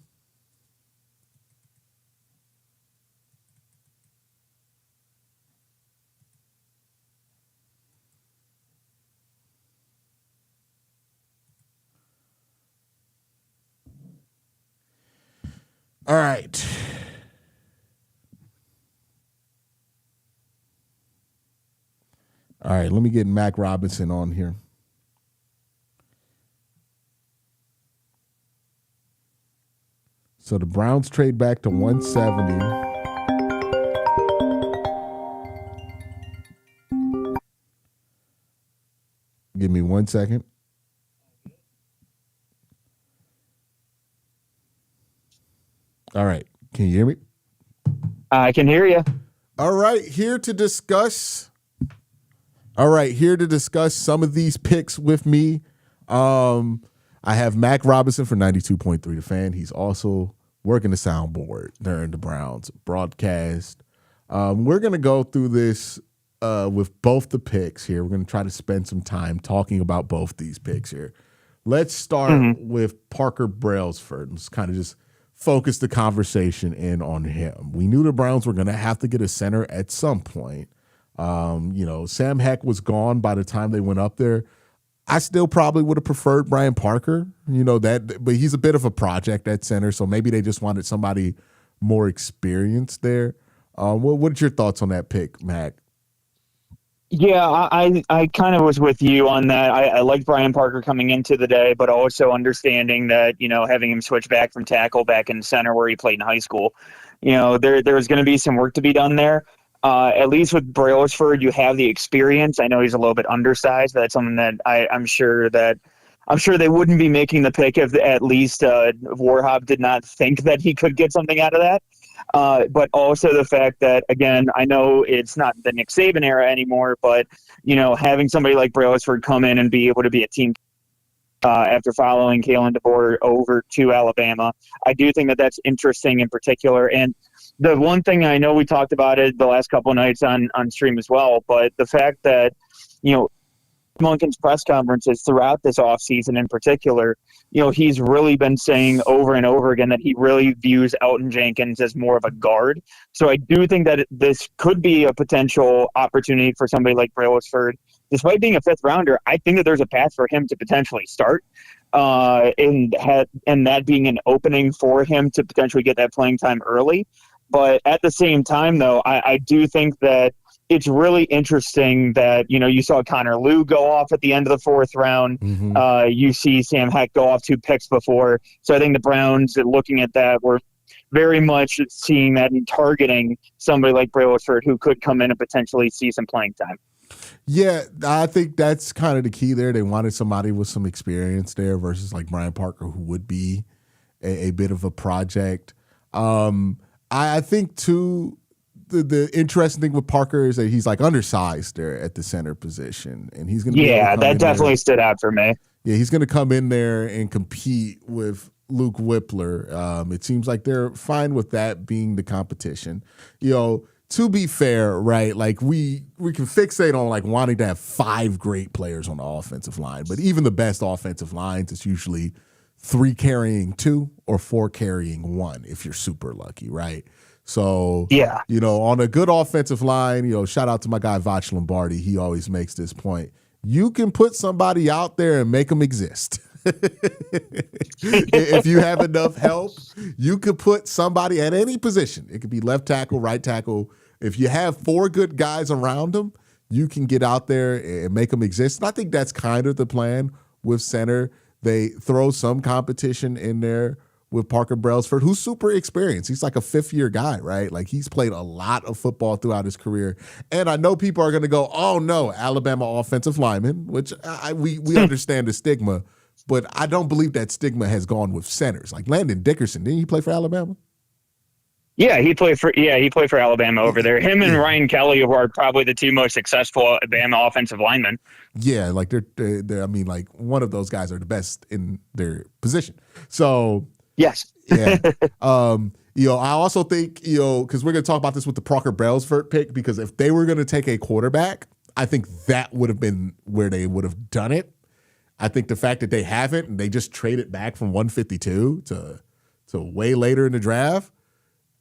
All right. All right, let me get Mac Robinson on here. So the Browns trade back to 170. Give me 1 second. All right. Can you hear me? I can hear you. All right. Here to discuss some of these picks with me. I have Mac Robinson for 92.3 The Fan. He's also working the soundboard during the Browns broadcast. We're going to go through this with both the picks here. We're going to try to spend some time talking about both these picks here. Let's start with Parker Brailsford. Let's kind of just focus the conversation in on him. We knew the Browns were going to have to get a center at some point. Sam Heck was gone by the time they went up there. I still probably would have preferred Brian Parker, but he's a bit of a project at center, so maybe they just wanted somebody more experienced there. What's your thoughts on that pick, Mac? Yeah, I kind of was with you on that. I liked Brian Parker coming into the day, but also understanding that, having him switch back from tackle back in center where he played in high school, there's going to be some work to be done there. At least with Brailsford, you have the experience. I know he's a little bit undersized, but that's something that I'm sure they wouldn't be making the pick if at least Warhop did not think that he could get something out of that. But also the fact that, again, I know it's not the Nick Saban era anymore, but, having somebody like Brailsford come in and be able to be a team after following Kalen DeBoer over to Alabama, I do think that that's interesting in particular. And the one thing, I know we talked about it the last couple of nights on stream as well, but the fact that, Monken's press conferences throughout this offseason in particular, he's really been saying over and over again that he really views Elton Jenkins as more of a guard. So I do think that this could be a potential opportunity for somebody like Brailsford. Despite being a fifth rounder, I think that there's a path for him to potentially start, and that being an opening for him to potentially get that playing time early. But at the same time, though, I do think that it's really interesting that, you saw Connor Liu go off at the end of the fourth round. Mm-hmm. You see Sam Heck go off 2 picks before. So I think the Browns, looking at that, were very much seeing that and targeting somebody like Brailsford who could come in and potentially see some playing time. Yeah, I think that's kind of the key there. They wanted somebody with some experience there versus like Brian Parker, who would be a bit of a project. I think, too, the interesting thing with Parker is that he's like undersized there at the center position, and he's going to that definitely stood out for me. Yeah, he's going to come in there and compete with Luke Whippler. It seems like they're fine with that being the competition. To be fair, right, like we can fixate on like wanting to have 5 great players on the offensive line, but even the best offensive lines, it's usually 3 carrying 2 or 4 carrying 1 if you're super lucky, right? So, yeah, on a good offensive line, shout out to my guy Vach Lombardi. He always makes this point. You can put somebody out there and make them exist. If you have enough help, you could put somebody at any position. It could be left tackle, right tackle. If you have 4 good guys around them, you can get out there and make them exist. And I think that's kind of the plan with center. They throw some competition in there with Parker Brailsford, who's super experienced. He's like a 5th-year guy, right? Like he's played a lot of football throughout his career. And I know people are going to go, oh, no, Alabama offensive lineman, which we understand the stigma, but I don't believe that stigma has gone with centers. Like Landon Dickerson, didn't he play for Alabama? Yeah, he played for Alabama over there. Him and Ryan Kelly, who are probably the 2 most successful Alabama offensive linemen. Yeah, like they're I mean, like one of those guys are the best in their position. So yes. Yeah. I also think, because we're going to talk about this with the Parker Brailsford pick, because if they were going to take a quarterback, I think that would have been where they would have done it. I think the fact that they haven't and they just traded back from 152 to way later in the draft,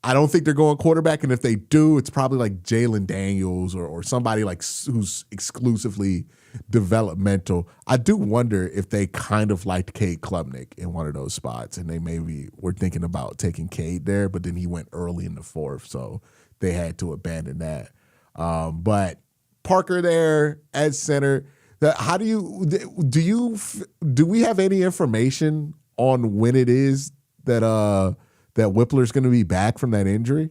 I don't think they're going quarterback. And if they do, it's probably like Jalen Daniels or somebody like who's exclusively developmental. I do wonder if they kind of liked Cade Klubnik in one of those spots, and they maybe were thinking about taking Cade there, but then he went early in the 4th, so they had to abandon that. But Parker there at center. How do we have any information on when it is that Whippler's going to be back from that injury?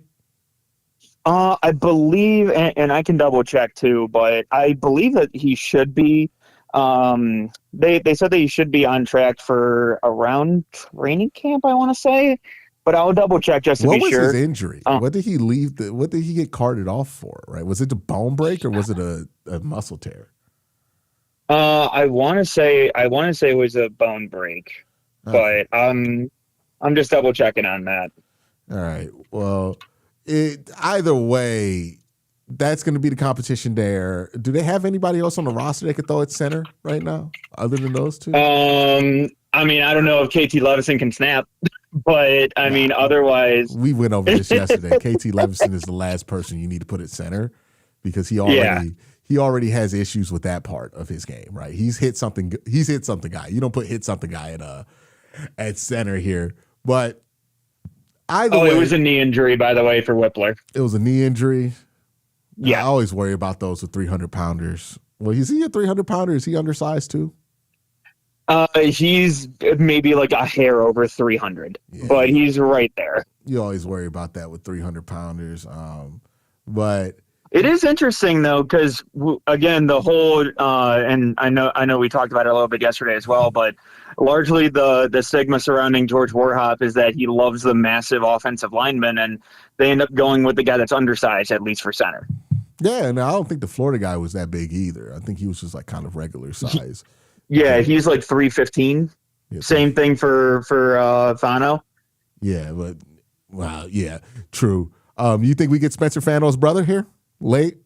I believe, and I can double check too, but I believe that he should be. They said that he should be on track for around training camp, I want to say, but I'll double check just to be sure. What was his injury? What did he leave? What did he get carted off for? Right? Was it the bone break or was it a muscle tear? I want to say it was a bone break, but I'm just double checking on that. All right. Well, either way, that's going to be the competition there. Do they have anybody else on the roster they could throw at center right now, other than those 2? I mean, I don't know if KT Levison can snap, but I mean, otherwise, we went over this yesterday. KT Levison is the last person you need to put at center because he already has issues with that part of his game, right? He's hit something guy. You don't put hit something guy at center here, but. It was a knee injury, by the way, for Whippler. It was a knee injury. Yeah. I always worry about those with 300-pounders. Well, is he a 300-pounder? Is he undersized too? He's maybe like a hair over 300, but he's right there. You always worry about that with 300-pounders. But it is interesting though, because again, the whole and I know we talked about it a little bit yesterday as well, but largely the stigma surrounding George Warhop is that he loves the massive offensive linemen, and they end up going with the guy that's undersized, at least for center. Yeah, and I don't think the Florida guy was that big either. I think he was just like kind of regular size. He's like 315. Yeah, same thing for Fano. Yeah, but wow, yeah, true. You think we get Spencer Fano's brother here late?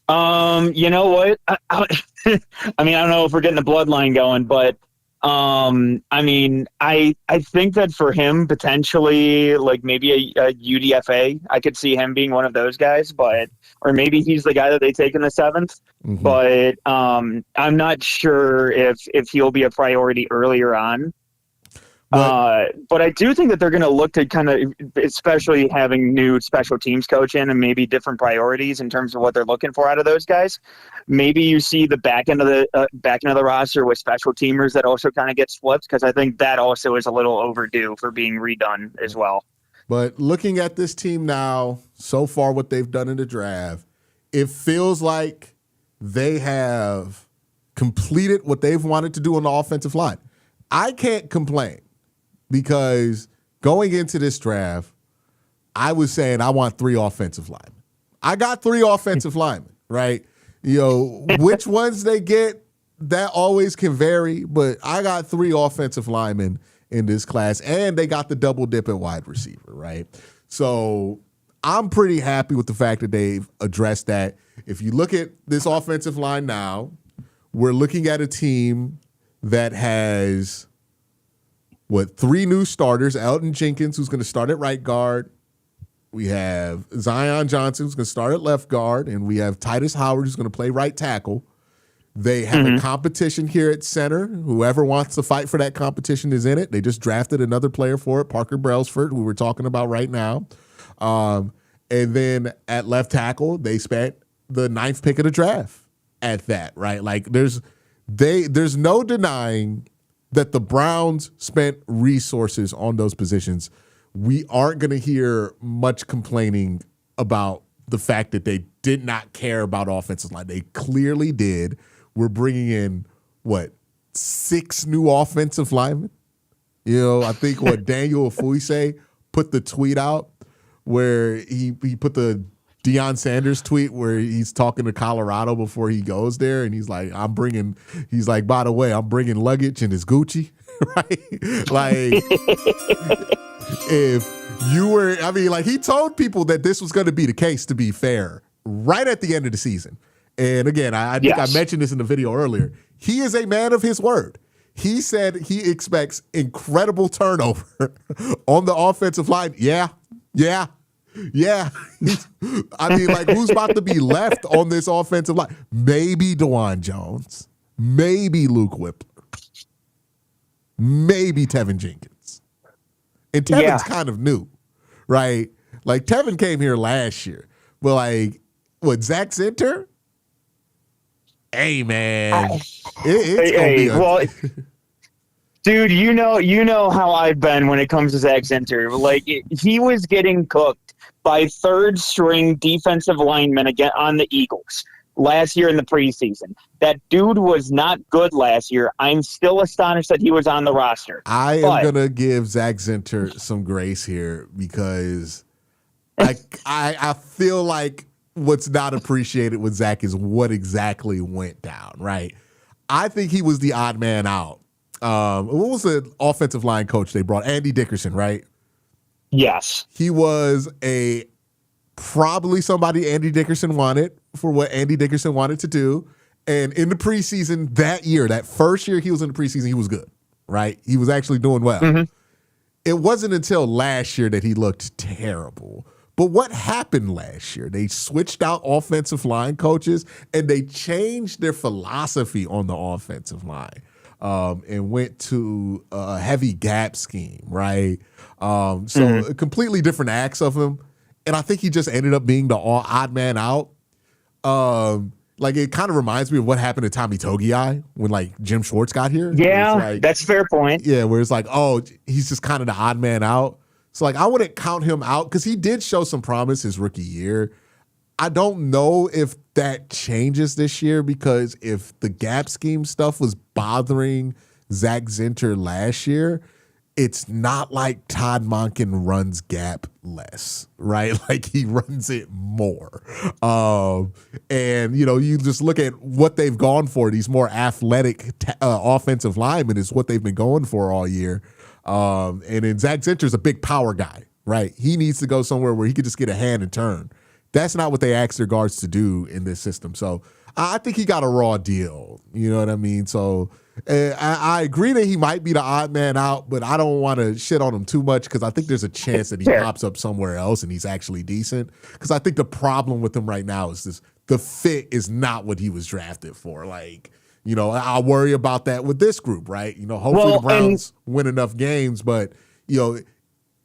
You know what? I mean, I don't know if we're getting the bloodline going, but I mean, I think that for him potentially, like maybe a UDFA, I could see him being one of those guys, but or maybe he's the guy that they take in the 7th. Mm-hmm. But I'm not sure if he'll be a priority earlier on. But I do think that they're going to look to kind of, especially having new special teams coach in and maybe different priorities in terms of what they're looking for out of those guys. Maybe you see the back end of the roster with special teamers that also kind of get flipped, because I think that also is a little overdue for being redone as well. But looking at this team now, so far what they've done in the draft, it feels like they have completed what they've wanted to do on the offensive line. I can't complain. Because going into this draft, I was saying I want 3 offensive linemen. I got 3 offensive linemen, right? You know, which ones they get, that always can vary, but I got 3 offensive linemen in this class, and they got the double dip at wide receiver, right? So I'm pretty happy with the fact that they've addressed that. If you look at this offensive line now, we're looking at a team that has 3 new starters. Elton Jenkins, who's going to start at right guard. We have Zion Johnson, who's going to start at left guard. And we have Titus Howard, who's going to play right tackle. They have a competition here at center. Whoever wants to fight for that competition is in it. They just drafted another player for it, Parker Brailsford, who we're talking about right now. And then at left tackle, they spent the 9th pick of the draft at that, right? Like there's no denying that the Browns spent resources on those positions. We aren't going to hear much complaining about the fact that they did not care about offensive line. They clearly did. We're bringing in, 6 new offensive linemen? You know, I think Daniel Afuise put the tweet out where he put the Deion Sanders tweet where he's talking to Colorado before he goes there, and he's like, by the way, I'm bringing luggage and it's Gucci, right? Like, if you were, he told people that this was going to be the case, to be fair, right at the end of the season. And again, I think I mentioned this in the video earlier. He is a man of his word. He said he expects incredible turnover on the offensive line. Yeah. Who's about to be left on this offensive line? Maybe DeJuan Jones. Maybe Luke Whippler. Maybe Tevin Jenkins. And Tevin's kind of new, right? Like, Tevin came here last year. But, Zach Zinter? Hey, man. It's going to be dude, you know how I've been when it comes to Zach Zinter. He was getting cooked by 3rd-string defensive linemen again on the Eagles last year in the preseason. That dude was not good last year. I'm still astonished that he was on the roster. I am going to give Zach Zinter some grace here because I feel like what's not appreciated with Zach is what exactly went down, right? I think he was the odd man out. What was the offensive line coach they brought? Andy Dickerson, right? Yes. He was probably somebody Andy Dickerson wanted for what Andy Dickerson wanted to do. And in the preseason that first year he was in the preseason, he was good, right? He was actually doing well. Mm-hmm. It wasn't until last year that he looked terrible. But what happened last year? They switched out offensive line coaches and they changed their philosophy on the offensive line. And went to a heavy gap scheme, right? A completely different acts of him. And I think he just ended up being the odd man out. It kind of reminds me of what happened to Tommy Togiai when Jim Schwartz got here. Yeah, that's a fair point. Yeah, where it's he's just kind of the odd man out. So I wouldn't count him out because he did show some promise his rookie year. I don't know if that changes this year because if the gap scheme stuff was bothering Zach Zinter last year, it's not like Todd Monken runs gap less, right? He runs it more. You just look at what they've gone for. These more athletic offensive linemen is what they've been going for all year. And then Zach Zinter's a big power guy, right? He needs to go somewhere where he could just get a hand and turn. That's not what they ask their guards to do in this system. So I think he got a raw deal. You know what I mean? So I agree that he might be the odd man out, but I don't want to shit on him too much because I think there's a chance that he pops up somewhere else and he's actually decent. Because I think the problem with him right now is the fit is not what he was drafted for. Like, you know, I worry about that with this group, right? You know, hopefully the Browns win enough games, but, you know,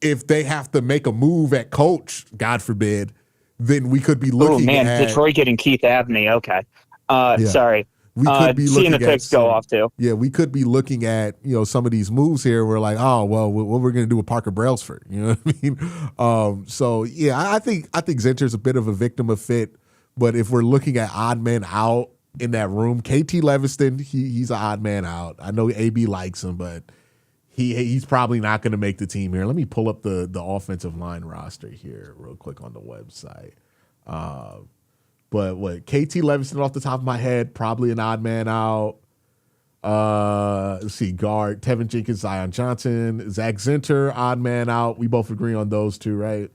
if they have to make a move at coach, God forbid, then we could be looking at Detroit getting Keith Abney. Okay. Sorry. We could be seeing looking the picks go off too. Yeah, we could be looking at, you know, some of these moves here. We're like, oh, well, what we're going to do with Parker Brailsford? You know what I mean? So, yeah, I think Zinter's a bit of a victim of fit. But if we're looking at odd men out in that room, KT Leviston, he's an odd man out. I know AB likes him, but he's probably not going to make the team here. Let me pull up the offensive line roster here real quick on the website. But what, KT Leviston off the top of my head, probably an odd man out. Let's see, guard, Tevin Jenkins, Zion Johnson, Zach Zinter, odd man out. We both agree on those two, right?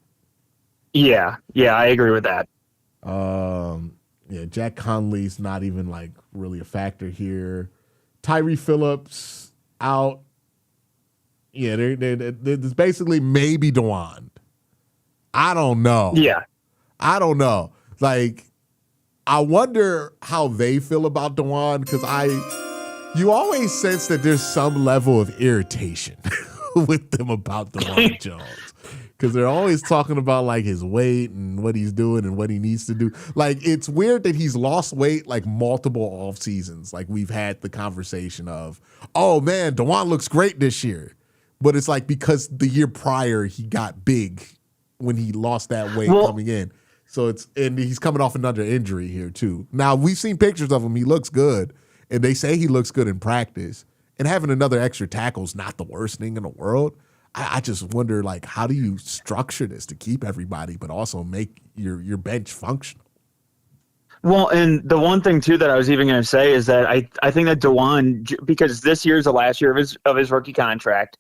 Yeah, I agree with that. Yeah, Jack Conley's not even like really a factor here. Tyree Phillips out. Yeah, there's basically maybe DeWan. I don't know. Yeah. I don't know. Like, I wonder how they feel about DeWan because you always sense that there's some level of irritation with them about DeWan Jones because they're always talking about like his weight and what he's doing and what he needs to do. Like, it's weird that he's lost weight like multiple off seasons. Like, we've had the conversation of, oh man, DeWan looks great this year. But it's like because the year prior he got big when he lost that weight coming in. So and he's coming off another injury here too. Now we've seen pictures of him. He looks good, and they say he looks good in practice. And having another extra tackle is not the worst thing in the world. I just wonder, like, how do you structure this to keep everybody, but also make your bench functional? Well, and the one thing too that I was even going to say is that I think that DeWan, because this year is the last year of his rookie contract.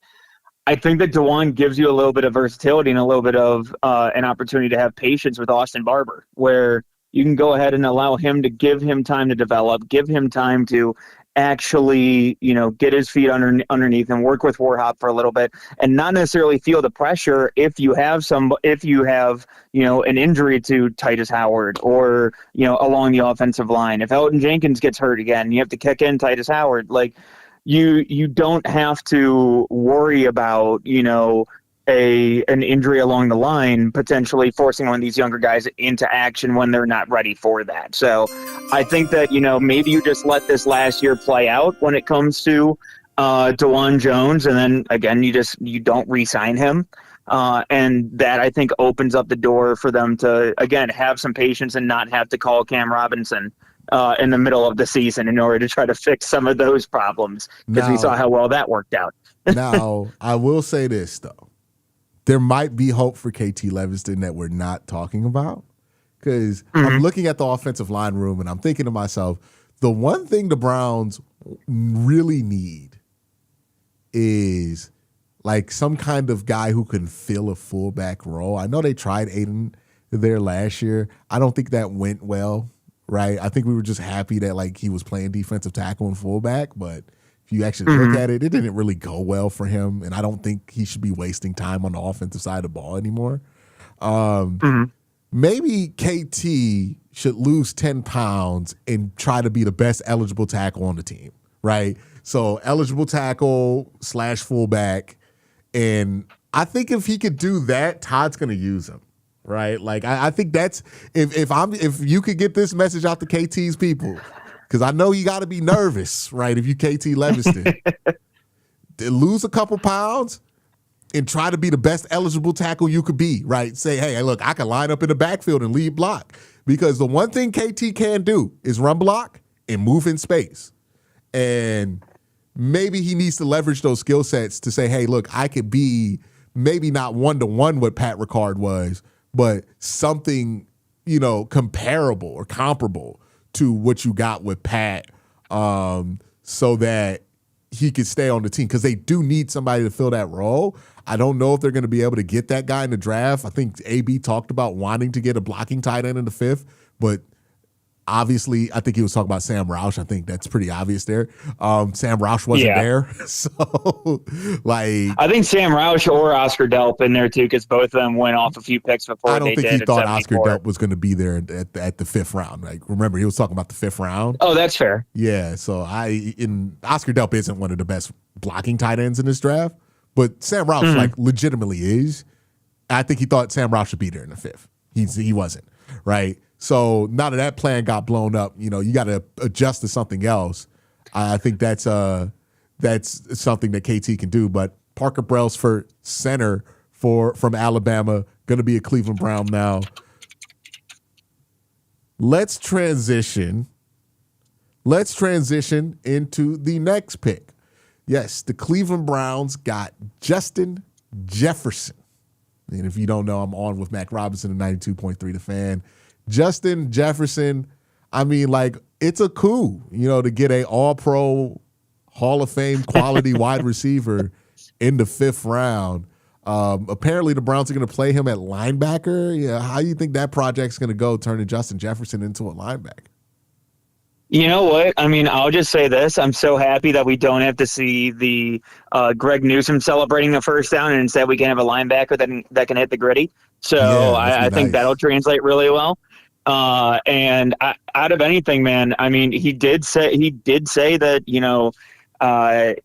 I think that DeWan gives you a little bit of versatility and a little bit of an opportunity to have patience with Austin Barber, where you can go ahead and allow him to give him time to develop, give him time to actually, you know, get his feet underneath and work with Warhop for a little bit and not necessarily feel the pressure if you have, you know, an injury to Titus Howard or, you know, along the offensive line. If Elton Jenkins gets hurt again, you have to kick in Titus Howard. Like, you don't have to worry about, you know, an injury along the line potentially forcing one of these younger guys into action when they're not ready for that. So I think that, you know, maybe you just let this last year play out when it comes to DeWan Jones, and then again you don't re-sign him. And that, I think, opens up the door for them to, again, have some patience and not have to call Cam Robinson in the middle of the season in order to try to fix some of those problems, because we saw how well that worked out. Now, I will say this, though. There might be hope for KT Leviston that we're not talking about, because I'm looking at the offensive line room and I'm thinking to myself, the one thing the Browns really need is like some kind of guy who can fill a fullback role. I know they tried Aiden there last year. I don't think that went well. Right, I think we were just happy that like he was playing defensive tackle and fullback, but if you actually look at it, it didn't really go well for him, and I don't think he should be wasting time on the offensive side of the ball anymore. Maybe KT should lose 10 pounds and try to be the best eligible tackle on the team, right? So eligible tackle / fullback, and I think if he could do that, Todd's going to use him. Right, like I think that's if you could get this message out to KT's people, because I know you got to be nervous, right? If you KT Leviston, lose a couple pounds and try to be the best eligible tackle you could be, right? Say, hey, look, I can line up in the backfield and lead block, because the one thing KT can do is run block and move in space, and maybe he needs to leverage those skill sets to say, hey, look, I could be maybe not 1-to-1 what Pat Ricard was, but something, you know, comparable or comparable to what you got with Pat, so that he could stay on the team because they do need somebody to fill that role. I don't know if they're going to be able to get that guy in the draft. I think AB talked about wanting to get a blocking tight end in the 5th, but obviously, I think he was talking about Sam Roush. I think that's pretty obvious there. Sam Roush wasn't there. So, I think Sam Roush or Oscar Delp in there, too, because both of them went off a few picks before I don't they think did he thought 74. Oscar Delp was going to be there at the 5th round. Like, remember, he was talking about the 5th round. Oh, that's fair. Yeah, so Oscar Delp isn't one of the best blocking tight ends in this draft, but Sam Roush, like, legitimately is. I think he thought Sam Roush should be there in the 5th. He wasn't, right? So now that plan got blown up, you got to adjust to something else. I think that's something that KT can do. But Parker Brailsford, center from Alabama, going to be a Cleveland Brown now. Let's transition into the next pick. Yes, the Cleveland Browns got Justin Jefferson. And if you don't know, I'm on with Mac Robinson at 92.3 The Fan. Justin Jefferson, I mean, like, it's a coup, to get a all-pro Hall of Fame quality wide receiver in the 5th round. Apparently, the Browns are going to play him at linebacker. Yeah, how do you think that project's going to go, turning Justin Jefferson into a linebacker? You know what? I mean, I'll just say this. I'm so happy that we don't have to see the Greg Newsome celebrating the first down, and instead we can have a linebacker that can hit the gritty. So I think that'll translate really well. And out of anything, man, I mean, he did say that,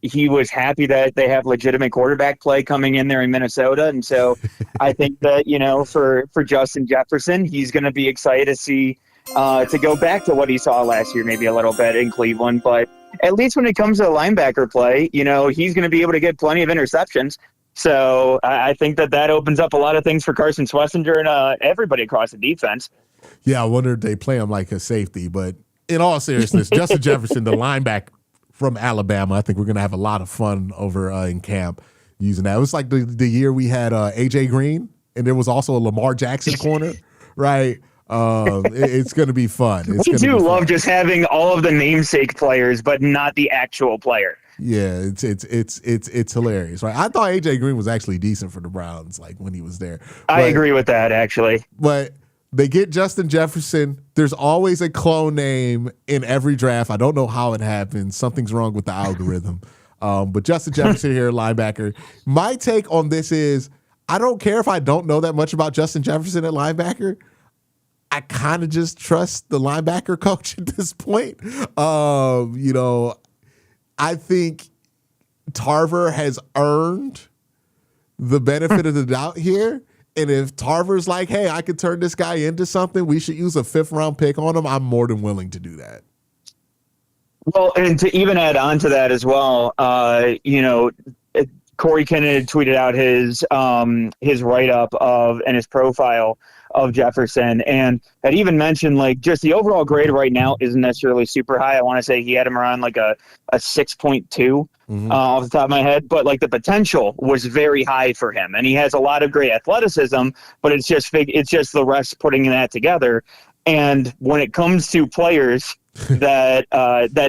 he was happy that they have legitimate quarterback play coming in there in Minnesota. And so I think that, for Justin Jefferson, he's going to be excited to see, to go back to what he saw last year, maybe a little bit in Cleveland. But at least when it comes to linebacker play, he's going to be able to get plenty of interceptions. So I think that opens up a lot of things for Carson Schlesinger and everybody across the defense. Yeah, I wonder if they play him like a safety. But in all seriousness, Justin Jefferson, the linebacker from Alabama, I think we're going to have a lot of fun over in camp using that. It was like the year we had A.J. Green, and there was also a Lamar Jackson corner, right? It's going to be fun. We do love just having all of the namesake players, but not the actual player. Yeah, it's hilarious, right? I thought A.J. Green was actually decent for the Browns, like when he was there. I agree with that, actually. But they get Justin Jefferson. There's always a clone name in every draft. I don't know how it happens. Something's wrong with the algorithm. But Justin Jefferson here, linebacker. My take on this is I don't care if I don't know that much about Justin Jefferson at linebacker. I kind of just trust the linebacker coach at this point. I think Tarver has earned the benefit of the doubt here. And if Tarver's like, hey, I could turn this guy into something, we should use a 5th round pick on him, I'm more than willing to do that. Well, and to even add on to that as well, Corey Kennedy tweeted out his write-up and his profile of Jefferson, and had even mentioned, like, just the overall grade right now isn't necessarily super high. I want to say he had him around like a 6.2 off the top of my head, but like the potential was very high for him, and he has a lot of great athleticism, but it's just the rest putting that together. And when it comes to players that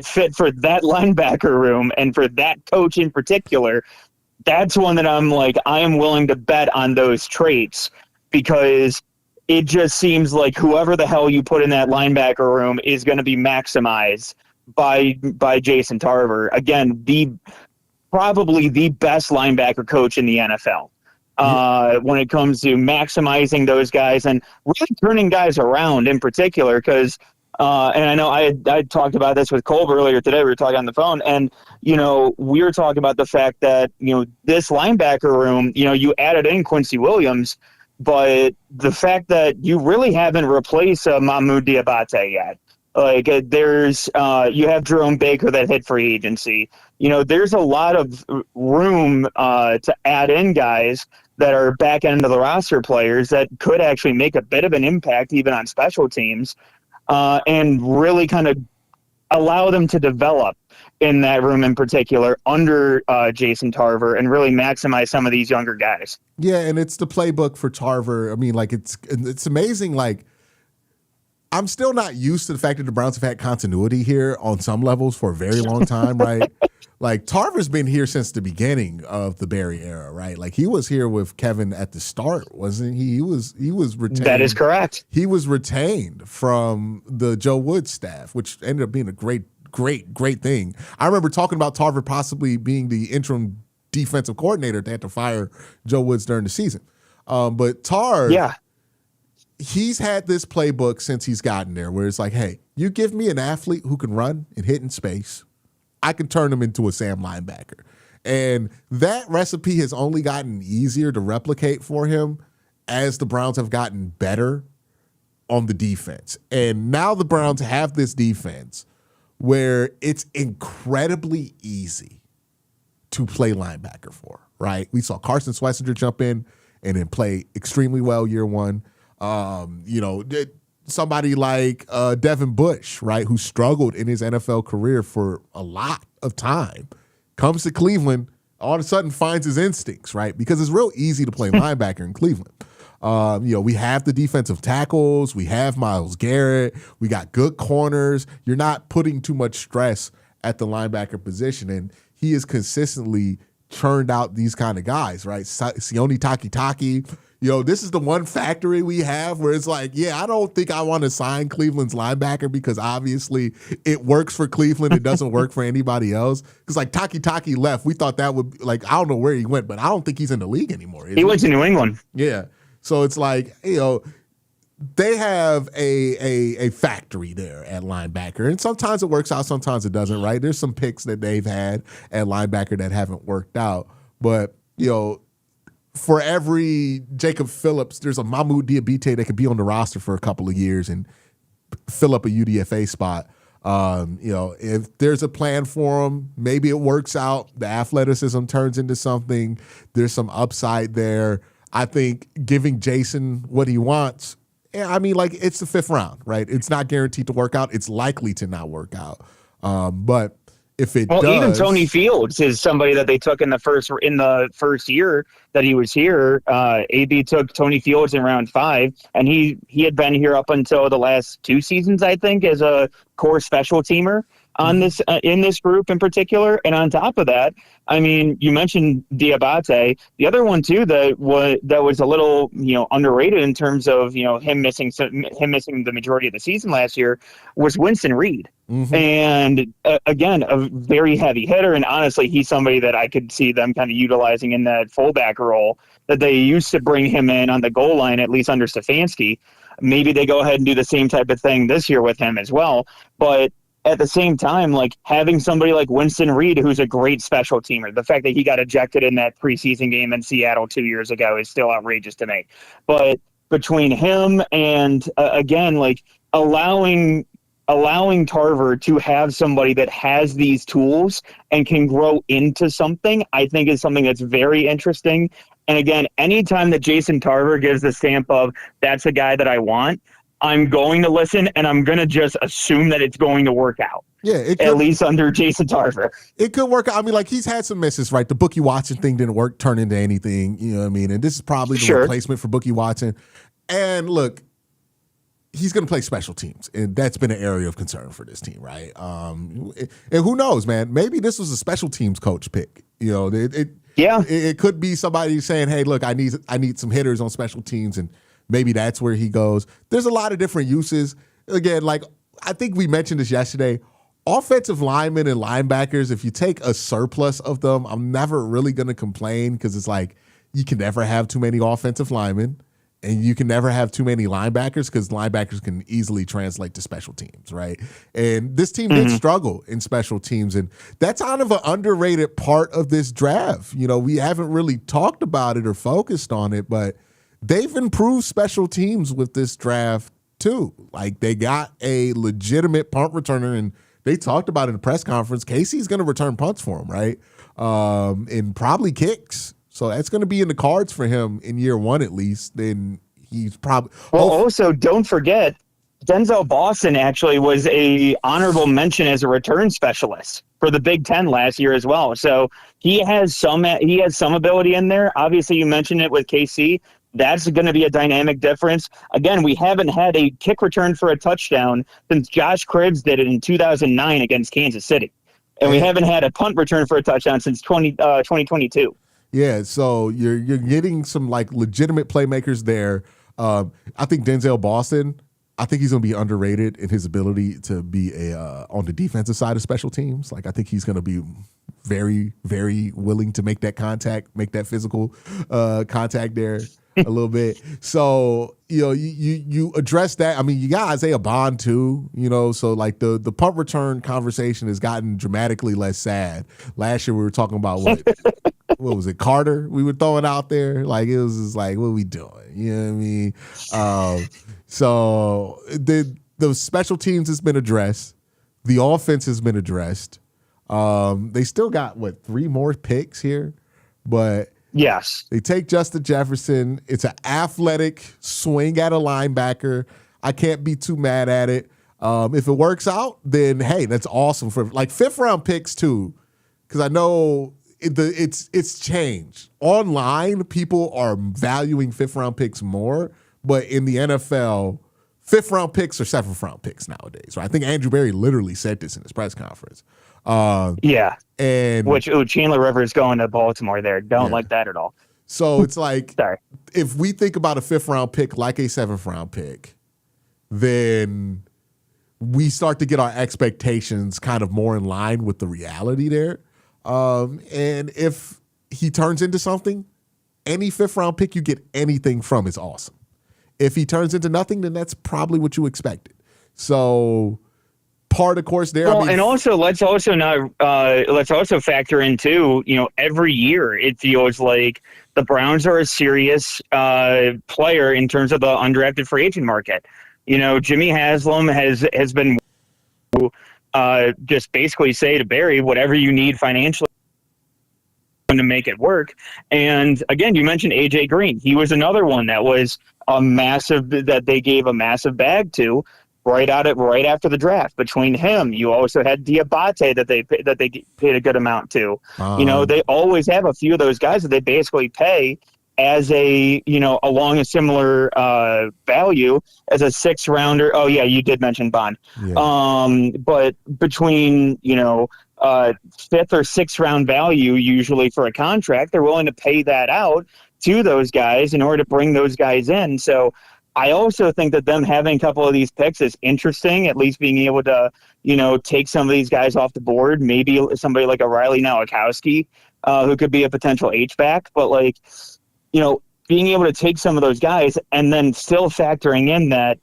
fit for that linebacker room and for that coach in particular, that's one that I'm like, I am willing to bet on those traits, because it just seems like whoever the hell you put in that linebacker room is going to be maximized by Jason Tarver. Again, probably the best linebacker coach in the NFL. When it comes to maximizing those guys and really turning guys around in particular, because and I know I talked about this with Kolb earlier today. We were talking on the phone, and we were talking about the fact that this linebacker room, you added in Quincy Williams, but the fact that you really haven't replaced Mahmoud Diabate yet. Like there's you have Jerome Baker that hit free agency. There's a lot of room to add in guys that are back end of the roster players that could actually make a bit of an impact even on special teams, and really kind of allow them to develop in that room in particular under Jason Tarver and really maximize some of these younger guys. Yeah, and it's the playbook for Tarver. I mean, like it's amazing. Like, I'm still not used to the fact that the Browns have had continuity here on some levels for a very long time, right? Like Tarver's been here since the beginning of the Barry era, right? Like he was here with Kevin at the start, wasn't he? He was retained. That is correct. He was retained from the Joe Woods staff, which ended up being a great thing. I remember talking about Tarver possibly being the interim defensive coordinator. They had to fire Joe Woods during the season. But Tarver, he's had this playbook since he's gotten there where it's like, hey, you give me an athlete who can run and hit in space, I can turn him into a Sam linebacker. And that recipe has only gotten easier to replicate for him as the Browns have gotten better on the defense. And now the Browns have this defense where it's incredibly easy to play linebacker for, right? We saw Carson Schlesinger jump in and then play extremely well year one. Somebody like Devin Bush, right, who struggled in his NFL career for a lot of time, comes to Cleveland, all of a sudden finds his instincts, right? Because it's real easy to play linebacker in Cleveland. We have the defensive tackles. We have Myles Garrett. We got good corners. You're not putting too much stress at the linebacker position, and he has consistently churned out these kind of guys, right? Sione Takitaki. This is the one factory we have where it's like, I don't think I want to sign Cleveland's linebacker because obviously it works for Cleveland. It doesn't work for anybody else. Because like Taki left, we thought that would I don't know where he went, but I don't think he's in the league anymore. He went to New England. Yeah. So it's like, they have a factory there at linebacker. And sometimes it works out, sometimes it doesn't, right? There's some picks that they've had at linebacker that haven't worked out. But, for every Jacob Phillips, there's a Mahmoud Diabate that could be on the roster for a couple of years and fill up a UDFA spot. If there's a plan for him, maybe it works out. The athleticism turns into something. There's some upside there. I think giving Jason what he wants, it's the 5th round, right? It's not guaranteed to work out. It's likely to not work out. But if it does, even Tony Fields is somebody that they took in the first year that he was here. AB took Tony Fields in round 5, and he had been here up until the last 2 seasons, I think, as a core special teamer on this in this group in particular. And on top of that, you mentioned Diabate. The other one too that was a little underrated in terms of him missing the majority of the season last year was Winston Reed. Mm-hmm. And again, a very heavy hitter, and honestly, he's somebody that I could see them kind of utilizing in that fullback role that they used to bring him in on the goal line, at least under Stefanski. Maybe they go ahead and do the same type of thing this year with him as well, but at the same time, having somebody like Winston Reed, who's a great special teamer, the fact that he got ejected in that preseason game in Seattle 2 years ago is still outrageous to me. But between him and, allowing Tarver to have somebody that has these tools and can grow into something, I think is something that's very interesting. And again, anytime that Jason Tarver gives the stamp of that's a guy that I want, I'm going to listen, and I'm going to just assume that it's going to work out. Yeah, at least under Jason Tarver. It could work out. He's had some misses, right? The Bookie Watson thing didn't turn into anything, And this is probably the replacement for Bookie Watson. And look, he's going to play special teams, and that's been an area of concern for this team, right? And who knows, man? Maybe this was a special teams coach pick. It could be somebody saying, "Hey, look, I need some hitters on special teams," and maybe that's where he goes. There's a lot of different uses. Again, I think we mentioned this yesterday. Offensive linemen and linebackers, if you take a surplus of them, I'm never really going to complain because it's like you can never have too many offensive linemen. And you can never have too many linebackers because linebackers can easily translate to special teams, right? And this team did struggle in special teams, and that's kind of an underrated part of this draft. We haven't really talked about it or focused on it, but they've improved special teams with this draft too. They got a legitimate punt returner, and they talked about in the press conference, Casey's going to return punts for him, right? And probably kicks. So that's going to be in the cards for him in year 1 at least. Then he's probably also don't forget Denzel Boston actually was a honorable mention as a return specialist for the Big Ten last year as well. So he has some ability in there. Obviously, you mentioned it with KC. That's going to be a dynamic difference. Again, we haven't had a kick return for a touchdown since Josh Cribbs did it in 2009 against Kansas City. And we haven't had a punt return for a touchdown since 2022. Yeah, so you're getting some like legitimate playmakers there. I think Denzel Boston, I think he's going to be underrated in his ability to be on the defensive side of special teams. Like I think he's going to be very, very willing to make that contact, make that physical contact there a little bit. So, you address that. I mean, you got Isaiah Bond too, so like the punt return conversation has gotten dramatically less sad. Last year we were talking about what was it, Carter we were throwing out there? Like it was just like, what are we doing? You know what I mean? So the special teams has been addressed. The offense has been addressed. They still got 3 more picks here, but yes, they take Justin Jefferson. It's an athletic swing at a linebacker. I can't be too mad at it. If it works out, then hey, that's awesome for like 5th round picks too, because I know it's changed. Online, people are valuing 5th round picks more, but in the NFL, 5th round picks are 7th round picks nowadays. Right? I think Andrew Berry literally said this in his press conference. Yeah, and Chandler Rivers going to Baltimore there. Don't like that at all. So it's like, sorry, if we think about a 5th round pick like a 7th round pick, then we start to get our expectations kind of more in line with the reality there. And if he turns into something, any 5th round pick you get anything from is awesome. If he turns into nothing, then that's probably what you expected. So part of course there. Well, and also let's also factor in too, every year it feels like the Browns are a serious player in terms of the undrafted free agent market. Jimmy Haslam has been just basically say to Barry, whatever you need financially to make it work. And again, you mentioned AJ Green. He was another one that was that they gave a massive bag to right after the draft. Between him, you also had Diabate that they paid a good amount to. They always have a few of those guys that they basically pay as along a similar value as a 6th rounder. Oh yeah, you did mention Bond. Yeah. But between 5th or 6th round value usually for a contract, they're willing to pay that out to those guys in order to bring those guys in. So I also think that them having a couple of these picks is interesting, at least being able to, take some of these guys off the board, maybe somebody like a Riley Nowakowski, who could be a potential H-back, but being able to take some of those guys and then still factoring in that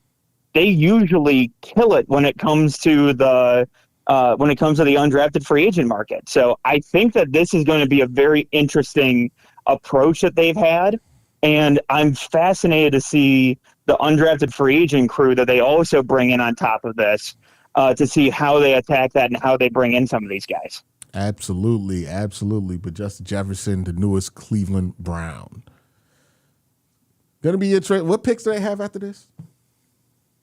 they usually kill it when it comes to the undrafted free agent market. So I think that this is going to be a very interesting approach that they've had. And I'm fascinated to see the undrafted free agent crew that they also bring in on top of this, to see how they attack that and how they bring in some of these guys. Absolutely. But Justin Jefferson, the newest Cleveland Brown. Going to be interesting. What picks do they have after this?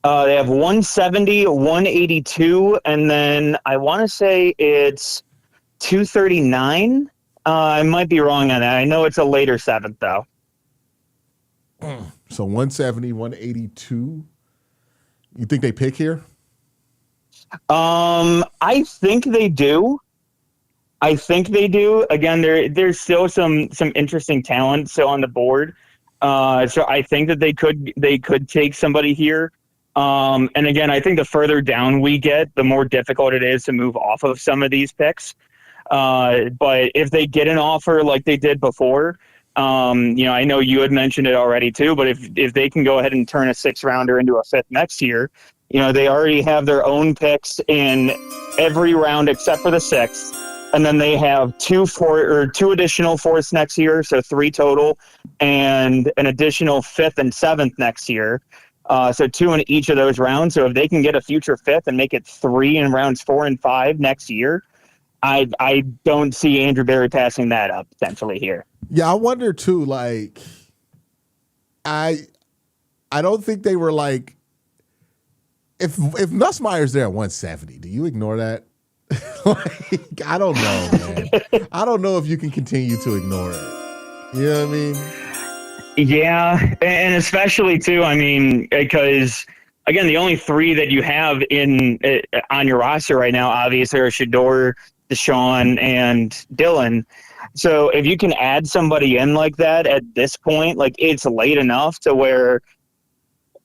They have 170, 182, and then I want to say it's 239. I might be wrong on that. I know it's a later 7th, though. So 170, 182. You think they pick here? I think they do. Again, there's still some interesting talent still on the board. So I think that they could take somebody here. And again, I think the further down we get, the more difficult it is to move off of some of these picks. But if they get an offer like they did before, I know you had mentioned it already too, but if they can go ahead and turn a 6th rounder into a 5th next year, they already have their own picks in every round except for the 6th. And then they have 2 additional 4ths next year, so 3 total, and an additional 5th and 7th next year. So 2 in each of those rounds. So if they can get a future 5th and make it 3 in rounds 4 and 5 next year, I don't see Andrew Berry passing that up potentially here. Yeah, I wonder too. Like, I don't think they were like, if Nussmeier's there at 170, do you ignore that? Like, I don't know, man. I don't know if you can continue to ignore it. You know what I mean? Yeah, and especially too, because again, the only 3 that you have on your roster right now, obviously, are Shedeur, Deshaun and Dylan. So if you can add somebody in like that at this point, like it's late enough to where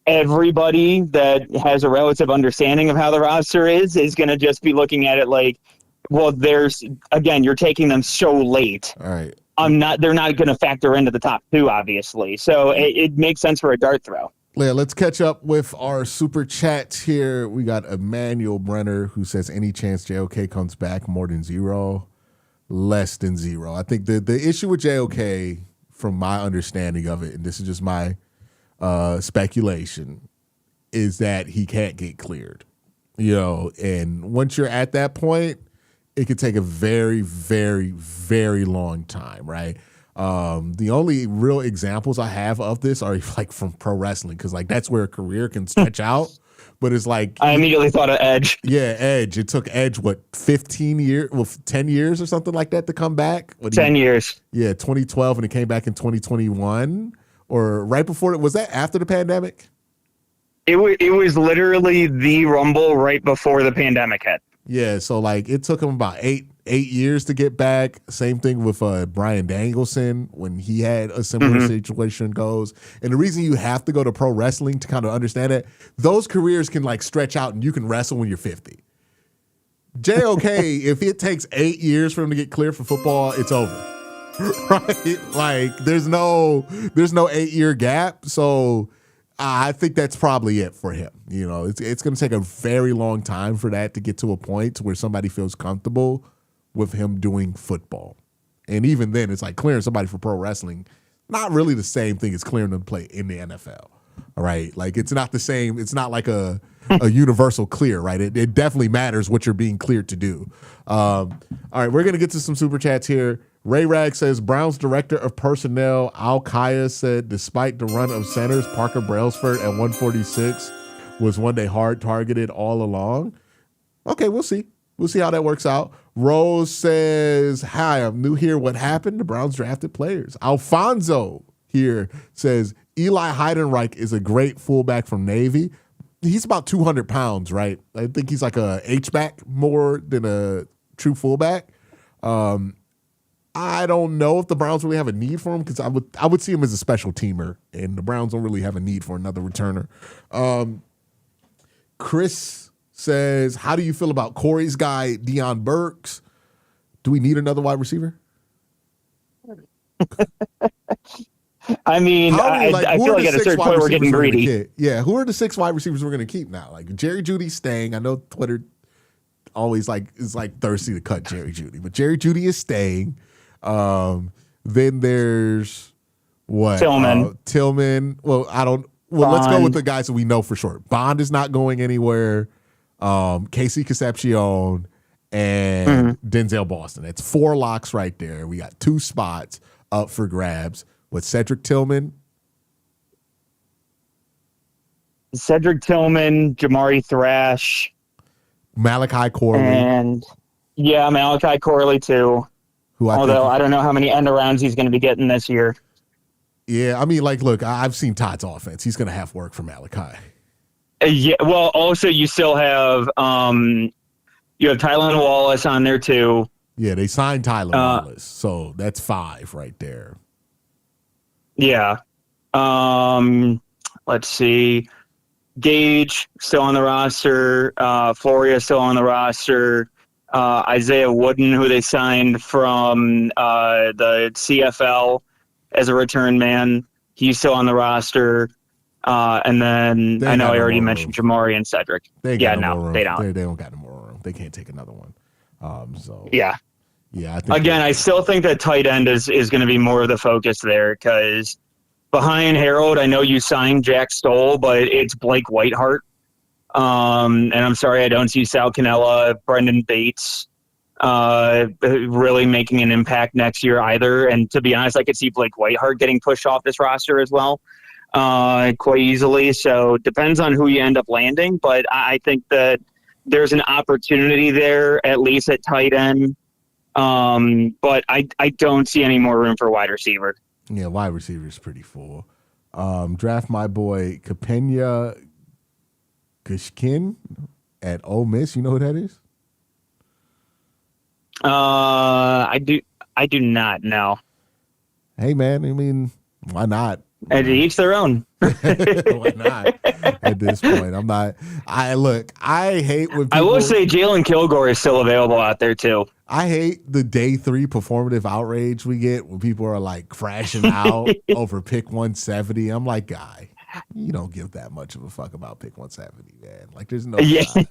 everybody that has a relative understanding of how the roster is going to just be looking at it like, well, you're taking them so late. All right. They're not going to factor into the top two, obviously. So it makes sense for a dart throw. Yeah, let's catch up with our super chats here. We got Emmanuel Brenner who says, any chance JOK comes back more than 0? Less than 0. I think the issue with JOK, from my understanding of it, and this is just my speculation, is that he can't get cleared. And once you're at that point, it could take a very, very, very long time, right? The only real examples I have of this are like from pro wrestling, because like that's where a career can stretch out. But it's like I immediately thought of Edge. Yeah, Edge. It took Edge 15 years, 10 years or something like that to come back. 10 years. Yeah, 2012, and it came back in 2021 or right before it. Was that after the pandemic? It was literally the Rumble right before the pandemic hit. Yeah, so like it took him about eight years to get back. Same thing with Bryan Danielson when he had a similar situation goes. And the reason you have to go to pro wrestling to kind of understand it, those careers can like stretch out and you can wrestle when you're 50. JOK, if it takes 8 years for him to get cleared for football, it's over. Right? Like there's no 8-year gap. So I think that's probably it for him. It's going to take a very long time for that to get to a point where somebody feels comfortable with him doing football. And even then, it's like clearing somebody for pro wrestling, not really the same thing as clearing them to play in the NFL. All right. Like it's not the same. It's not like a universal clear, right? It definitely matters what you're being cleared to do. All right. We're going to get to some super chats here. Ray Rag says, Browns director of personnel, Al Kaya, said, despite the run of centers, Parker Brailsford at 146 was one they hard targeted all along. Okay, we'll see. We'll see how that works out. Rose says, hi, I'm new here. What happened? The Browns drafted players. Alfonso here says, Eli Heidenreich is a great fullback from Navy. He's about 200 pounds, right? I think he's like a H-back more than a true fullback. I don't know if the Browns really have a need for him because I would see him as a special teamer, and the Browns don't really have a need for another returner. Chris says, how do you feel about Corey's guy, Deion Burks? Do we need another wide receiver? I mean, I feel like at a certain point we're getting greedy. Yeah, who are the 6 wide receivers we're going to keep now? Like Jerry Jeudy's staying. I know Twitter always is thirsty to cut Jerry Jeudy, but Jerry Jeudy is staying. Then there's what? Tillman. Well, let's go with the guys that we know for sure. Bond is not going anywhere. Casey Concepcion and Denzel Boston. That's 4 locks right there. We got 2 spots up for grabs with Cedric Tillman, Jamari Thrash, Malachi Corley, and Malachi Corley too. Although I don't know how many end arounds he's going to be getting this year. Yeah, I mean, look, I've seen Todd's offense. He's going to have work for Malachi. Yeah, well, also you still have Tylan Wallace on there too. Yeah, they signed Tylan Wallace, so that's 5 right there. Yeah. Let's see. Gage still on the roster. Floria still on the roster. Isaiah Wooden, who they signed from the CFL as a return man, he's still on the roster. And then I know I already mentioned Jamari and Cedric. They don't. They don't. They don't got no more room. They can't take another one. Yeah. I think again, I still think that tight end is going to be more of the focus there because behind Harold, I know you signed Jack Stoll, but it's Blake Whiteheart. And I'm sorry, I don't see Sal Cannella, Brendan Bates really making an impact next year either. And to be honest, I could see Blake Whiteheart getting pushed off this roster as well quite easily. So it depends on who you end up landing. But I think that there's an opportunity there, at least at tight end. But I don't see any more room for wide receiver. Yeah, wide receiver is pretty full. Draft my boy Capena Gushkin at Ole Miss. You know who that is? I do not know. Hey, man, I mean, why not? And each their own. Why not? At this point, I'm not. I hate when people. I will say Jalen Kilgore is still available out there too. I hate the day 3 performative outrage we get when people are like crashing out over pick 170. I'm like, guy, you don't give that much of a fuck about pick 170, man. Like, there's no shot.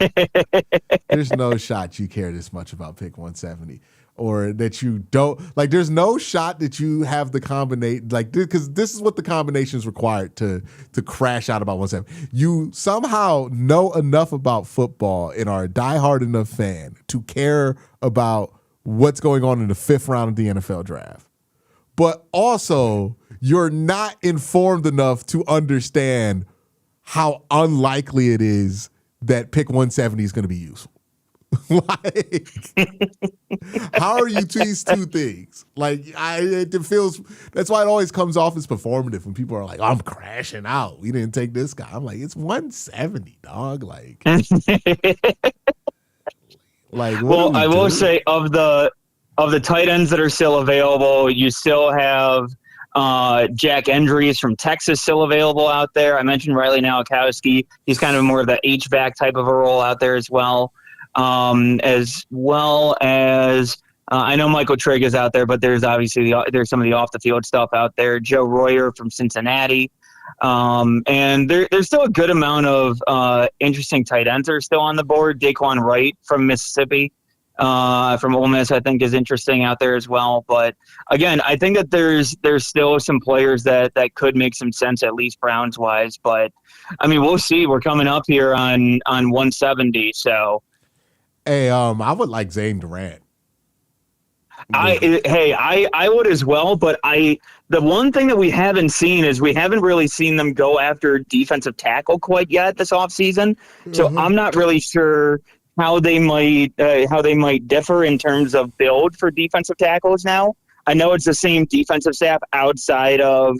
There's no shot you care this much about pick 170. Or that you don't like. There's no shot that you have the combination like because this is what the combination is required to crash out about 170. You somehow know enough about football and are a diehard enough fan to care about what's going on in the 5th round of the NFL draft, but also you're not informed enough to understand how unlikely it is that pick 170 is going to be useful. Like, how are you these two things? Like, it feels that's why it always comes off as performative when people are like, I'm crashing out. We didn't take this guy. I'm like, it's 170, dog. Like, well, I will say of the tight ends that are still available, you still have Jack Endries from Texas still available out there. I mentioned Riley Nowakowski. He's kind of more of the H-back type of a role out there as well. As well as I know Michael Trigg is out there, but there's obviously there's some of the off the field stuff out there. Joe Royer from Cincinnati, and there's still a good amount of interesting tight ends that are still on the board. Daquan Wright from Mississippi, from Ole Miss, I think is interesting out there as well. But again, I think that there's still some players that could make some sense, at least Browns wise. But I mean, we'll see. We're coming up here on 170, so. Hey, I would like Zane Durant. I would as well, but the one thing that we haven't seen is we haven't really seen them go after defensive tackle quite yet this offseason. So I'm not really sure how they might differ in terms of build for defensive tackles now. I know it's the same defensive staff outside of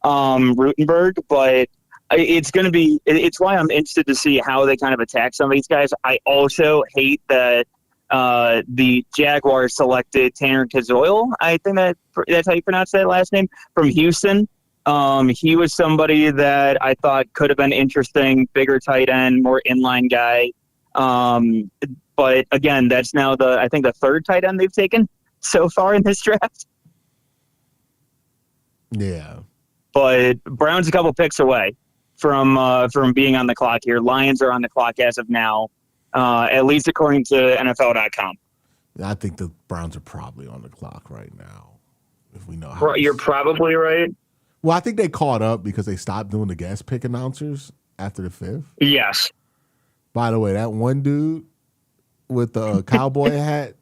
Rutenberg, but it's why I'm interested to see how they kind of attack some of these guys. I also hate that the Jaguars selected Tanner Kazoil. I think that's how you pronounce that last name, from Houston. He was somebody that I thought could have been interesting, bigger tight end, more inline guy. But again, that's now I think the 3rd tight end they've taken so far in this draft. Yeah. But Brown's a couple picks away from being on the clock here. Lions are on the clock as of now, at least according to NFL.com. I think the Browns are probably on the clock right now, if we know how. You're probably right. Well, I think they caught up because they stopped doing the guest pick announcers after the 5th. Yes. By the way, that one dude with the cowboy hat,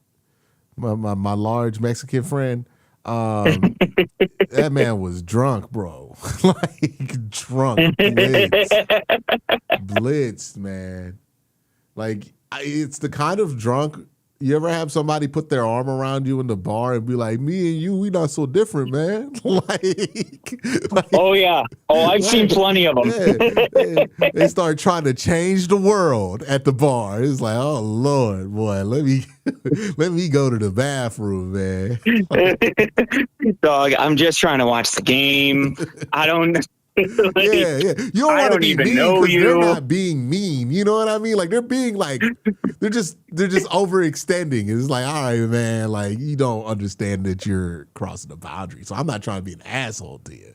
my large Mexican friend, that man was drunk, bro. Like, drunk. Blitzed, man. Like, it's the kind of drunk. You ever have somebody put their arm around you in the bar and be like, me and you, we not so different, man? like oh, yeah. Oh, I've seen plenty of them. They start trying to change the world at the bar. It's like, oh, Lord, boy, let me go to the bathroom, man. Dog, I'm just trying to watch the game. I don't yeah. You don't want to be mean because they're not being mean. You know what I mean? Like, they're being like, they're just overextending. It's like, all right, man, like, you don't understand that you're crossing the boundary. So I'm not trying to be an asshole to you,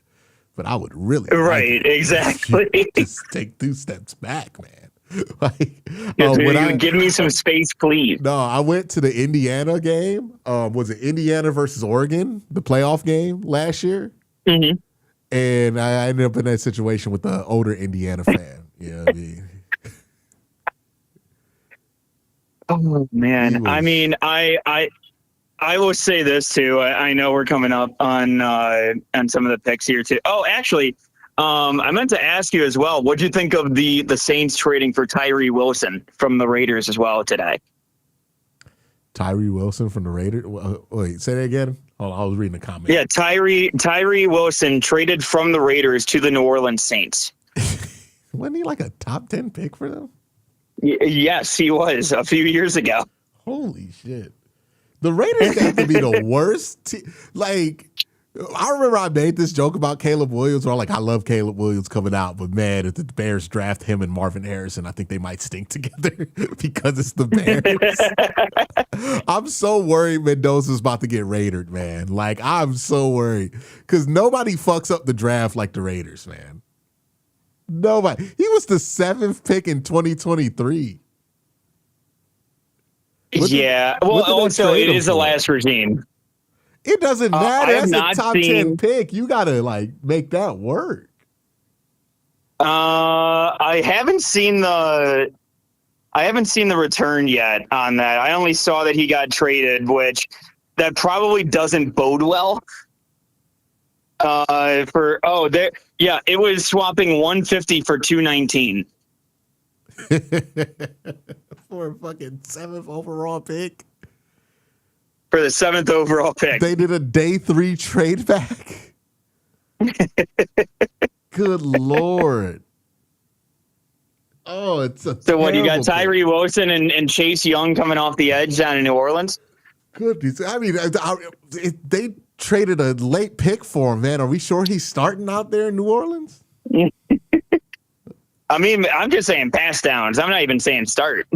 but I would really exactly just take 2 steps back, man. Like, give me some space, please. No, I went to the Indiana game. Was it Indiana versus Oregon, the playoff game last year? Mm-hmm. And I ended up in that situation with the older Indiana fan. You know what I mean? Oh man! I mean, I will say this too. I know we're coming up on some of the picks here too. Oh, actually, I meant to ask you as well. What'd you think of the Saints trading for Tyree Wilson from the Raiders as well today? Tyree Wilson from the Raiders. Wait, say that again. Oh, I was reading the comment. Yeah, Tyree Wilson traded from the Raiders to the New Orleans Saints. Wasn't he like a top 10 pick for them? Yes, he was a few years ago. Holy shit. The Raiders got to be the worst. Like, I remember I made this joke about Caleb Williams, where I'm like, I love Caleb Williams coming out, but man, if the Bears draft him and Marvin Harrison, I think they might stink together because it's the Bears. I'm so worried Mendoza's about to get Raidered, man. Like, I'm so worried because nobody fucks up the draft like the Raiders, man. Nobody. He was the 7th pick in 2023. Well, also, it is the last regime. It doesn't matter. That's a top 10 pick. You got to, like, make that work. I haven't seen the return yet on that. I only saw that he got traded, which that probably doesn't bode well. It was swapping 150 for 219 for a fucking 7th overall pick. For the 7th overall pick, they did a day 3 trade back. Good Lord. Oh, it's a so what? You got Tyree pick. Wilson and Chase Young coming off the edge down in New Orleans. Goodness, I mean, they traded a late pick for him, man. Are we sure he's starting out there in New Orleans? I mean, I'm just saying pass downs. I'm not even saying start.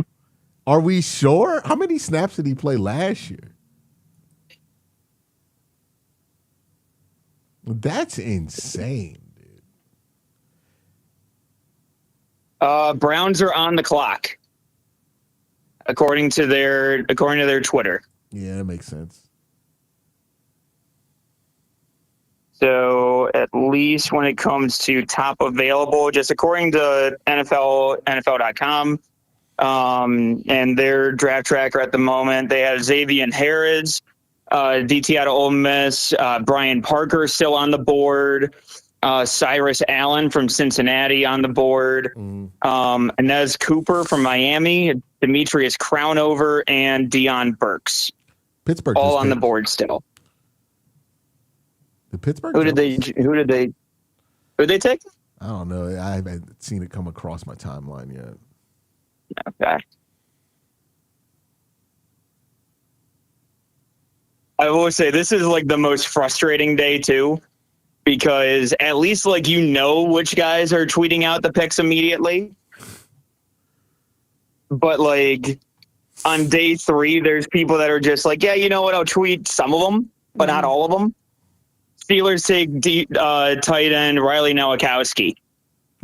Are we sure? How many snaps did he play last year? That's insane, dude. Browns are on the clock, according to their Twitter. Yeah, that makes sense. So at least when it comes to top available, just according to NFL.com, and their draft tracker at the moment, they have Xavier Harrods, DT out of Ole Miss, Brian Parker still on the board, Cyrus Allen from Cincinnati on the board, Inez Cooper from Miami, Demetrius Crownover, and Deion Burks. Pittsburgh all on the board still. The Pittsburgh. Who did they take? I don't know. I haven't seen it come across my timeline yet. Okay. I will say this is like the most frustrating day too, because at least like which guys are tweeting out the picks immediately. But like on day 3, there's people that are just like, yeah, you know what? I'll tweet some of them, but not all of them. Steelers take tight end Riley Nowakowski.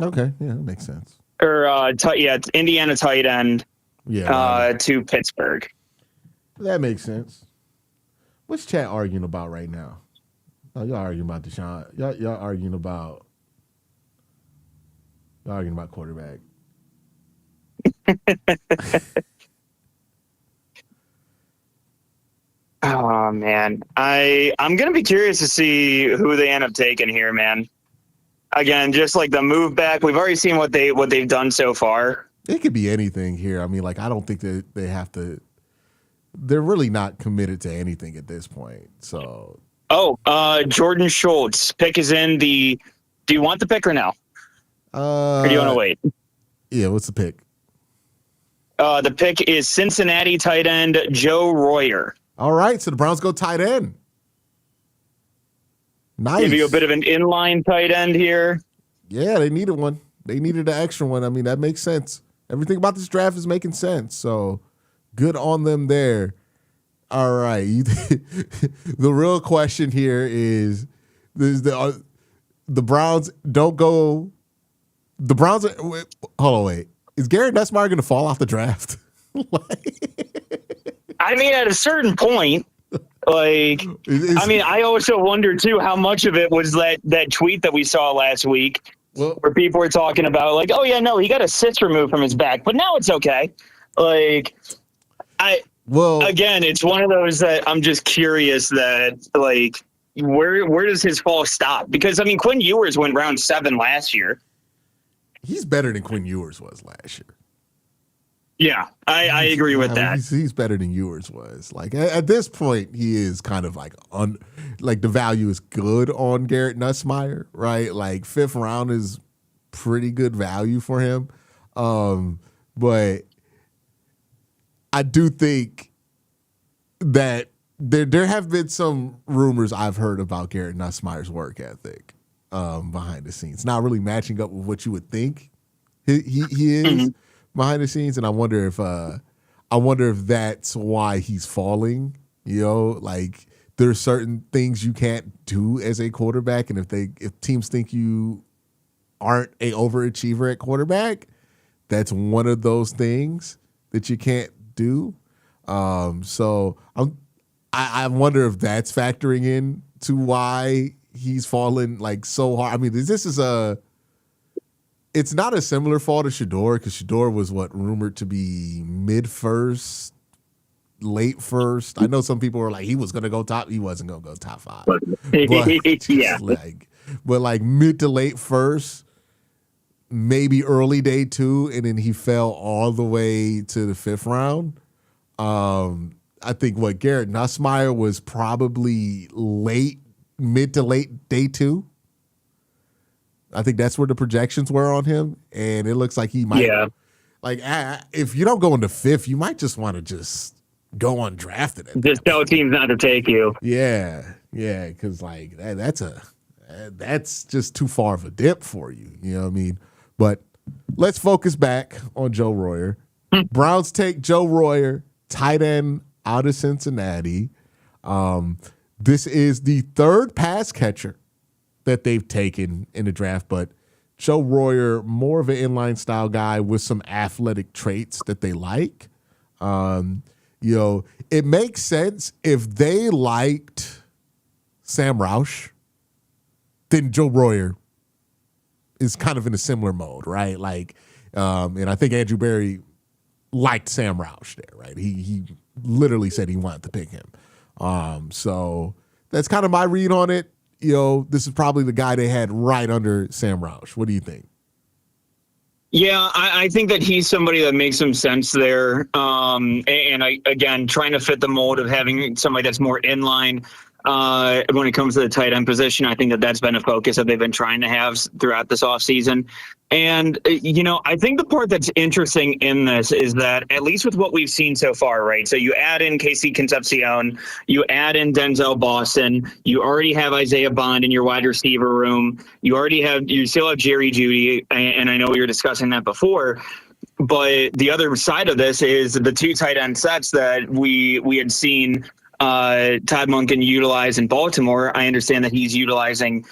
Okay, yeah, that makes sense. Or Indiana tight end. Yeah, to Pittsburgh. That makes sense. What's chat arguing about right now? Oh, y'all arguing about Deshaun. Y'all arguing about quarterback. Oh man, I'm gonna be curious to see who they end up taking here, man. Again, just like the move back, we've already seen what they've done so far. It could be anything here. I mean, like I don't think that they have to. They're really not committed to anything at this point. So. Jordan Schultz pick is in the. Do you want the pick or no? Or do you want to wait? Yeah, what's the pick? The pick is Cincinnati tight end Joe Royer. All right, so the Browns go tight end. Nice. Give you a bit of an inline tight end here. Yeah, they needed one. They needed an extra one. I mean, that makes sense. Everything about this draft is making sense. So good on them there. All right. The real question here is the Browns don't go. The Browns are. Hold on, wait. Is Garrett Nussmeier going to fall off the draft? I mean, at a certain point, like, I also wonder too how much of it was that tweet that we saw last week, where people were talking about like, oh yeah, no, he got a cyst removed from his back, but now it's okay. Like, again, it's one of those that I'm just curious that like, where does his fall stop? Because I mean, Quinn Ewers went round 7 last year. He's better than Quinn Ewers was last year. Yeah, I agree with that. He's better than Ewers was. Like at this point, he is kind of like the value is good on Garrett Nussmeier, right? Like 5th round is pretty good value for him. But I do think that there have been some rumors I've heard about Garrett Nussmeier's work ethic behind the scenes, not really matching up with what you would think he is behind the scenes, and I wonder if that's why he's falling. You know, like there's certain things you can't do as a quarterback, and if teams think you aren't a overachiever at quarterback, that's one of those things that you can't do. So I wonder if that's factoring in to why he's fallen like so hard. I mean, it's not a similar fall to Shador, because Shador was rumored to be mid-first, late first. I know some people were like, he was going to go top. He wasn't going to go top 5. But like mid to late first, maybe early day 2, and then he fell all the way to the 5th round. I think Garrett Nussmeier was probably mid to late day 2. I think that's where the projections were on him, and it looks like he might. Yeah. Like if you don't go in the 5th, you might just want to just go undrafted. Just tell teams not to take you. Yeah, because like that's just too far of a dip for you. You know what I mean? But let's focus back on Joe Royer. Browns take Joe Royer, tight end out of Cincinnati. This is the 3rd pass catcher that they've taken in the draft, but Joe Royer, more of an inline style guy with some athletic traits that they like. It makes sense if they liked Sam Roush, then Joe Royer is kind of in a similar mode, right? Like, and I think Andrew Berry liked Sam Roush there, right? He literally said he wanted to pick him. So that's kind of my read on it. This is probably the guy they had right under Sam Roush. What do you think? Yeah, I think that he's somebody that makes some sense there. And again, trying to fit the mold of having somebody that's more inline when it comes to the tight end position. I think that that's been a focus that they've been trying to have throughout this offseason. And, I think the part that's interesting in this is that, at least with what we've seen so far, right? So you add in Casey Concepcion, you add in Denzel Boston, you already have Isaiah Bond in your wide receiver room, you still have Jerry Jeudy, and I know we were discussing that before. But the other side of this is the 2 tight end sets that we had seen Todd Monken utilize in Baltimore. I understand that he's utilizing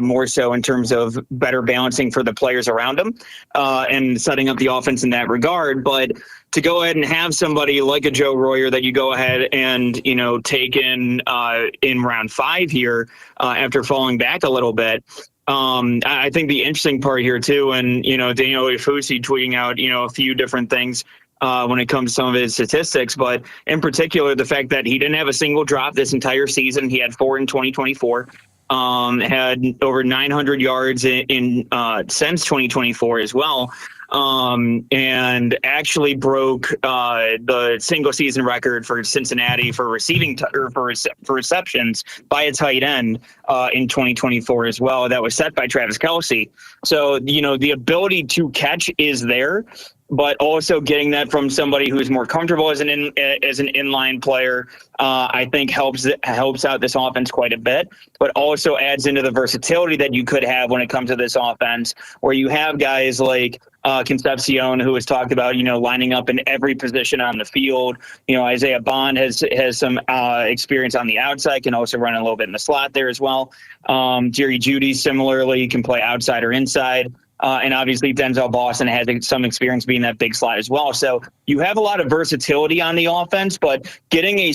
more so in terms of better balancing for the players around him and setting up the offense in that regard. But to go ahead and have somebody like a Joe Royer that you go ahead and take in round 5 here after falling back a little bit. I think the interesting part here too, and Daniel Oyefusi tweeting out a few different things when it comes to some of his statistics, but in particular, the fact that he didn't have a single drop this entire season. He had 4 in 2024, had over 900 yards in since 2024 as well, and actually broke the single season record for Cincinnati for receiving for receptions by a tight end in 2024 as well. That was set by Travis Kelce. So, the ability to catch is there, but also getting that from somebody who's more comfortable as an inline player, I think helps out this offense quite a bit, but also adds into the versatility that you could have when it comes to this offense, where you have guys like Concepcion, who has talked about, lining up in every position on the field. Isaiah Bond has some experience on the outside, can also run a little bit in the slot there as well. Jerry Jeudy similarly can play outside or inside. And obviously Denzel Boston has some experience being that big slot as well. So you have a lot of versatility on the offense, but getting a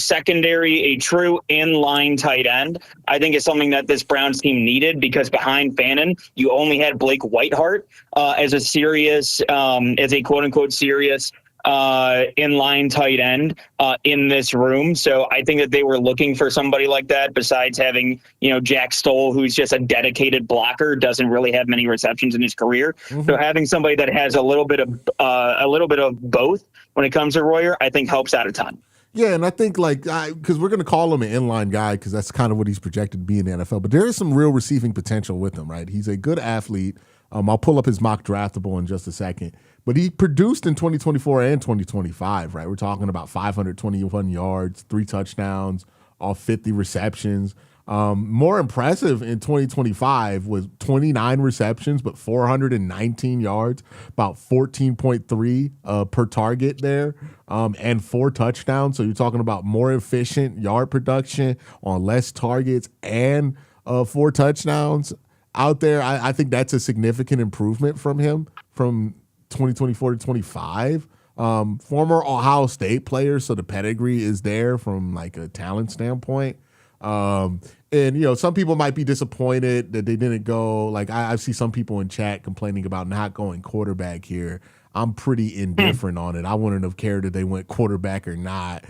true inline tight end, I think is something that this Browns team needed, because behind Fannin, you only had Blake Whiteheart as a quote unquote serious inline tight end in this room. So I think that they were looking for somebody like that, besides having, Jack Stoll, who's just a dedicated blocker, doesn't really have many receptions in his career. Mm-hmm. So having somebody that has a little bit of both when it comes to Royer, I think helps out a ton. Yeah, and I think because we're going to call him an inline guy because that's kind of what he's projected to be in the NFL, but there is some real receiving potential with him, right? He's a good athlete. I'll pull up his mock draftable in just a second. But he produced in 2024 and 2025, right? We're talking about 521 yards, 3 touchdowns, off 50 receptions. More impressive in 2025 was 29 receptions, but 419 yards, about 14.3 per target there, and 4 touchdowns. So you're talking about more efficient yard production on less targets and 4 touchdowns out there. I think that's a significant improvement from him from 2024 to 25. Former Ohio State player, so the pedigree is there from like a talent standpoint. And some people might be disappointed that they didn't go. Like I see some people in chat complaining about not going quarterback here. I'm pretty indifferent on it. I wouldn't have cared if they went quarterback or not,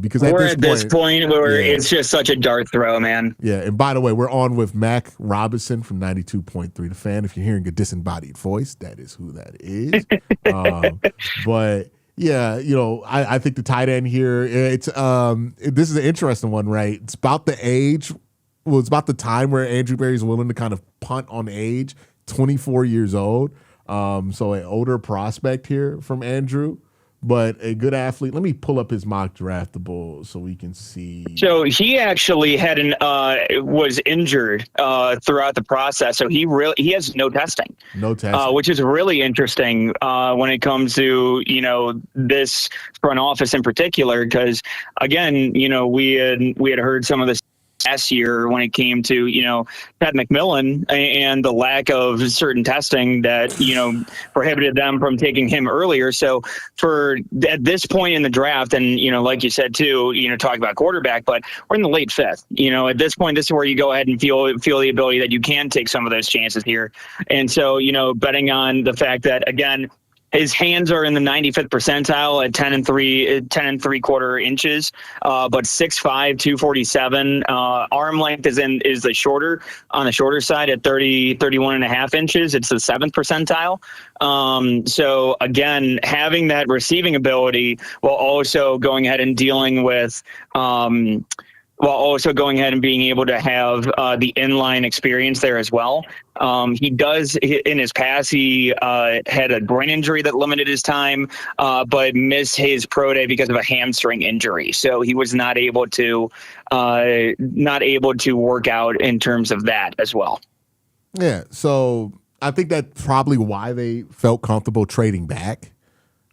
because we're at this point where it's just such a dart throw, man. Yeah, and by the way, we're on with Mac Robinson from 92.3 The Fan. If you're hearing a disembodied voice, that is who that is. But yeah, I think the tight end here, it's this is an interesting one, right? It's about the age. Well, it's about the time where Andrew Berry's willing to kind of punt on age, 24 years old. So an older prospect here from Andrew, but a good athlete. Let me pull up his mock draftable so we can see. So he actually was injured throughout the process. So he has no testing, which is really interesting when it comes to this front office in particular. Because again, we had heard some of this last year when it came to Pat McMillan and the lack of certain testing that prohibited them from taking him earlier. So at this point in the draft, and like you said too, talk about quarterback, but we're in the late 5th. At this point, this is where you go ahead and feel the ability that you can take some of those chances here. And so betting on the fact that again, his hands are in the 95th percentile at 10 3/4 inches, but 6'5", 247. Arm length is on the shorter side at 31.5 inches. It's the 7th percentile. So again, having that receiving ability while also going ahead and dealing with while also going ahead and being able to have the inline experience there as well. He does, in his past, he had a groin injury that limited his time, but missed his pro day because of a hamstring injury. So he was not able to work out in terms of that as well. Yeah, so I think that's probably why they felt comfortable trading back,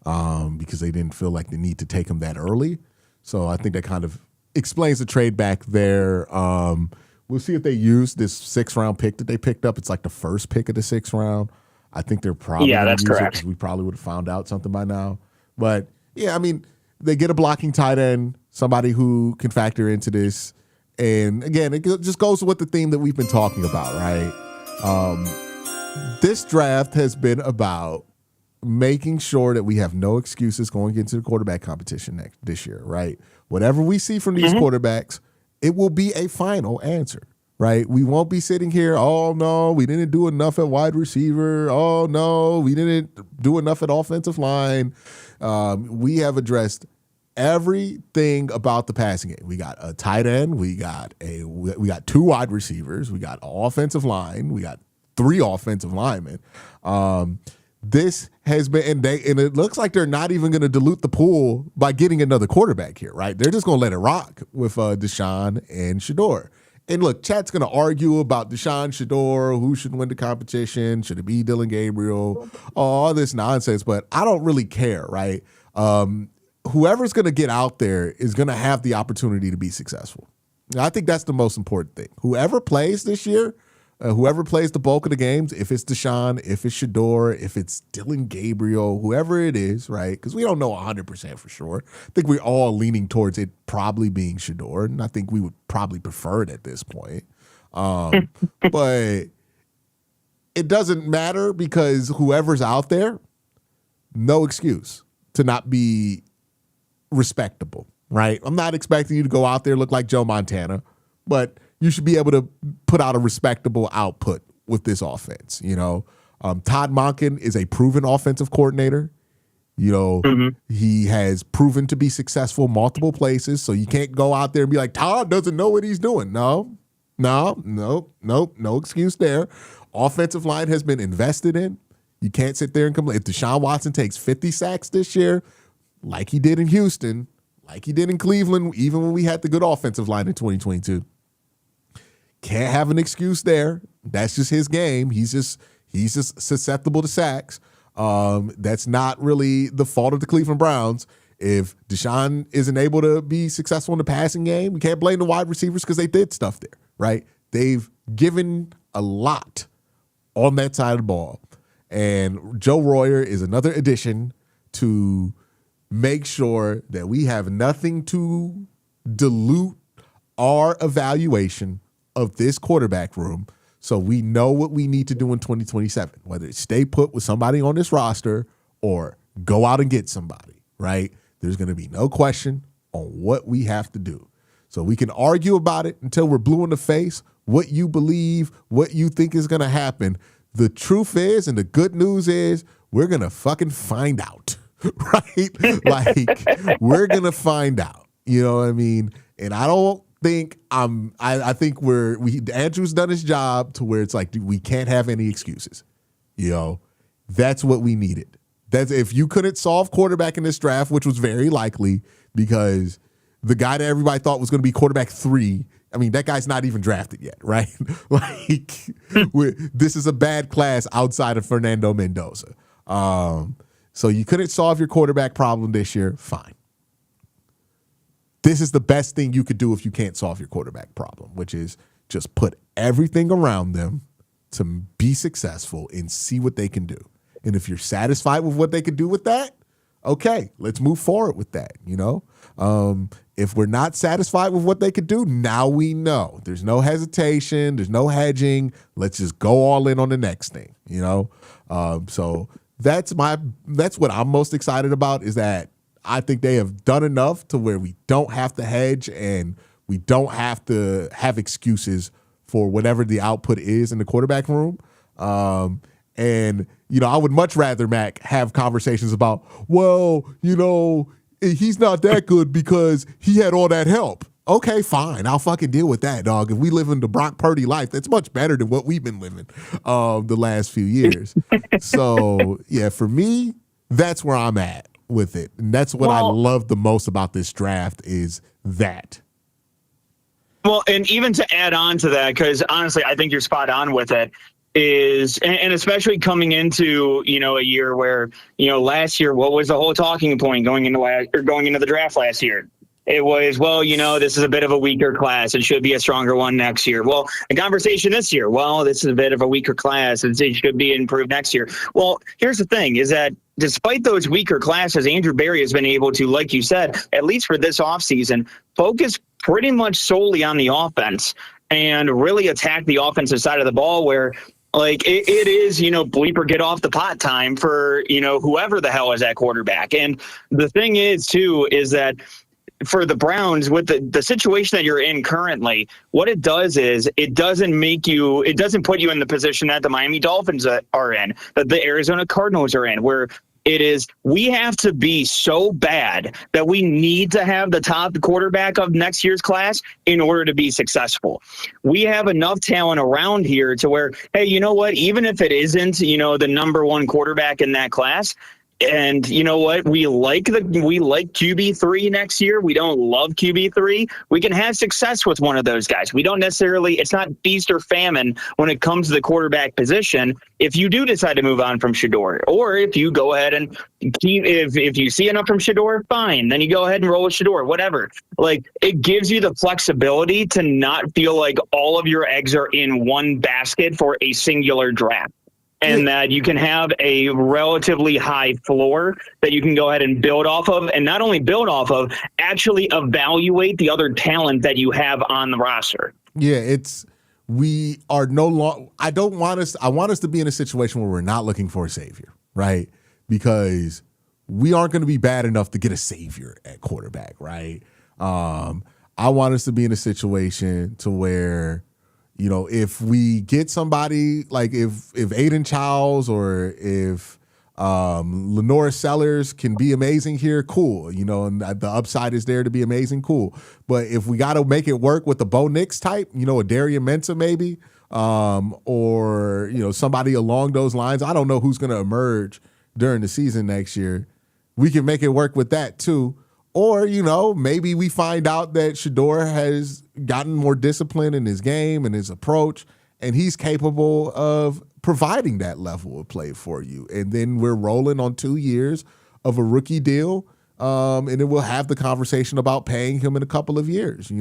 because they didn't feel like the need to take him that early. So I think that kind of explains the trade back there. We'll see if they use this 6th round pick that they picked up. It's like the first pick of the 6th round. I think they're probably that's correct. We probably would have found out something by now. But yeah, I mean, they get a blocking tight end, somebody who can factor into this. And again, it just goes with the theme that we've been talking about, right? This draft has been about making sure that we have no excuses going into the quarterback competition this year, right? Whatever we see from these quarterbacks, it will be a final answer, right? We won't be sitting here, oh, no, we didn't do enough at wide receiver. Oh, no, we didn't do enough at offensive line. We have addressed everything about the passing game. We got a tight end. We got 2 wide receivers. We got an offensive line. We got 3 offensive linemen. This has been, and it looks like they're not even going to dilute the pool by getting another quarterback here, right? They're just going to let it rock with Deshaun and Shedeur. And look, chat's going to argue about Deshaun, Shedeur, who should win the competition, should it be Dylan Gabriel, all this nonsense, but I don't really care, right? Whoever's going to get out there is going to have the opportunity to be successful. And I think that's the most important thing. Whoever plays this year, whoever plays the bulk of the games, if it's Deshaun, if it's Shedeur, if it's Dylan Gabriel, whoever it is, right? Because we don't know 100% for sure. I think we're all leaning towards it probably being Shedeur, and I think we would probably prefer it at this point. But it doesn't matter because whoever's out there, no excuse to not be respectable, right? I'm not expecting you to go out there look like Joe Montana, but you should be able to put out a respectable output with this offense. Todd Monken is a proven offensive coordinator. He has proven to be successful multiple places. So you can't go out there and be like, Todd doesn't know what he's doing. No excuse there. Offensive line has been invested in. You can't sit there and complain. If Deshaun Watson takes 50 sacks this year, like he did in Houston, like he did in Cleveland, even when we had the good offensive line in 2022. Can't have an excuse there. That's just his game. He's just susceptible to sacks. That's not really the fault of the Cleveland Browns. If Deshaun isn't able to be successful in the passing game, we can't blame the wide receivers because they did stuff there, right? They've given a lot on that side of the ball. And Joe Royer is another addition to make sure that we have nothing to dilute our evaluation of this quarterback room, so we know what we need to do in 2027, whether it's stay put with somebody on this roster or go out and get somebody, right? There's going to be no question on what we have to do. So we can argue about it until we're blue in the face, what you believe, what you think is going to happen. The truth is, and the good news is, we're going to fucking find out, right? Like, we're going to find out. You know what I mean? And I don't think I think Andrew's done his job to where it's like, we can't have any excuses. You know, that's what we needed. That's if you couldn't solve quarterback in this draft, which was very likely because the guy that everybody thought was going to be quarterback 3, I mean, that guy's not even drafted yet, right? Like, this is a bad class outside of Fernando Mendoza. So you couldn't solve your quarterback problem this year. Fine. This is the best thing you could do if you can't solve your quarterback problem, which is just put everything around them to be successful and see what they can do. And if you're satisfied with what they could do with that, okay, let's move forward with that, you know? If we're not satisfied with what they could do, now we know. There's no hesitation. There's no hedging. Let's just go all in on the next thing, you know? So that's what I'm most excited about, is that I think they have done enough to where we don't have to hedge and we don't have to have excuses for whatever the output is in the quarterback room. And, you know, I would much rather, Mac, have conversations about, well, you know, he's not that good because he had all that help. Okay, fine. I'll fucking deal with that, dog. If we live in the Brock Purdy life, that's much better than what we've been living the last few years. So, yeah, for me, that's where I'm at with it. And that's what I love the most about this draft is that. Well, and even to add on to that, because honestly, I think you're spot on with it, is, and especially coming into, you know, a year where, you know, last year, what was the whole talking point going into the draft last year? It was, well, you know, this is a bit of a weaker class. It should be a stronger one next year. Well, the conversation this year, well, this is a bit of a weaker class. It should be improved next year. Well, here's the thing is that despite those weaker classes, Andrew Berry has been able to, like you said, at least for this offseason, focus pretty much solely on the offense and really attack the offensive side of the ball where, like, it is, you know, bleep or get off the pot time for, you know, whoever the hell is at quarterback. And the thing is, too, is that for the Browns, with the situation that you're in currently, what it does is it doesn't put you in the position that the Miami Dolphins are in, that the Arizona Cardinals are in, where it is, we have to be so bad that we need to have the top quarterback of next year's class in order to be successful. We have enough talent around here to where, hey, you know what? Even if it isn't, you know, the number one quarterback in that class, and you know what? We like QB3 next year. We don't love QB3. We can have success with one of those guys. We don't necessarily, it's not feast or famine when it comes to the quarterback position. If you do decide to move on from Shedeur, or if you go ahead and if you see enough from Shedeur, fine. Then you go ahead and roll with Shedeur, whatever. Like, it gives you the flexibility to not feel like all of your eggs are in one basket for a singular draft. And that you can have a relatively high floor that you can go ahead and build off of, and not only build off of, actually evaluate the other talent that you have on the roster. Yeah, we are no longer, I want us to be in a situation where we're not looking for a savior, right? Because we aren't going to be bad enough to get a savior at quarterback, right? I want us to be in a situation to where, you know, if we get somebody like if Aiden Childs or if Lenore Sellers can be amazing here, cool. You know, and the upside is there to be amazing, cool. But if we got to make it work with the Bo Nix type, you know, a Darian Mensah maybe, or, you know, somebody along those lines. I don't know who's going to emerge during the season next year. We can make it work with that too. Or, maybe we find out that Shador has gotten more discipline in his game and his approach, and he's capable of providing that level of play for you. And then we're rolling on 2 years of a rookie deal, and then we'll have the conversation about paying him in a couple of years,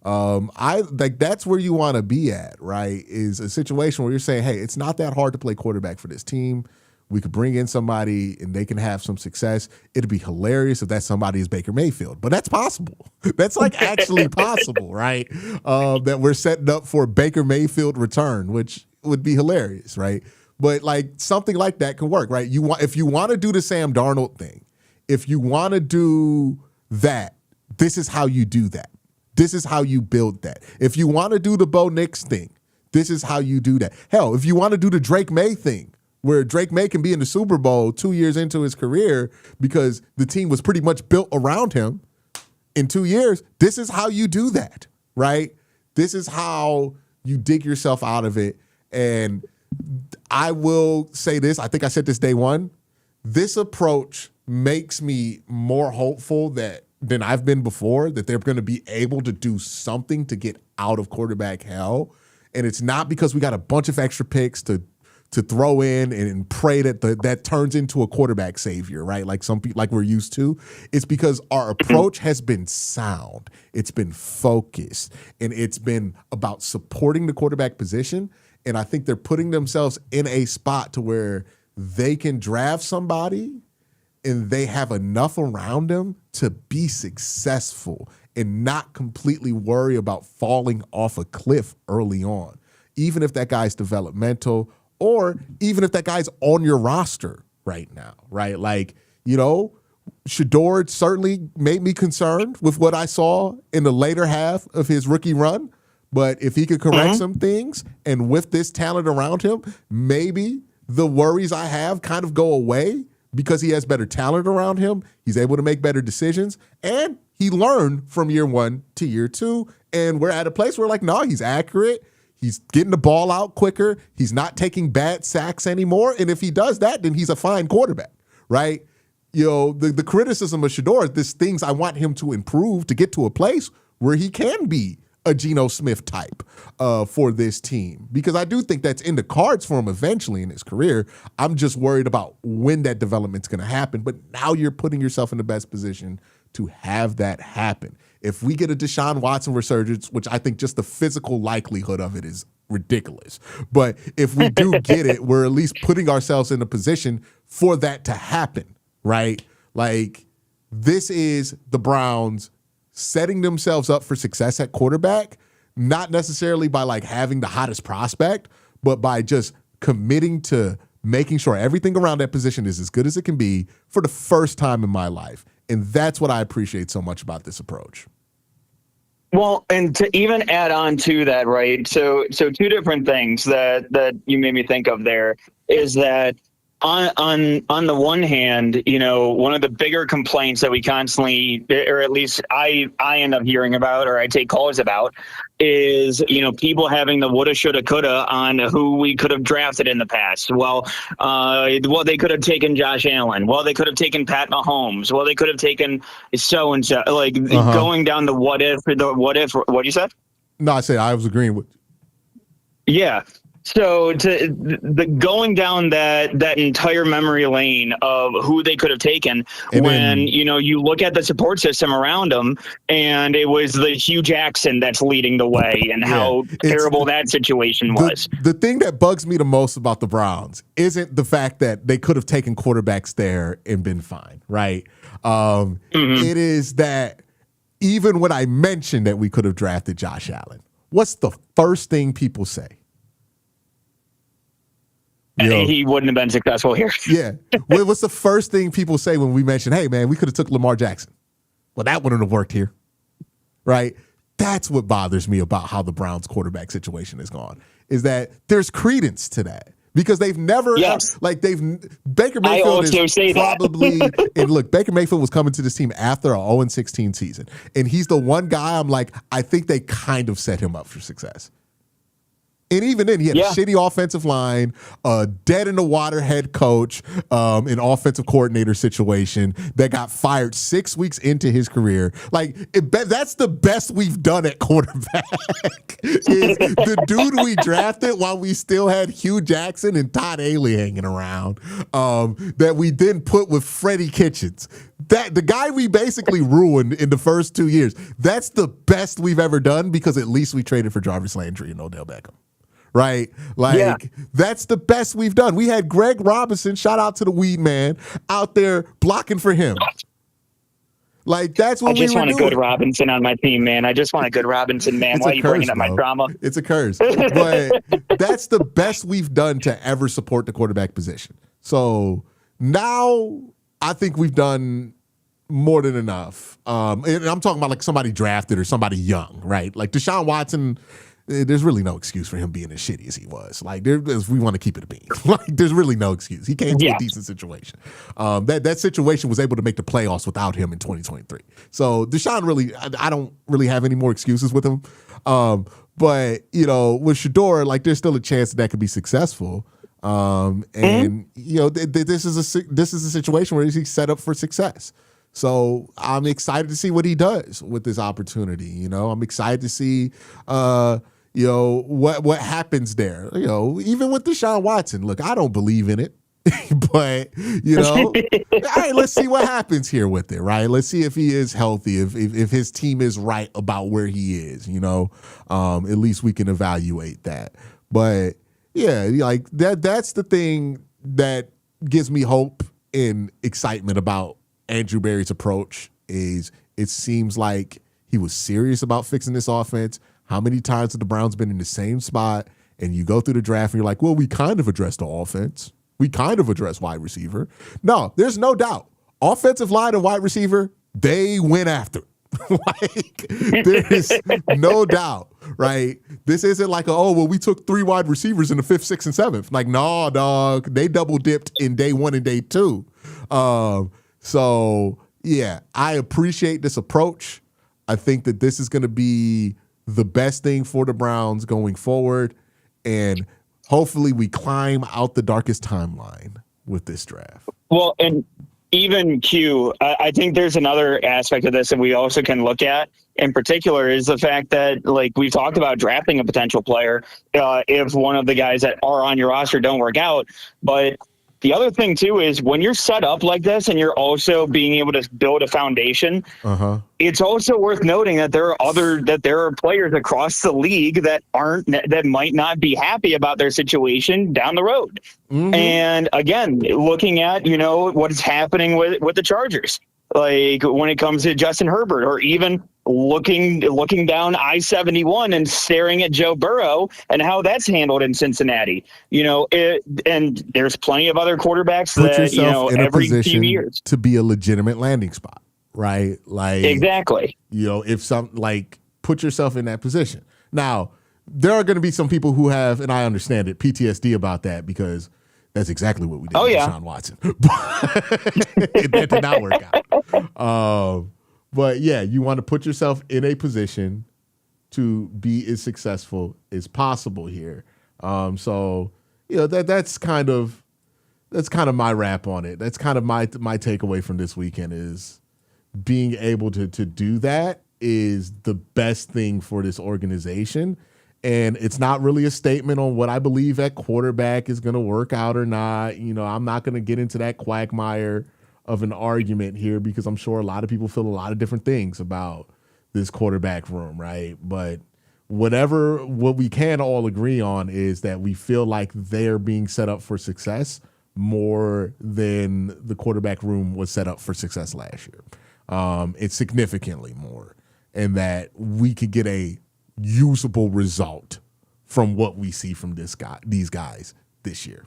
I like that's where you want to be at, right? Is a situation where you're saying, hey, it's not that hard to play quarterback for this team. We could bring in somebody and they can have some success. It'd be hilarious if that somebody is Baker Mayfield, but that's possible. That's like actually possible, right? That we're setting up for Baker Mayfield return, which would be hilarious, right? But like something like that can work, right? If you want to do the Sam Darnold thing, if you want to do that, this is how you do that. This is how you build that. If you want to do the Bo Nix thing, this is how you do that. Hell, if you want to do the Drake May thing, where Drake May can be in the Super Bowl 2 years into his career because the team was pretty much built around him in 2 years, this is how you do that, right? This is how you dig yourself out of it. And I will say this, I think I said this day one, this approach makes me more hopeful than I've been before, that they're going to be able to do something to get out of quarterback hell. And it's not because we got a bunch of extra picks to throw in and pray that that turns into a quarterback savior, right? Like some people, like we're used to. It's because our approach has been sound. It's been focused, and it's been about supporting the quarterback position. And I think they're putting themselves in a spot to where they can draft somebody and they have enough around them to be successful and not completely worry about falling off a cliff early on, even if that guy's developmental, or even if that guy's on your roster right now, right? Like, Shador certainly made me concerned with what I saw in the later half of his rookie run. But if he could correct some things, and with this talent around him, maybe the worries I have kind of go away because he has better talent around him. He's able to make better decisions, and he learned from year 1 to year 2. And we're at a place where, like, no, he's accurate. He's getting the ball out quicker. He's not taking bad sacks anymore. And if he does that, then he's a fine quarterback, right? The criticism of Shador is this things I want him to improve to get to a place where he can be a Geno Smith type for this team. Because I do think that's in the cards for him eventually in his career. I'm just worried about when that development's going to happen. But now you're putting yourself in the best position to have that happen. If we get a Deshaun Watson resurgence, which I think just the physical likelihood of it is ridiculous, but if we do get it, we're at least putting ourselves in a position for that to happen, right? Like, this is the Browns setting themselves up for success at quarterback, not necessarily by like having the hottest prospect, but by just committing to making sure everything around that position is as good as it can be for the first time in my life. And that's what I appreciate so much about this approach. Well, and to even add on to that, right? So two different things that you made me think of there is that on the one hand, one of the bigger complaints that we constantly, or at least I end up hearing about, or I take calls about, is, people having the woulda, shoulda, coulda on who we could have drafted in the past. Well, they could have taken Josh Allen. Well, they could have taken Pat Mahomes. Well, they could have taken so-and-so, going down the what if, what you said? No, I said I was agreeing with. Yeah. So going down that entire memory lane of who they could have taken, and when you look at the support system around them, and it was the Hugh Jackson that's leading the way, and how terrible that situation was. The thing that bugs me the most about the Browns isn't the fact that they could have taken quarterbacks there and been fine, right? It is that even when I mentioned that we could have drafted Josh Allen, what's the first thing people say? He wouldn't have been successful here. Yeah. What's the first thing people say when we mention, hey, man, we could have took Lamar Jackson? Well, that wouldn't have worked here, right? That's what bothers me about how the Browns quarterback situation has gone, is that there's credence to that. Because they've never, Baker Mayfield is probably, and look, Baker Mayfield was coming to this team after a 0-16 season. And he's the one guy I'm like, I think they kind of set him up for success. And even then, he had a shitty offensive line, a dead in the water head coach, an offensive coordinator situation that got fired 6 weeks into his career. Like, that's the best we've done at quarterback. Is the dude we drafted while we still had Hugh Jackson and Todd Haley hanging around, that we then put with Freddie Kitchens. That the guy we basically ruined in the first 2 years. That's the best we've ever done because at least we traded for Jarvis Landry and Odell Beckham. Right? Like, that's the best we've done. We had Greg Robinson, shout out to the weed man, out there blocking for him. Like, that's what we were doing. I just want a good Robinson on my team, man. I just want a good Robinson, man. Why are you bringing up my drama? It's a curse. But that's the best we've done to ever support the quarterback position. So now I think we've done more than enough. And I'm talking about like somebody drafted or somebody young, right? Like Deshaun Watson, there's really no excuse for him being as shitty as he was. Like, we want to keep it a bean. Like, there's really no excuse. He came to a decent situation. That situation was able to make the playoffs without him in 2023. So Deshaun really, I don't really have any more excuses with him. But with Shedeur, like, there's still a chance that could be successful. And this is a situation where he's set up for success. So I'm excited to see what he does with this opportunity. I'm excited to see, what happens there. Even with Deshaun Watson, look, I don't believe in it, but all right, let's see what happens here with it. Right, let's see if he is healthy, if his team is right about where he is. At least we can evaluate that. But yeah, like that's the thing that gives me hope and excitement about Andrew Berry's approach. Is it seems like he was serious about fixing this offense. How many times have the Browns been in the same spot and you go through the draft and you're like, well, we kind of addressed the offense. We kind of addressed wide receiver. No, there's no doubt. Offensive line and wide receiver, they went after. Like, there's no doubt, right? This isn't like, we took 3 wide receivers in the 5th, 6th, and 7th. Like, no, dog. They double dipped in day 1 and day 2. So, yeah, I appreciate this approach. I think that this is going to be the best thing for the Browns going forward. And hopefully we climb out the darkest timeline with this draft. Well, and even Q, I think there's another aspect of this that we also can look at in particular is the fact that, like, we've talked about drafting a potential player if one of the guys that are on your roster don't work out. But the other thing, too, is when you're set up like this and you're also being able to build a foundation, it's also worth noting that there are players across the league that might not be happy about their situation down the road. And again, looking at, what is happening with the Chargers, like when it comes to Justin Herbert, or even looking down I-71 and staring at Joe Burrow and how that's handled in Cincinnati. And there's plenty of other quarterbacks Put that, yourself in a every few position years to be a legitimate landing spot, right? Like, exactly. Put yourself in that position. Now, there are going to be some people who have, and I understand it, PTSD about that, because that's exactly what we did with Deshaun Watson. That did not work out. But yeah, you want to put yourself in a position to be as successful as possible here. So that's kind of my wrap on it. That's kind of my takeaway from this weekend is being able to do that is the best thing for this organization. And it's not really a statement on what I believe at quarterback is going to work out or not. I'm not going to get into that quagmire of an argument here because I'm sure a lot of people feel a lot of different things about this quarterback room, right? But what we can all agree on is that we feel like they're being set up for success more than the quarterback room was set up for success last year. It's significantly more, and that we could get a usable result from what we see from these guys this year.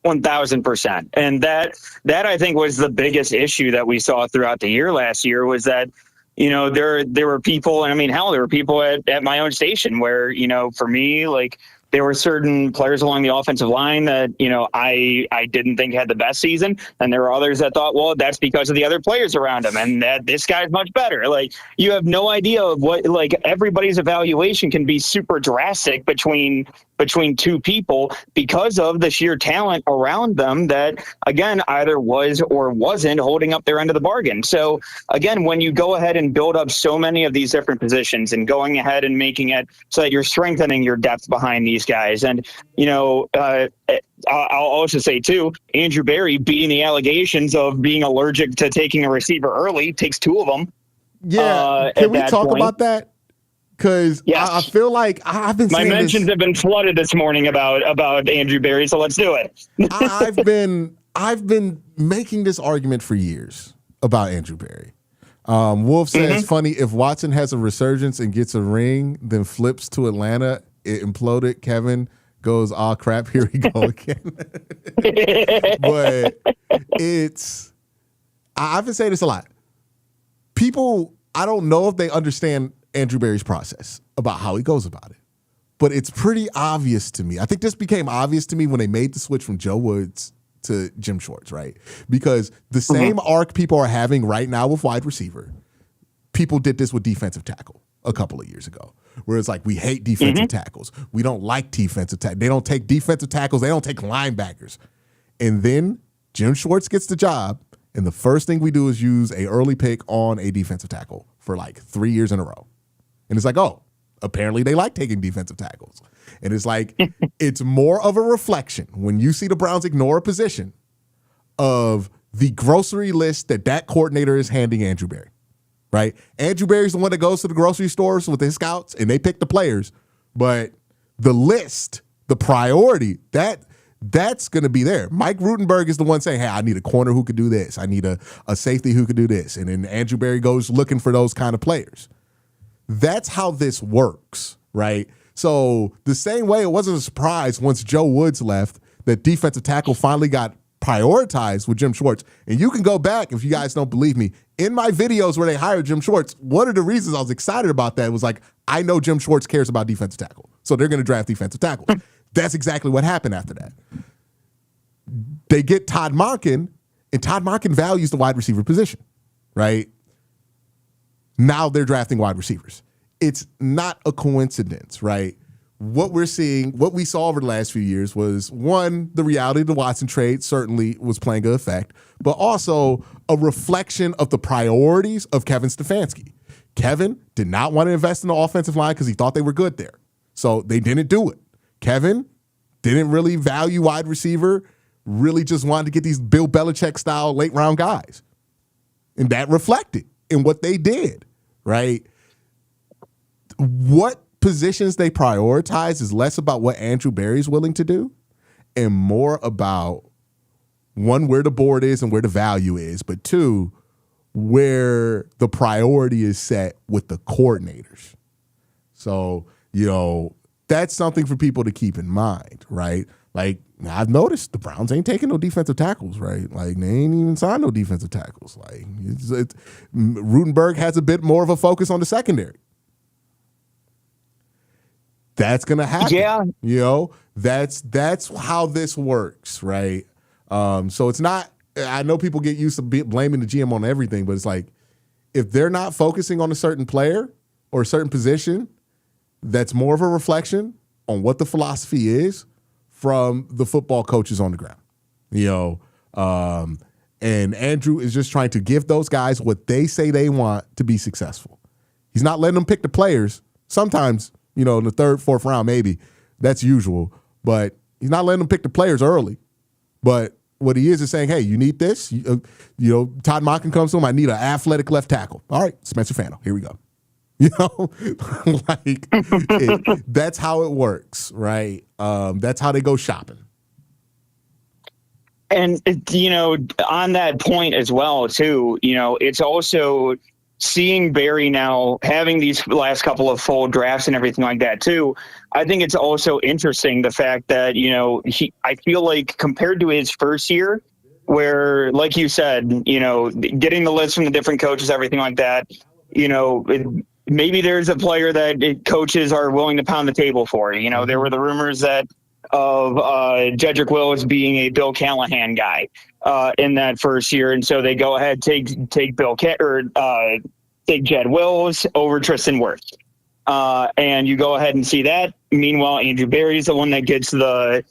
1,000%. And that I think was the biggest issue that we saw throughout the year last year was that, there were people, and I mean, hell, there were people at my own station where, for me, like, there were certain players along the offensive line that, I didn't think had the best season. And there were others that thought, well, that's because of the other players around him and that this guy's much better. Like, you have no idea of what, like, everybody's evaluation can be super drastic between two people because of the sheer talent around them that, again, either was or wasn't holding up their end of the bargain. So again, when you go ahead and build up so many of these different positions and going ahead and making it so that you're strengthening your depth behind these guys, and I'll also say too, Andrew Berry beating the allegations of being allergic to taking a receiver early, takes two of them. Yeah, can we talk about that? Because yes. I feel like I've been saying my mentions this. have been flooded this morning about Andrew Berry, so let's do it. I've been making this argument for years about Andrew Berry. Wolf says, funny, if Watson has a resurgence and gets a ring, then flips to Atlanta, it imploded. Kevin goes, oh crap, here we go again. But I've been saying this a lot. People, I don't know if they understand Andrew Berry's process about how he goes about it, but it's pretty obvious to me. I think this became obvious to me when they made the switch from Joe Woods to Jim Schwartz, right? Because the same arc people are having right now with wide receiver, people did this with defensive tackle a couple of years ago, where it's like, we hate defensive tackles. We don't like defensive tackles. They don't take defensive tackles. They don't take linebackers. And then Jim Schwartz gets the job, and the first thing we do is use an early pick on a defensive tackle for like 3 years in a row. And it's like, oh, apparently they like taking defensive tackles. And it's like, it's more of a reflection when you see the Browns ignore a position of the grocery list that coordinator is handing Andrew Berry, right? Andrew Berry's the one that goes to the grocery stores with his scouts and they pick the players. But the list, the priority, that's going to be there. Mike Rutenberg is the one saying, hey, I need a corner who could do this. I need a safety who could do this. And then Andrew Berry goes looking for those kind of players. That's how this works, right? So the same way it wasn't a surprise once Joe Woods left that defensive tackle finally got prioritized with Jim Schwartz. And you can go back, if you guys don't believe me, in my videos where they hired Jim Schwartz, one of the reasons I was excited about that was like, I know Jim Schwartz cares about defensive tackle, so they're going to draft defensive tackles. That's exactly what happened after that. They get Todd Monken, and Todd Monken values the wide receiver position, right? Now they're drafting wide receivers. It's not a coincidence, right? What we're seeing, what we saw over the last few years was, one, the reality of the Watson trade certainly was playing an effect, but also a reflection of the priorities of Kevin Stefanski. Kevin did not want to invest in the offensive line because he thought they were good there. So they didn't do it. Kevin didn't really value wide receiver, really just wanted to get these Bill Belichick style late round guys. And that reflected in what they did, right? What positions they prioritize is less about what Andrew Berry's willing to do and more about, one, where the board is and where the value is, but two, where the priority is set with the coordinators. So, that's something for people to keep in mind, right? Like, I've noticed the Browns ain't taking no defensive tackles, right? Like, they ain't even signed no defensive tackles. Like, Rutenberg has a bit more of a focus on the secondary. That's gonna happen. Yeah, that's how this works, right? So it's not. I know people get used to blaming the GM on everything, but it's like, if they're not focusing on a certain player or a certain position, that's more of a reflection on what the philosophy is from the football coaches on the ground. And Andrew is just trying to give those guys what they say they want to be successful. He's not letting them pick the players. Sometimes, in the third, fourth round, maybe that's usual, but he's not letting them pick the players early. But what he is saying, hey, you need this. Todd Monken comes to him. I need an athletic left tackle. All right, Spencer Fano, here we go. That's how it works, right? That's how they go shopping. And, on that point as well, too, it's also seeing Berry now having these last couple of full drafts and everything like that, too. I think it's also interesting the fact that, I feel like compared to his first year, where, like you said, getting the list from the different coaches, everything like that, maybe there's a player that coaches are willing to pound the table for. You know, there were the rumors that of Jedrick Wills being a Bill Callahan guy in that first year, and so they go ahead take take Jed Wills over Tristan Wirfs. And you go ahead and see that. Meanwhile, Andrew Berry's the one that gets the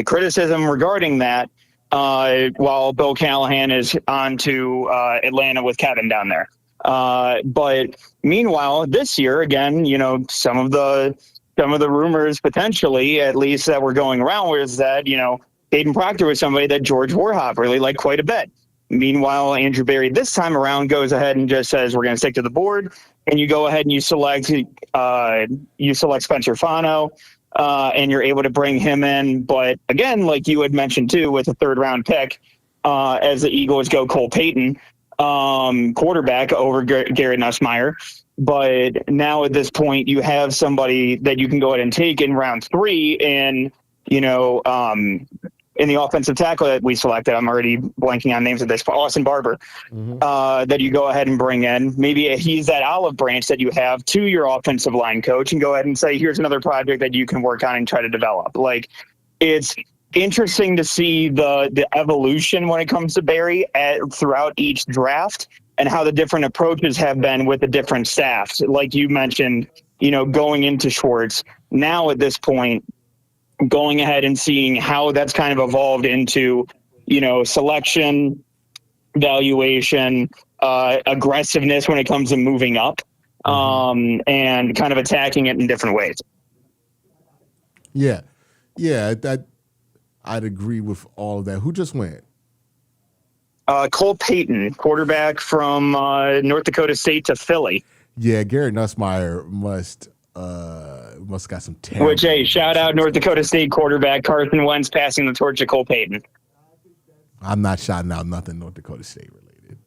criticism regarding that, while Bill Callahan is on to Atlanta with Kevin down there. But meanwhile, this year again, you know, some of the rumors potentially, at least that were going around, was that, you know, Hayden Proctor was somebody that George Warhop really liked quite a bit. Meanwhile, Andrew Berry this time around goes ahead and just says, we're going to stick to the board. And you go ahead and you select Spencer Fano, and you're able to bring him in. But again, like you had mentioned too, with a 3rd round pick, as the Eagles go Cole Payton, quarterback over Garrett Nussmeier. But now at this point, you have somebody that you can go ahead and take in round 3, and you know, in the offensive tackle that we selected, I'm already blanking on names of this, but Austin Barber, that you go ahead and bring in. Maybe he's that olive branch that you have to your offensive line coach, and go ahead and say, here's another project that you can work on and try to develop. Like, it's interesting to see the evolution when it comes to Barry throughout each draft, and how the different approaches have been with the different staffs. Like you mentioned, you know, going into Schwartz. Now at this point, going ahead and seeing how that's kind of evolved into, you know, selection, valuation, aggressiveness when it comes to moving up, and kind of attacking it in different ways. Yeah. I'd agree with all of that. Who just went? Cole Payton, quarterback from North Dakota State to Philly. Yeah, Garrett Nussmeier must got some terrible. Which, hey, shout out North Dakota State quarterback Carson Wentz passing the torch to Cole Payton. I'm not shouting out nothing North Dakota State related.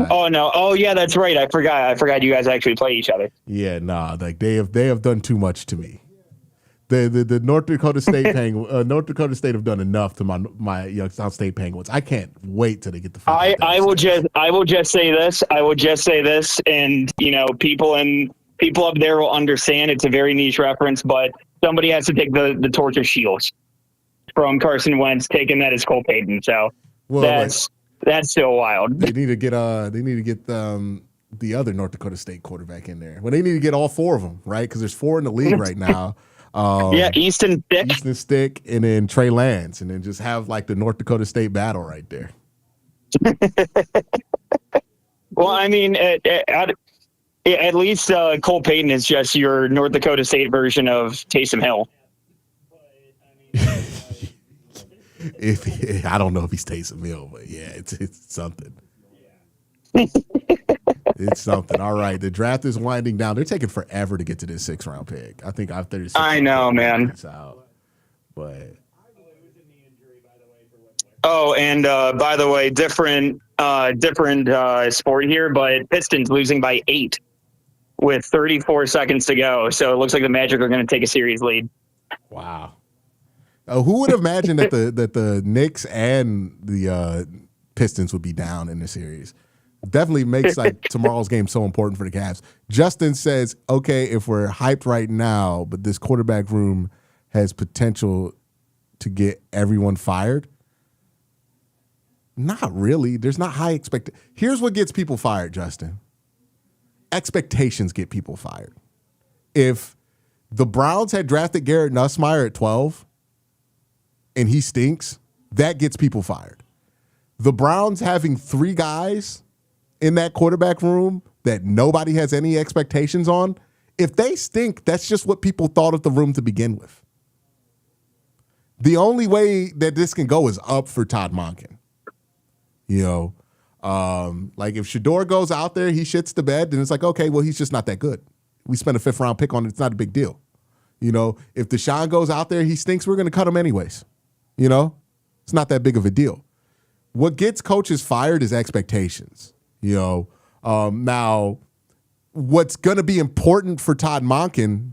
Oh no! Oh yeah, that's right. I forgot you guys actually play each other. Yeah, nah. Like they have done too much to me. The North Dakota State North Dakota State have done enough to my Youngstown State Penguins. I can't wait till they get the. I will just say this, and you know, people up there will understand. It's a very niche reference, but somebody has to take the torch of Shields from Carson Wentz, taking that as Cole Payton. So that's still wild. They need to get the other North Dakota State quarterback in there. Well, they need to get all 4 of them, right? Because there's 4 in the league right now. Easton Stick, and then Trey Lance, and then just have like the North Dakota State battle right there. Well, I mean, at least Cole Payton is just your North Dakota State version of Taysom Hill. I don't know if he's Taysom Hill, but yeah, it's something. It's something. All right, the draft is winding down. They're taking forever to get to this 6th round pick. I think I've 36. I know, man. Out, but oh, and by the way, different sport here, but Pistons losing by 8 with 34 seconds to go. So it looks like the Magic are going to take a series lead. Wow. Who would have imagined that the Knicks and the Pistons would be down in the series? Definitely makes like tomorrow's game so important for the Cavs. Justin says, okay, if we're hyped right now, but this quarterback room has potential to get everyone fired. Not really. There's not high expectations. Here's what gets people fired, Justin. Expectations get people fired. If the Browns had drafted Garrett Nussmeier at 12 and he stinks, that gets people fired. The Browns having 3 guys in that quarterback room that nobody has any expectations on, if they stink, that's just what people thought of the room to begin with. The only way that this can go is up for Todd Monken. You know, like if Shador goes out there, he shits the bed, then it's like, okay, well, he's just not that good. We spent a 5th round pick on it. It's not a big deal. You know, if Deshaun goes out there, he stinks, we're going to cut him anyways. You know, it's not that big of a deal. What gets coaches fired is expectations. You know, now what's going to be important for Todd Monken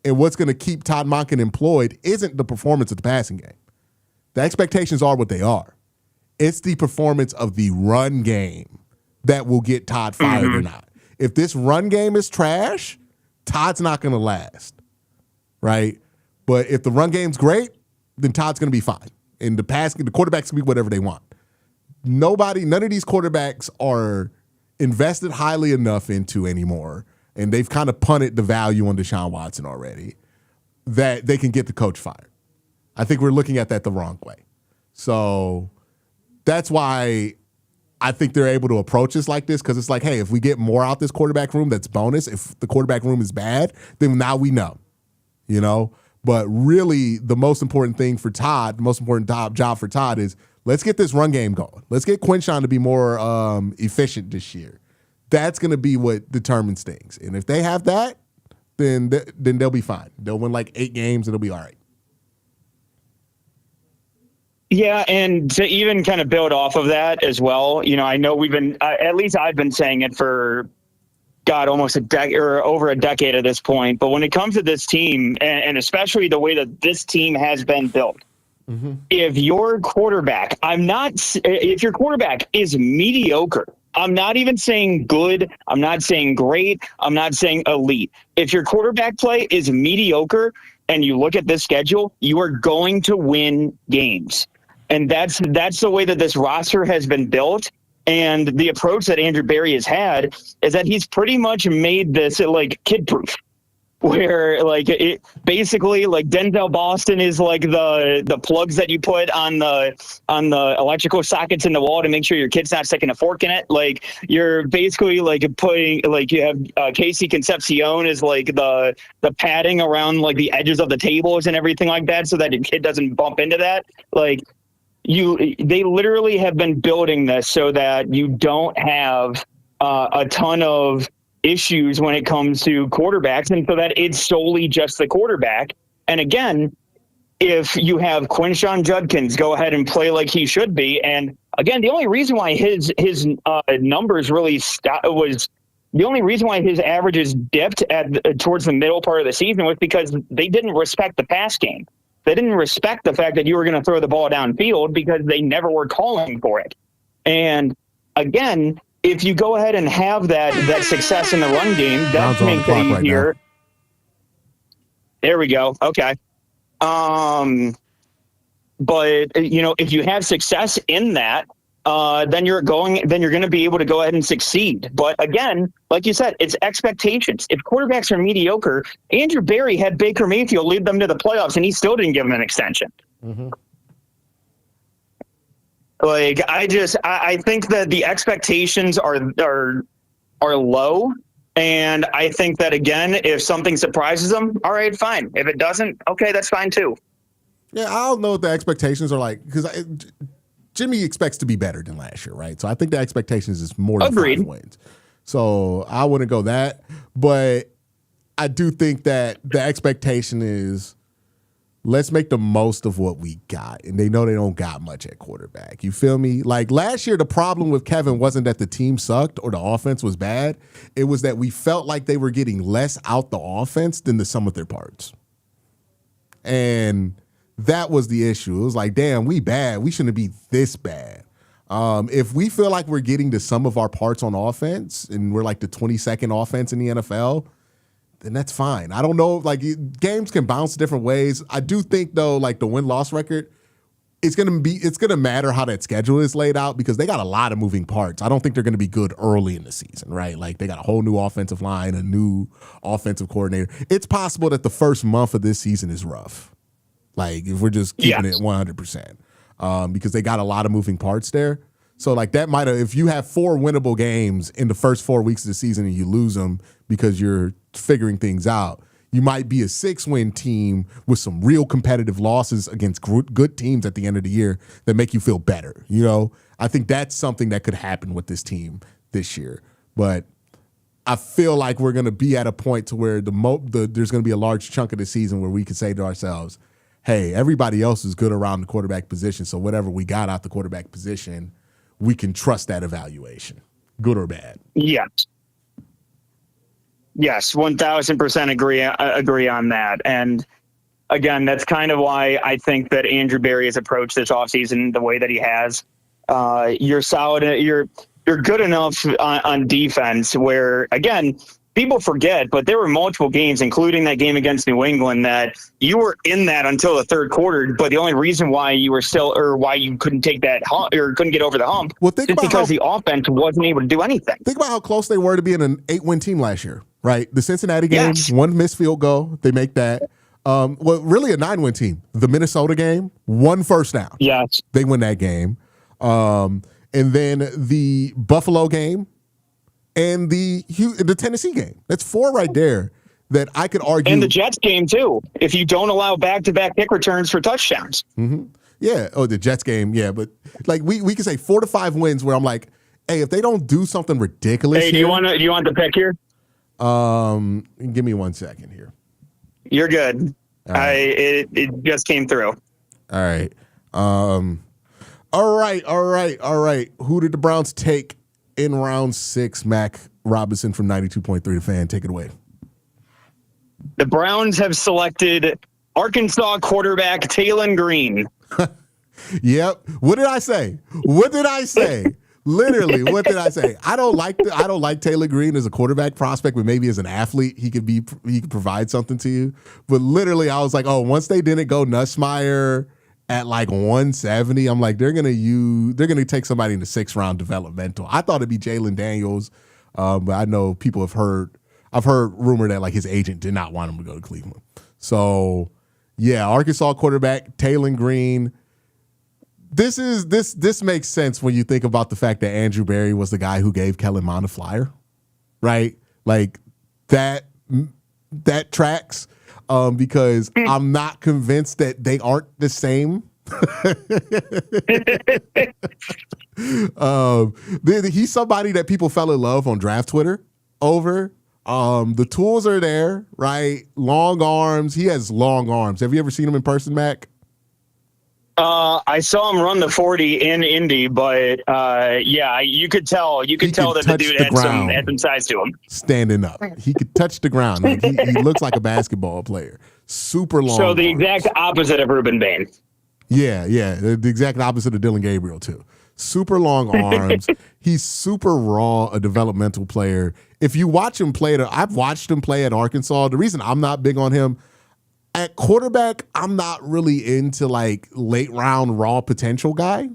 and what's going to keep Todd Monken employed isn't the performance of the passing game. The expectations are what they are. It's the performance of the run game that will get Todd fired or not. if this run game is trash, Todd's not going to last, right? But if the run game's great, then Todd's going to be fine. And the quarterbacks can be whatever they want. None of these quarterbacks are invested highly enough into anymore, and they've kind of punted the value on Deshaun Watson already, that they can get the coach fired. I think we're looking at that the wrong way. So that's why I think they're able to approach this like this, because it's like, hey, if we get more out this quarterback room, that's bonus. If the quarterback room is bad, then now we know, you know? But really, the most important thing for Todd, the most important job for Todd is let's get this run game going. Let's get Quinshawn to be more efficient this year. That's going to be what determines things. And if they have that, then they'll be fine. They'll win like 8 games. It'll be all right. Yeah, and to even kind of build off of that as well, you know, I know we've been, at least I've been saying it for, God, almost a decade or over a decade at this point. But when it comes to this team, and especially the way that this team has been built, if your quarterback, if your quarterback is mediocre, I'm not even saying good, I'm not saying great, I'm not saying elite. If your quarterback play is mediocre and you look at this schedule, you are going to win games. And that's the way that this roster has been built. And the approach that Andrew Berry has had is that he's pretty much made this like kid-proof, where like it basically like Denzel Boston is like the plugs that you put on the electrical sockets in the wall to make sure your kid's not sticking a fork in it. Like you're basically like putting, like you have Casey Concepcion is like the padding around like the edges of the tables and everything like that, so that your kid doesn't bump into that. Like they literally have been building this so that you don't have a ton of issues when it comes to quarterbacks, and so that it's solely just the quarterback. And again, if you have Quinshawn Judkins go ahead and play like he should be, and again, the only reason why his numbers really was the only reason why his averages dipped towards the middle part of the season was because they didn't respect the pass game. They didn't respect the fact that you were going to throw the ball downfield because they never were calling for it. And again, if you go ahead and have that success in the run game, that makes it easier. Right, there we go. Okay. But you know, if you have success in that, then you're going to be able to go ahead and succeed. But again, like you said, it's expectations. If quarterbacks are mediocre, Andrew Berry had Baker Mayfield lead them to the playoffs, and he still didn't give him an extension. Like I think that the expectations are low, and I think that again, if something surprises them, all right, fine. If it doesn't, okay, that's fine too. Yeah, I don't know what the expectations are like, because Jimmy expects to be better than last year, right? So I think the expectations is more than 5 wins. So I wouldn't go that, but I do think that the expectation is let's make the most of what we got. And they know they don't got much at quarterback. You feel me? Like last year, the problem with Kevin wasn't that the team sucked or the offense was bad. It was that we felt like they were getting less out the offense than the sum of their parts. And that was the issue. It was like, damn, we bad. We shouldn't be this bad. If we feel like we're getting the sum of our parts on offense and we're like the 22nd offense in the NFL, then that's fine. I don't know. Like games can bounce different ways. I do think though, like the win-loss record, it's gonna matter how that schedule is laid out, because they got a lot of moving parts. I don't think they're gonna be good early in the season, right? Like they got a whole new offensive line, a new offensive coordinator. It's possible that the first month of this season is rough. Like if we're just keeping it 100%, because they got a lot of moving parts there. So like that might have, if you have 4 winnable games in the first 4 weeks of the season and you lose them because you're figuring things out, you might be a 6-win team with some real competitive losses against good teams at the end of the year that make you feel better. You know, I think that's something that could happen with this team this year. But I feel like we're going to be at a point to where there's going to be a large chunk of the season where we can say to ourselves, hey, everybody else is good around the quarterback position, so whatever we got out the quarterback position, we can trust that evaluation, good or bad. Yes. Yes, 1,000% agree on that. And again, that's kind of why I think that Andrew Berry has approached this offseason the way that he has. You're solid. you're good enough on defense where, again, people forget, but there were multiple games, including that game against New England, that you were in that until the third quarter. But the only reason why you were still, or why you couldn't take that hump, or couldn't get over the hump, is because the offense wasn't able to do anything. Think about how close they were to being an 8-win team last year, right? The Cincinnati game, one missed field goal, they make that. Well, really a 9-win team. The Minnesota game, 1 first down. Yes, they win that game. And then the Buffalo game and the Tennessee game. That's 4 right there that I could argue. And the Jets game, too, if you don't allow back-to-back kick returns for touchdowns. Mm-hmm. Yeah. Oh, the Jets game. Yeah. But like we can say 4 to 5 wins where I'm like, hey, if they don't do something ridiculous. Hey, do you want the pick here? Give me 1 second here. You're good. Right. It just came through. All right. All right. Who did the Browns take in round 6? Mac Robinson from 92.3 The Fan. Take it away. The Browns have selected Arkansas quarterback Taylon Green. Yep. What did I say? Literally, what did I say? I don't like Taylor Green as a quarterback prospect, but maybe as an athlete, he could provide something to you. But literally, I was like, oh, once they didn't go Nussmeier at like 170, I'm like, they're gonna take somebody in the 6th round developmental. I thought it'd be Jalen Daniels, but I know people I've heard rumor that like his agent did not want him to go to Cleveland. So yeah, Arkansas quarterback Taylon Green. This makes sense when you think about the fact that Andrew Berry was the guy who gave Kellen Mond a flyer, right? Like that tracks, because I'm not convinced that they aren't the same. He's somebody that people fell in love on draft Twitter over. The tools are there, right? Long arms. He has long arms. Have you ever seen him in person, Mac? I saw him run the 40 in Indy, but yeah, you could tell that the dude had some size to him. Standing up, he could touch the ground. Like he looks like a basketball player. Super long. So the exact opposite of Ruben Bain. Yeah, the exact opposite of Dylan Gabriel too. Super long arms. He's super raw, a developmental player. If you watch him play, I've watched him play at Arkansas. The reason I'm not big on him at quarterback, I'm not really into like late round raw potential guy.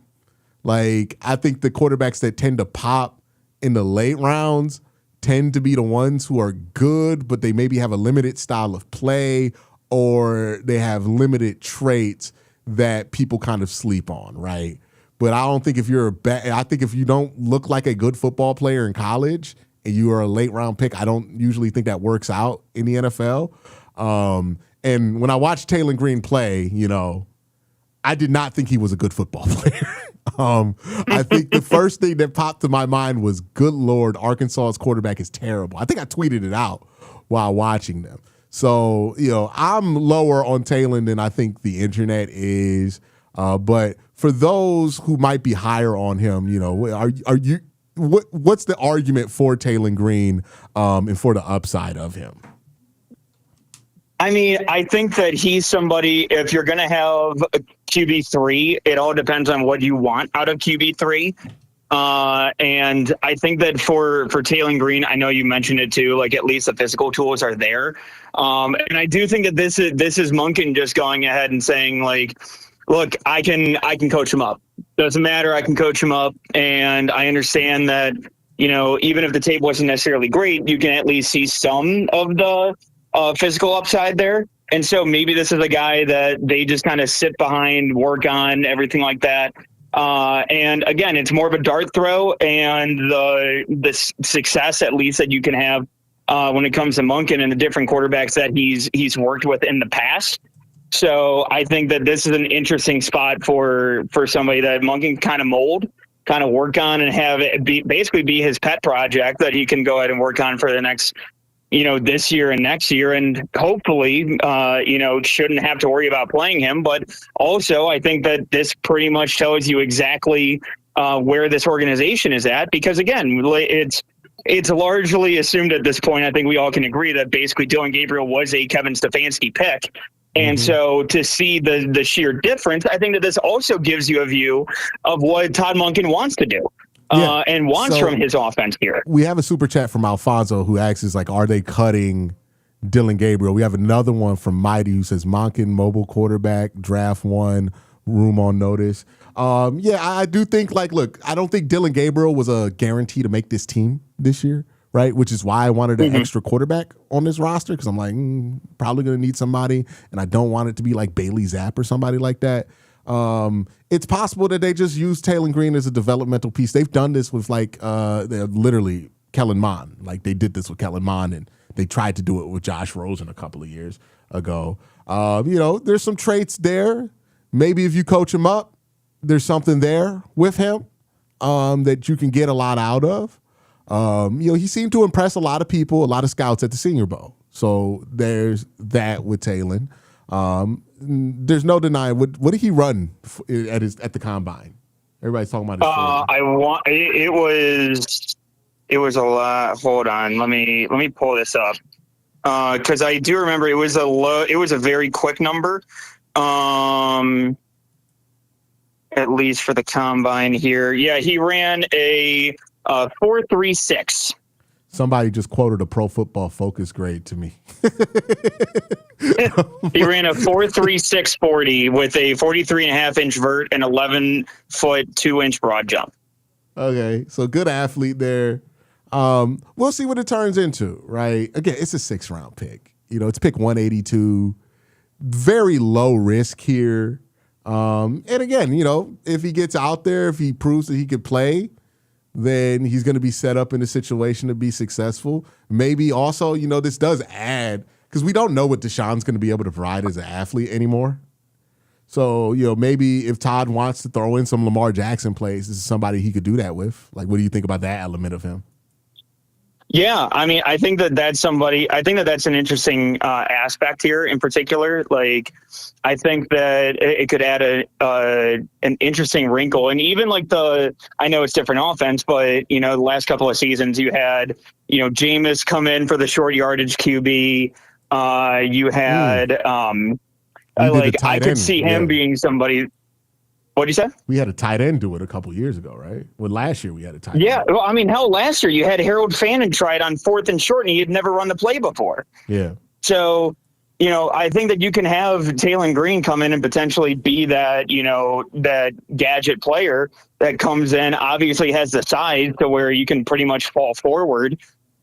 Like I think the quarterbacks that tend to pop in the late rounds tend to be the ones who are good, but they maybe have a limited style of play or they have limited traits that people kind of sleep on, right? But I don't think I think if you don't look like a good football player in college and you are a late round pick, I don't usually think that works out in the NFL. And when I watched Taylon Green play, I did not think he was a good football player. I think the first thing that popped to my mind was, good Lord, Arkansas's quarterback is terrible. I think I tweeted it out while watching them. So, I'm lower on Taylon than I think the internet is. But for those who might be higher on him, what's the argument for Taylon Green and for the upside of him? I mean, I think that he's somebody, if you're going to have a QB3, it all depends on what you want out of QB3. And I think that for Taylon Green, I know you mentioned it too, like at least the physical tools are there. And I do think that this is Monken just going ahead and saying like, look, I can coach him up. Doesn't matter. I can coach him up. And I understand that, even if the tape wasn't necessarily great, you can at least see some of the physical upside there. And so maybe this is a guy that they just kind of sit behind, work on, everything like that. And again, it's more of a dart throw, and the success at least that you can have when it comes to Monken and the different quarterbacks that he's worked with in the past. So I think that this is an interesting spot for somebody that Monken kind of mold, kind of work on, and have it basically be his pet project that he can go ahead and work on for the next, this year and next year, and hopefully, shouldn't have to worry about playing him. But also, I think that this pretty much tells you exactly where this organization is at, because again, it's largely assumed at this point. I think we all can agree that basically Dylan Gabriel was a Kevin Stefanski pick. And so to see the sheer difference, I think that this also gives you a view of what Todd Monken wants to do. and wants so from his offense here. we have a super chat from Alfonso who asks is like, are they cutting Dylan Gabriel? We have another one from Mighty who says Monken, mobile quarterback, draft one, room on notice. Yeah, I do think look, I don't think Dylan Gabriel was a guarantee to make this team this year, right? Which is why I wanted an extra quarterback on this roster because I'm like, probably going to need somebody, and I don't want it to be like Bailey Zapp or somebody like that. It's possible that they just use Taylor Green as a developmental piece. They've done this with they're literally Kellen Mond. Like they did this with Kellen Mond, and they tried to do it with Josh Rosen a couple of years ago. There's some traits there. Maybe if you coach him up, there's something there with him that you can get a lot out of. He seemed to impress a lot of people, a lot of scouts at the Senior Bowl. So there's that with Taylor. There's no denying what did he run at the combine? Everybody's talking about his it was a lot. Hold on, let me pull this up because I do remember it was a very quick number. At least for the combine here. Yeah, he ran a 4.36. Somebody just quoted a Pro Football Focus grade to me. He ran a 4.36 40 with a 43.5-inch vert and 11-foot 2-inch broad jump. Okay, so good athlete there. We'll see what it turns into, right? Again, it's a 6th-round pick. It's pick 182. Very low risk here. And again, if he gets out there, if he proves that he could play, then he's going to be set up in a situation to be successful. Maybe also, this does add, because we don't know what Deshaun's going to be able to provide as an athlete anymore. So, maybe if Todd wants to throw in some Lamar Jackson plays, this is somebody he could do that with. Like, what do you think about that element of him? Yeah, I mean, I think that's an interesting aspect here in particular. Like, I think that it could add an interesting wrinkle. And even I know it's different offense, but, the last couple of seasons you had, Jameis come in for the short yardage QB. You had, I could see him being somebody. What did you say? We had a tight end do it a couple years ago, right? Well, last year we had a tight end. Yeah, well, I mean, hell, last year you had Harold Fannin try it on 4th and short, and he had never run the play before. Yeah. So, I think that you can have Taylor Green come in and potentially be that, that gadget player that comes in, obviously has the size to where you can pretty much fall forward,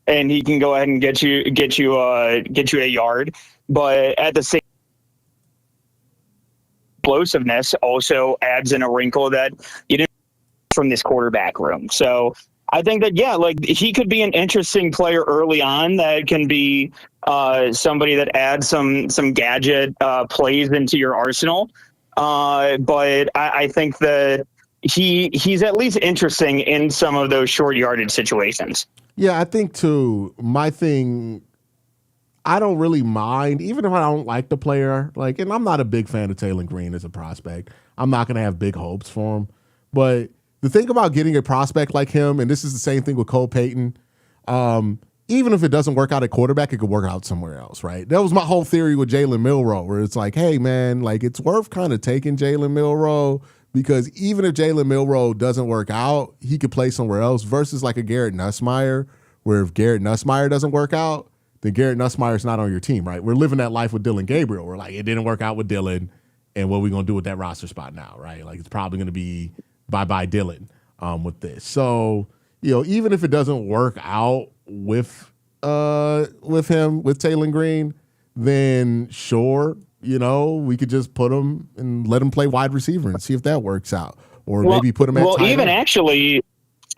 and he can go ahead and get you a yard, but at the same explosiveness also adds in a wrinkle that you didn't from this quarterback room. So I think that, he could be an interesting player early on that can be somebody that adds some gadget plays into your arsenal. But I think that he's at least interesting in some of those short yardage situations. Yeah, I think too, my thing, I don't really mind, even if I don't like the player, and I'm not a big fan of Taylor Green as a prospect. I'm not going to have big hopes for him. But the thing about getting a prospect like him, and this is the same thing with Cole Payton, even if it doesn't work out at quarterback, it could work out somewhere else, right? That was my whole theory with Jalen Milroe, where it's like, hey, man, it's worth kind of taking Jalen Milroe because even if Jalen Milroe doesn't work out, he could play somewhere else versus a Garrett Nussmeier, where if Garrett Nussmeier doesn't work out, then Garrett Nussmeier's not on your team, right? We're living that life with Dylan Gabriel. We're like, it didn't work out with Dylan, and what are we going to do with that roster spot now, right? It's probably going to be bye-bye Dylan with this. So, even if it doesn't work out with him, with Taylor Green, then sure, we could just put him and let him play wide receiver and see if that works out. Or maybe put him at tight end. Actually,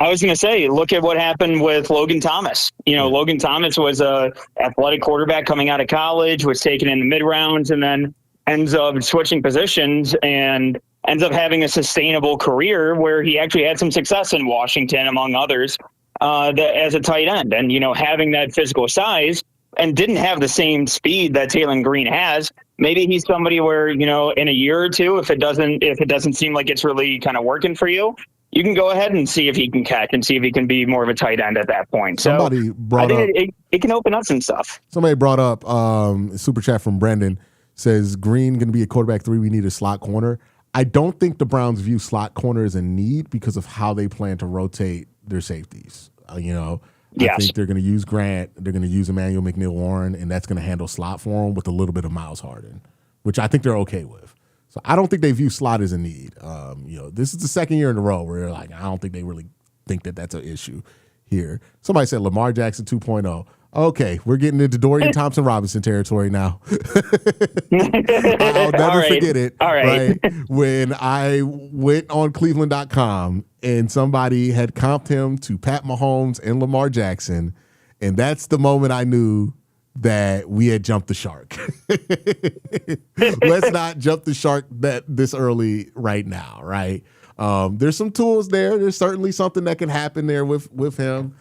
I was going to say, look at what happened with Logan Thomas. Logan Thomas was a athletic quarterback coming out of college, was taken in the mid-rounds, and then ends up switching positions and ends up having a sustainable career where he actually had some success in Washington, among others, as a tight end. And, having that physical size and didn't have the same speed that Taylor Green has. Maybe he's somebody where, in a year or two, if it doesn't seem like it's really kind of working for you, you can go ahead and see if he can catch and see if he can be more of a tight end at that point. So I think it can open up some stuff. Somebody brought up super chat from Brendan says Green going to be a quarterback 3. We need a slot corner. I don't think the Browns view slot corner as a need because of how they plan to rotate their safeties. I think they're going to use Grant, they're going to use Emmanuel McNeil-Warren, and that's going to handle slot for them with a little bit of Miles Harden, which I think they're okay with. So I don't think they view slot as a need. This is the second year in a row where they're like, I don't think they really think that that's an issue here. Somebody said Lamar Jackson 2.0. Okay, we're getting into Dorian Thompson-Robinson territory now. I'll never forget it. All right. When I went on Cleveland.com and somebody had comped him to Pat Mahomes and Lamar Jackson, and that's the moment I knew that we had jumped the shark. Let's not jump the shark this early right now, right? There's some tools there. There's certainly something that can happen there with him.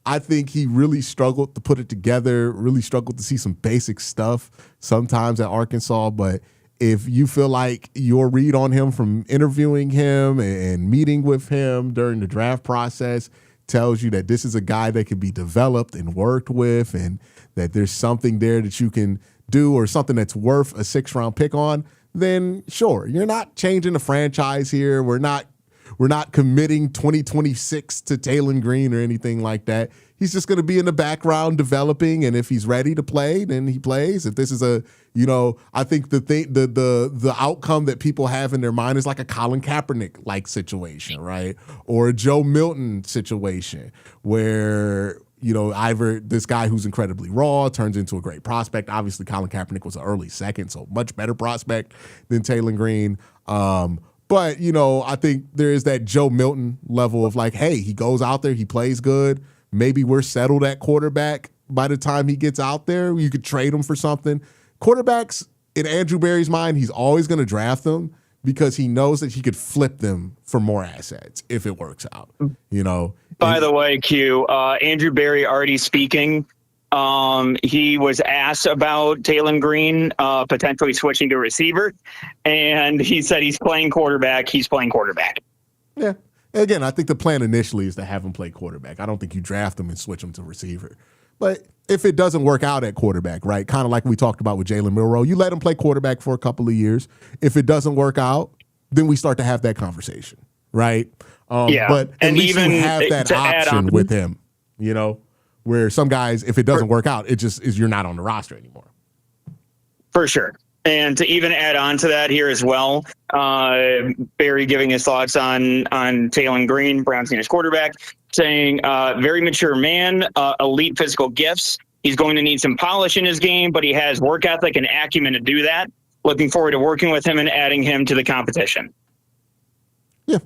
I think he really struggled to put it together, really struggled to see some basic stuff sometimes at Arkansas. But if you feel like your read on him from interviewing him and meeting with him during the draft process tells you that this is a guy that can be developed and worked with, and that there's something there that you can do or something that's worth a 6th-round pick on, then sure, you're not changing the franchise here. We're not committing 2026 to Taylon Green or anything like that. He's just going to be in the background developing, and if he's ready to play, then he plays. If this is I think the outcome that people have in their mind is like a Colin Kaepernick like situation, right? Or a Joe Milton situation where either this guy who's incredibly raw turns into a great prospect. Obviously, Colin Kaepernick was an early second, so much better prospect than Taylon Green. But, I think there is that Joe Milton level of like, hey, he goes out there, he plays good. Maybe we're settled at quarterback by the time he gets out there. You could trade him for something. Quarterbacks, in Andrew Berry's mind, he's always going to draft them because he knows that he could flip them for more assets if it works out, By the way, Q, Andrew Berry already speaking. He was asked about Taylon Green potentially switching to receiver, and he said he's playing quarterback. He's playing quarterback. Yeah. Again, I think the plan initially is to have him play quarterback. I don't think you draft him and switch him to receiver. But if it doesn't work out at quarterback, right, kind of like we talked about with Jalen Milroe, you let him play quarterback for a couple of years. If it doesn't work out, then we start to have that conversation, right? But at least you have that option with him, where some guys, if it doesn't work out, it just is you're not on the roster anymore. For sure. And to even add on to that here as well, Barry giving his thoughts on Taylon Green, Brown's newest quarterback, saying very mature man, elite physical gifts. He's going to need some polish in his game, but he has work ethic and acumen to do that. Looking forward to working with him and adding him to the competition. Yeah,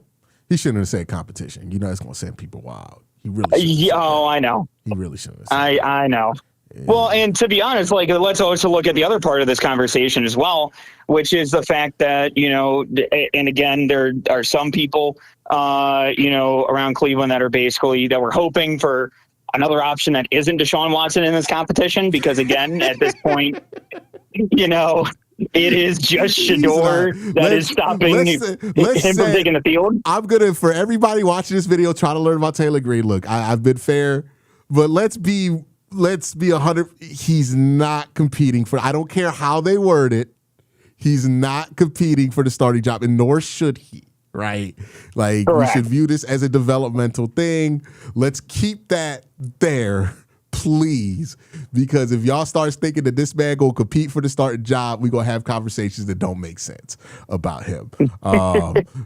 he shouldn't have said competition. It's going to send people wild. He really I know. He really shouldn't have said that. I know. Yeah. Well, and to be honest, let's also look at the other part of this conversation as well, which is the fact that, and again, there are some people, around Cleveland that we're hoping for another option that isn't Deshaun Watson in this competition, because again, at this point, it is just Shador that is stopping him from taking the field. I'm going to, for everybody watching this video, try to learn about Taylon Green. Look, I've been fair, but let's be 100. He's not competing for, I don't care how they word it. He's not competing for the starting job, and nor should he, right? Like, correct. We should view this as a developmental thing. Let's keep that there, please, because if y'all start thinking that this man gonna compete for the starting job, we gonna have conversations that don't make sense about him.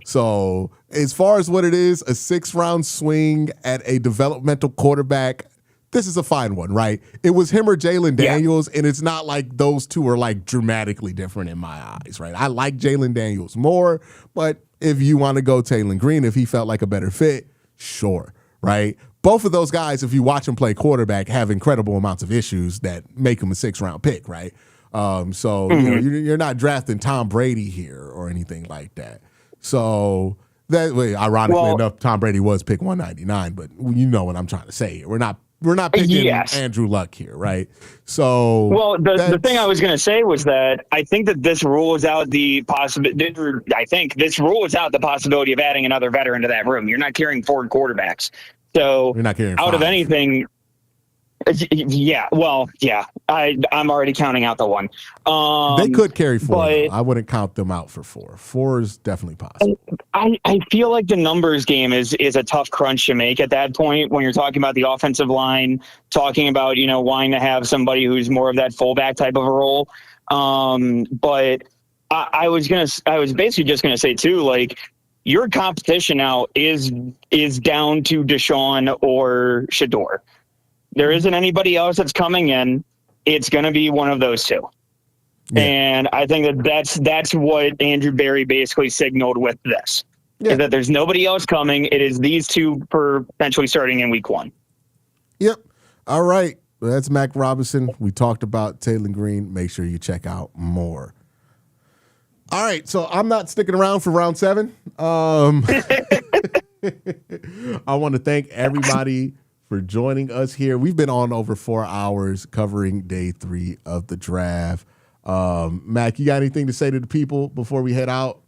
So as far as what it is, a 6th-round swing at a developmental quarterback, this is a fine one, right? It was him or Jalen Daniels, and it's not like those two are like dramatically different in my eyes, right? I like Jalen Daniels more, but if you want to go Taylon Green, if he felt like a better fit, sure, right? Both of those guys, if you watch them play quarterback, have incredible amounts of issues that make them a 6th-round pick, right? You're not drafting Tom Brady here or anything like that. So that way, ironically enough, Tom Brady was pick 199, but you know what I'm trying to say here. We're not picking Andrew Luck here, right? So, the thing I was going to say was that I think that this rules out the possibility. I think this rules out the possibility of adding another veteran to that room. You're not carrying 4 quarterbacks, so you're not carrying out 5. of anything. Yeah, well, yeah. I'm already counting out the one. They could carry 4, but though. I wouldn't count them out for 4. 4 is definitely possible. I feel like the numbers game is a tough crunch to make at that point when you're talking about the offensive line, talking about, wanting to have somebody who's more of that fullback type of a role. But I was basically just gonna say too, like, your competition now is down to Deshaun or Shador. There isn't anybody else that's coming in. It's going to be one of those two. Yeah. And I think that's what Andrew Berry basically signaled with this. Yeah. Is that there's nobody else coming. It is these two potentially starting in week 1. Yep. All right. Well, that's Mac Robinson. We talked about Taylor Green. Make sure you check out more. All right. So I'm not sticking around for round 7. I want to thank everybody for joining us here. We've been on over 4 hours covering day 3 of the draft. Mac, you got anything to say to the people before we head out?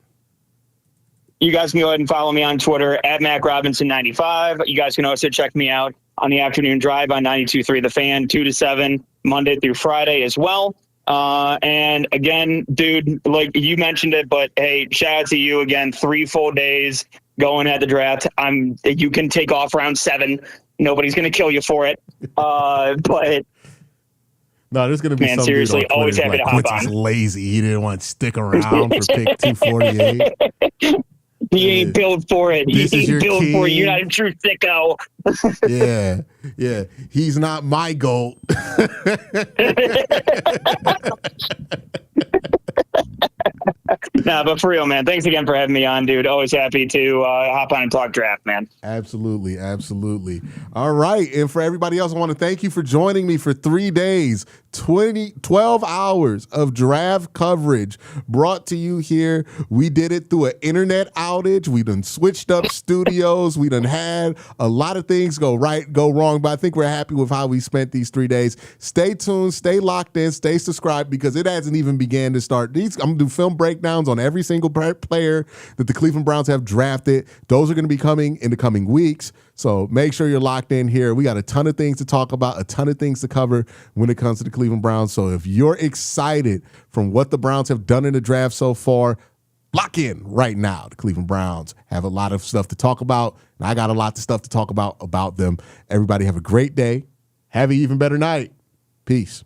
You guys can go ahead and follow me on Twitter at MacRobinson95. You guys can also check me out on the afternoon drive on 92.3 The Fan, 2 to 7, Monday through Friday as well. And again, dude, like you mentioned it, but hey, shout out to you again. 3 full days going at the draft. You can take off round 7. Nobody's going to kill you for it. But no, there's going to be some seriously, dude on always Twitter happy like, to hop Quincy's on. lazy. He didn't want to stick around for pick 248. He ain't built for it. He ain't built for it. You're not a true sicko. Yeah. He's not my GOAT. Nah, but for real, man. Thanks again for having me on, dude. Always happy to hop on and talk draft, man. Absolutely. All right. And for everybody else, I want to thank you for joining me for 3 days, 12 hours of draft coverage brought to you here. We did it through an internet outage. We done switched up studios. We done had a lot of things go right, go wrong, but I think we're happy with how we spent these 3 days. Stay tuned, stay locked in, stay subscribed, because it hasn't even began to start. I'm going to do film breakdowns on every single player that the Cleveland Browns have drafted. Those are going to be coming in the coming weeks. So make sure you're locked in here. We got a ton of things to talk about, a ton of things to cover when it comes to the Cleveland Browns. So if you're excited from what the Browns have done in the draft so far, lock in right now. The Cleveland Browns have a lot of stuff to talk about, and I got a lot of stuff to talk about them. Everybody have a great day. Have an even better night. Peace.